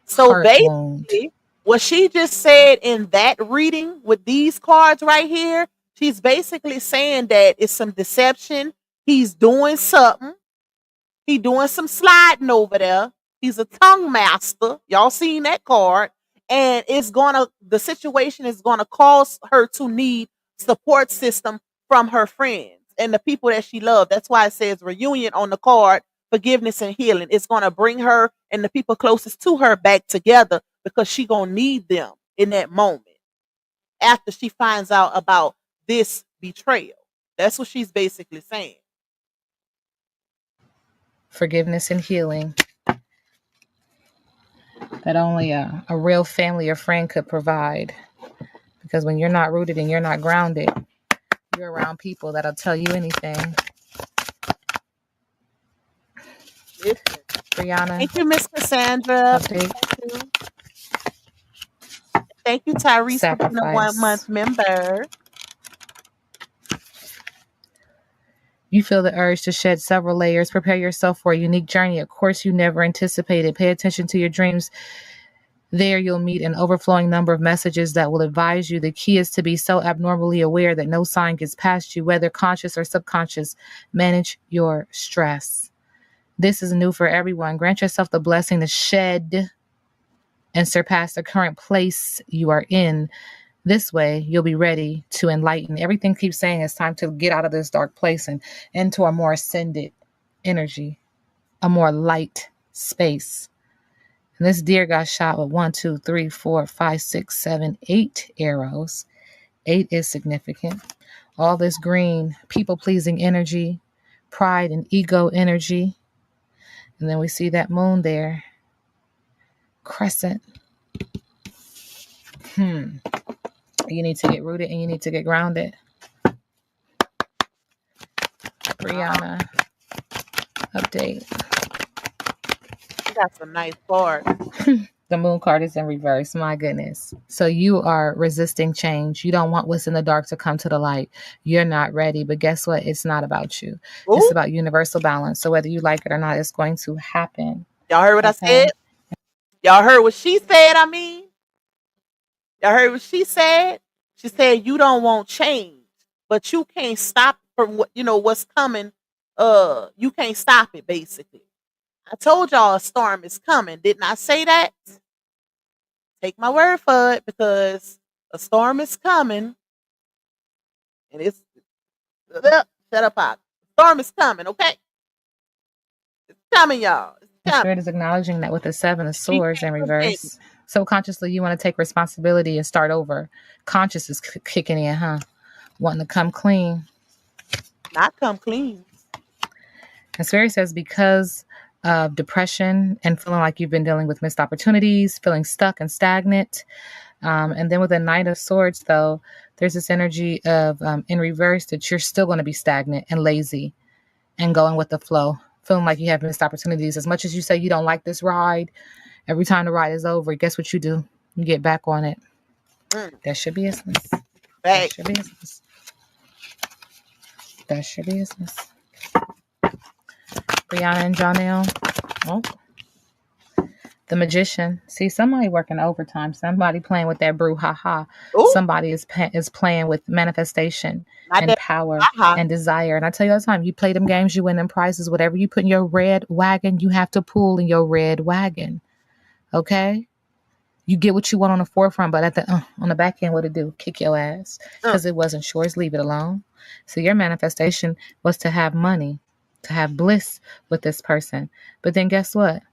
So Heart wound. basically, what she just said in that reading with these cards right here, she's basically saying that it's some deception. He's doing something. He doing some sliding over there. He's a tongue master. Y'all seen that card. And the situation is gonna cause her to need support system from her friends and the people that she loved. That's why it says reunion on the card, forgiveness and healing. It's gonna bring her and the people closest to her back together because she gonna need them in that moment after she finds out about this betrayal. That's what she's basically saying. Forgiveness and healing that only a real family or friend could provide. Because when you're not rooted and you're not grounded, you're around people that'll tell you anything. Listen. Brianna, Thank you, Miss Cassandra. update, Thank you, Tyrese, for being a sacrifice. 1 month member. You feel the urge to shed several layers. Prepare yourself for a unique journey, a course you never anticipated. Pay attention to your dreams. There you'll meet an overflowing number of messages that will advise you. The key is to be so abnormally aware that no sign gets past you, whether conscious or subconscious. Manage your stress. This is new for everyone. Grant yourself the blessing to shed and surpass the current place you are in. This way, you'll be ready to enlighten. Everything keeps saying it's time to get out of this dark place and into a more ascended energy, a more light space. And this deer got shot with 1, 2, 3, 4, 5, 6, 7, 8 arrows. 8 is significant. All this green, people-pleasing energy, pride and ego energy. And then we see that moon there. Crescent. You need to get rooted and you need to get grounded. Brianna, update. You got some nice cards. The moon card is in reverse. My goodness. So you are resisting change. You don't want what's in the dark to come to the light. You're not ready. But guess what? It's not about you. Ooh, It's about universal balance. So whether you like it or not, it's going to happen. y'all heard what I Okay. said? Y'all heard what she said, I mean? Y'all heard what she said? She said you don't want change, but you can't stop from what's coming. You can't stop it, basically. I told y'all a storm is coming. Didn't I say that? Take my word for it, because a storm is coming. And it's shut up, Pop. Storm is coming, okay? It's coming, y'all. It's The coming. spirit is acknowledging that with the 7 of She swords in can't prevent it. reverse. Subconsciously, you want to take responsibility and start over. Conscious is kicking in, huh? Wanting to come clean. Not come clean. And Spirit says because of depression and feeling like you've been dealing with missed opportunities, feeling stuck and stagnant. And then with the Knight of Swords, though, there's this energy of in reverse that you're still going to be stagnant and lazy and going with the flow, feeling like you have missed opportunities. As much as you say you don't like this ride, every time the ride is over, guess what you do? You get back on it. That's your business. Back. That's your business. That's your business. Brianna and Jonelle. Oh. The Magician. See, somebody working overtime. Somebody playing with that brouhaha. Ooh, Somebody is playing with manifestation not and that. power Uh-huh. and desire. And I tell you all the time, you play them games, you win them prizes. Whatever you put in your red wagon, you have to pull in your red wagon. Okay? You get what you want on the forefront, but at the on the back end, what it do? Kick your ass because it wasn't yours. Leave it alone. So your manifestation was to have money, to have bliss with this person. But then guess what?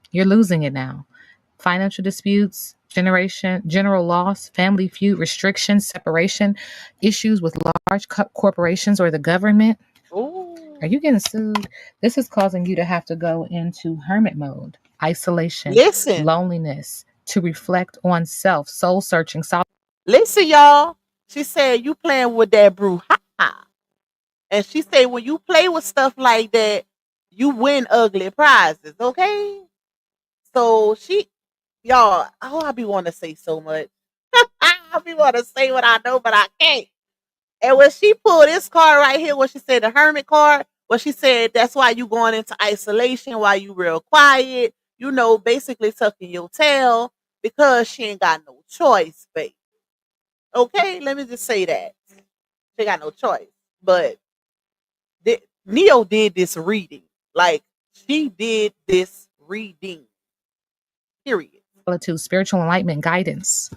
You're losing it now. Financial disputes, general loss, family feud, restrictions, separation, issues with large corporations or the government. Ooh. Are you getting sued? This is causing you to have to go into hermit mode, isolation, Listen, loneliness, to reflect on self, soul searching. listen, y'all. She said you playing with that brouhaha, and she said when you play with stuff like that, you win ugly prizes. Okay, so y'all. Oh, I be want to say so much. I be want to say what I know, but I can't. And when she pulled this card right here, what she said, the Hermit card, what she said, that's why you going into isolation, why you real quiet, basically tucking your tail because she ain't got no choice, babe. Okay, let me just say that. She got no choice. But Neo did this reading. Like, she did this reading. Period. Solitude, spiritual enlightenment, guidance.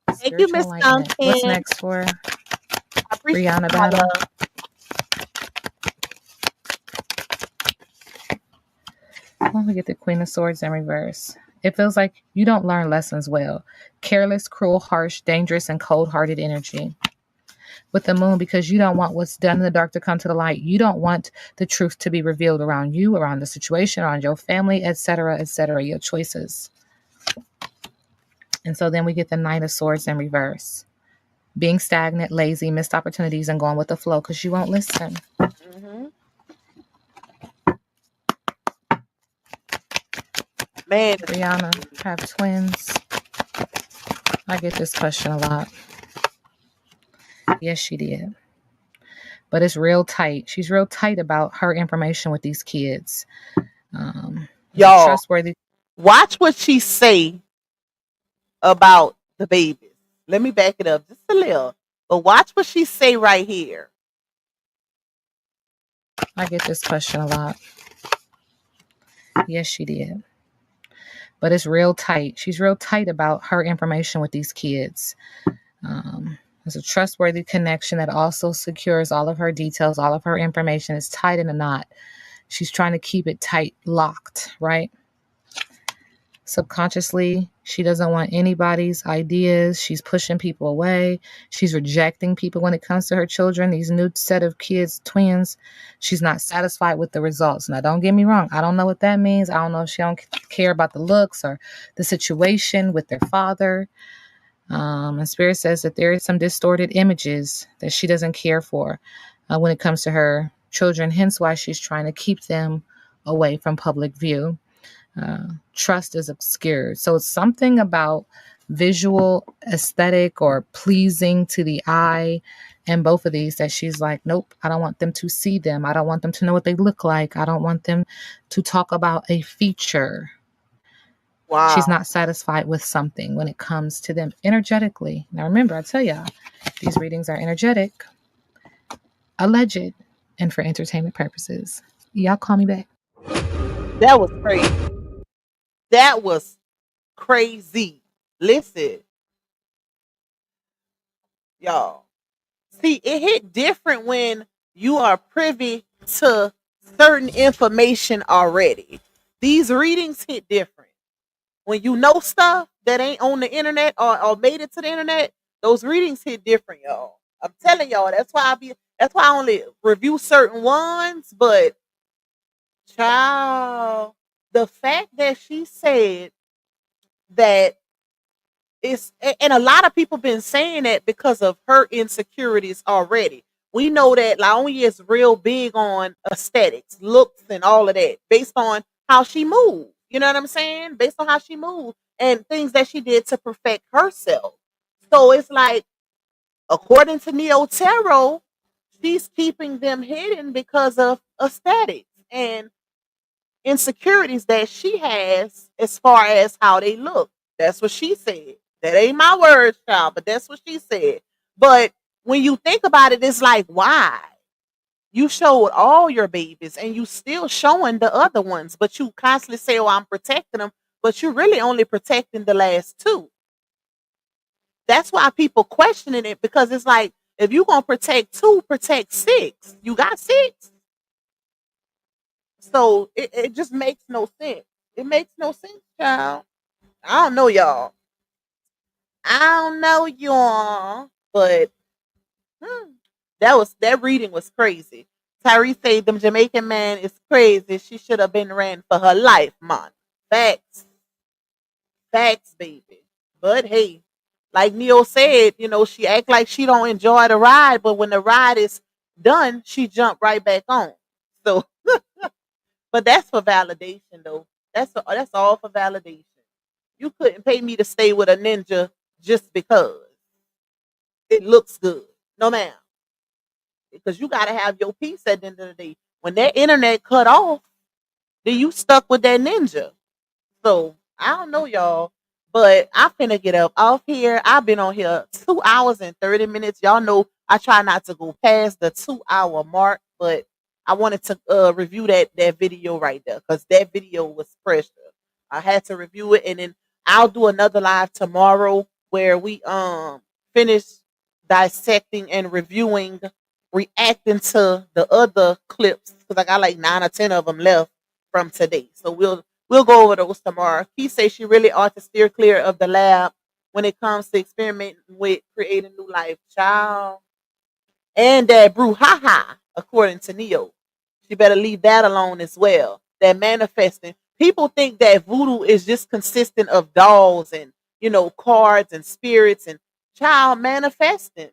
Thank you, Spiritual Miss enlightenment. What's Duncan. next for I appreciate Brianna my Battle? love. Oh, we get the Queen of Swords in reverse. It feels like you don't learn lessons well. Careless, cruel, harsh, dangerous, and cold-hearted energy. With the Moon, because you don't want what's done in the dark to come to the light. You don't want the truth to be revealed around you, around the situation, around your family, etc., your choices. And so then we get the Knight of Swords in reverse. Being stagnant, lazy, missed opportunities, and going with the flow because you won't listen. Mm-hmm. Man, Brianna, have twins. I get this question a lot. Yes, she did. But it's real tight. She's real tight about her information with these kids. y'all, Trustworthy. watch what she say about the babies. Let me back it up just a little. But watch what she say right here. I get this question a lot. Yes, she did. But it's real tight. She's real tight about her information with these kids. There's a trustworthy connection that also secures all of her details, all of her information is tight in a knot. She's trying to keep it tight, locked, right? Subconsciously, she doesn't want anybody's ideas. She's pushing people away. She's rejecting people when it comes to her children, these new set of kids, twins. She's not satisfied with the results. Now, don't get me wrong. I don't know what that means. I don't know if she don't care about the looks or the situation with their father. And Spirit says that there is some distorted images that she doesn't care for when it comes to her children, hence why she's trying to keep them away from public view. Trust is obscured. So it's something about visual aesthetic or pleasing to the eye and both of these that she's like, nope, I don't want them to see them. I don't want them to know what they look like. I don't want them to talk about a feature. Wow. She's not satisfied with something when it comes to them energetically. Now, remember, I tell y'all, these readings are energetic, alleged, and for entertainment purposes. Y'all call me back. That was crazy. That was crazy. Listen, y'all. See, it hit different when you are privy to certain information already. These readings hit different. When you know stuff that ain't on the internet or made it to the internet, those readings hit different, y'all. I'm telling y'all, that's why I only review certain ones, but Child, the fact that she said that and a lot of people been saying that because of her insecurities already. We know that Laona is real big on aesthetics, looks, and all of that based on how she moved. You know what I'm saying? Based on how she moved and things that she did to perfect herself. So it's like, according to Neotarot, she's keeping them hidden because of aesthetics and insecurities that she has as far as how they look. That's what she said. That ain't my words, child, but that's what she said. But when you think about it, it's like, why? You showed all your babies and you still showing the other ones, but you constantly say, oh, I'm protecting them, but you're really only protecting the last two. That's why people questioning it, because it's like, if you're going to protect two, protect six. You got six. So it just makes no sense. It makes no sense, child. I don't know, y'all. I don't know, y'all. But that reading was crazy. Tyree said them Jamaican man is crazy. She should have been ran for her life, man. Facts. Facts, baby. But hey, like Neo said, she act like she don't enjoy the ride, but when the ride is done, she jump right back on. So but that's for validation, though. That's all for validation. You couldn't pay me to stay with a ninja just because it looks good. No, ma'am. Because you got to have your peace at the end of the day. When that internet cut off, then you stuck with that ninja. So I don't know, y'all. But I finna get up off here. I've been on here 2 hours and 30 minutes. Y'all know I try not to go past the 2-hour mark, but I wanted to review that video right there because that video was precious. I had to review it, and then I'll do another live tomorrow where we finish dissecting and reviewing, reacting to the other clips because I got like 9 or 10 of them left from today. So we'll go over those tomorrow. He says she really ought to steer clear of the lab when it comes to experimenting with creating new life, child. And that brouhaha, according to Neo. She better leave that alone as well. That manifesting. People think that voodoo is just consistent of dolls and, cards and spirits and child manifesting.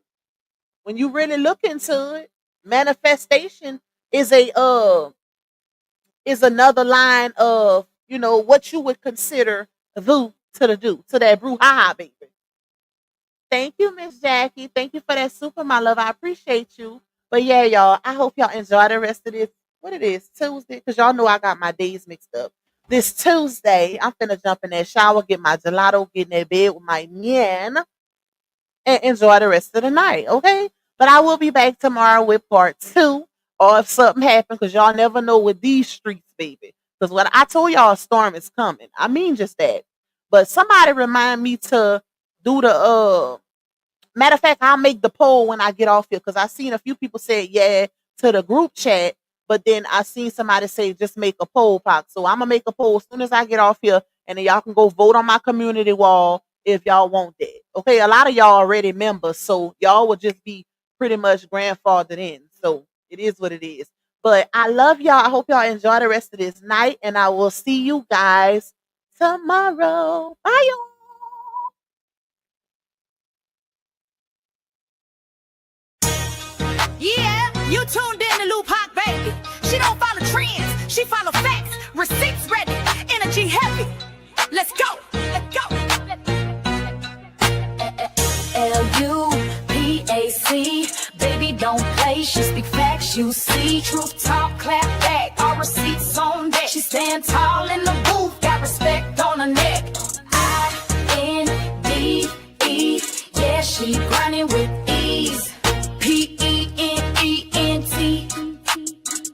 When you really look into it, manifestation is is another line of, what you would consider voodoo to that brouhaha, baby. Thank you, Miss Jackie. Thank you for that super, my love. I appreciate you. But yeah, y'all, I hope y'all enjoy the rest of this. What it is, Tuesday, because y'all know I got my days mixed up. This Tuesday, I'm finna jump in that shower, get my gelato, get in that bed with my man, and enjoy the rest of the night, okay? But I will be back tomorrow with part 2, or if something happens, because y'all never know with these streets, baby. Because when I told y'all a storm is coming, I mean just that. But somebody remind me to do the matter of fact, I'll make the poll when I get off here because I seen a few people say yeah to the group chat, but then I seen somebody say just make a poll, Pac. So I'm gonna make a poll as soon as I get off here, and then y'all can go vote on my community wall if y'all want that. Okay, a lot of y'all already members, so y'all will just be pretty much grandfathered in. So it is what it is. But I love y'all. I hope y'all enjoy the rest of this night, and I will see you guys tomorrow. Bye, y'all. Yeah, you tuned in to Lou Pac, baby. She don't follow trends, she follow facts. Receipts ready, energy heavy. Let's go, let's go. Lupac, baby, don't play. She speak facts, you see. Truth talk, clap back. All receipts on deck. She stand tall in the booth, got respect on her neck. INDE, yeah, she grinding with ease. PENENT,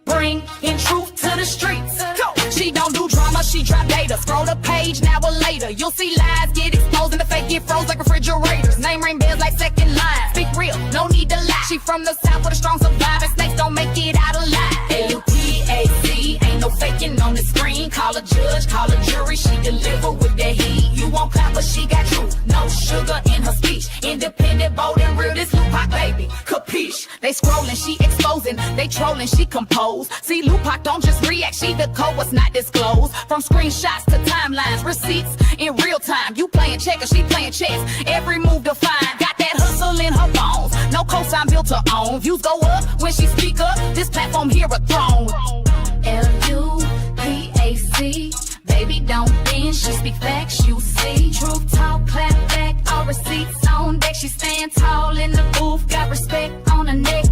bring in truth to the streets. Go. She don't do drama, she drop data. Scroll the page, now or later. You'll see lies get exposed and the fake get froze like refrigerators. Name ring bells like second line. Speak real, no need to lie. She from the south with a strong survivor. Snakes don't make it out alive. LUPAC, ain't no faking on the screen. Call a judge, call a jury. She deliver with that heat. You won't clap, but she got you. No sugar in her speech. Independent, bold, and real, this Lupac baby. Capiche? They scrolling, she exposing. They trolling, she compose. See, Lupac don't just react, she decode what's not disclosed. From screenshots to timelines, receipts in real time. You playing checkers, she playing chess. Every move defined. Got that hustle in her bones. No cosign built her own. Views go up when she speak up. This platform here a throne. Lupac, baby don't bend, she speak facts, you see. Truth talk, clap back, all receipts on deck. She stand tall in the booth, got respect on her neck.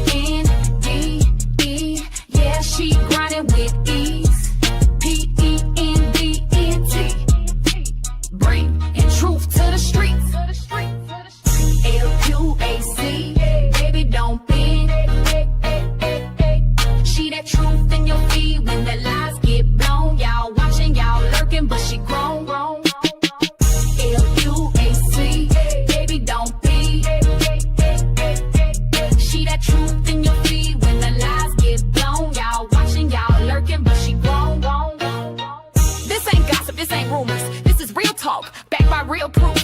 I-N-D-E, yeah, she grinding with ease. P-E-N-D-N-T, bringing truth to the streets. L-U-A-C, baby don't bend. She that truth in your feed when the lies get blown. Y'all watching, y'all lurking, but she grown. L-U-A-C, baby don't be. She that truth in your feed when the lies get blown. Y'all watching, y'all lurking, but she grown. This ain't gossip, this ain't rumors. This is real talk, backed by real proof.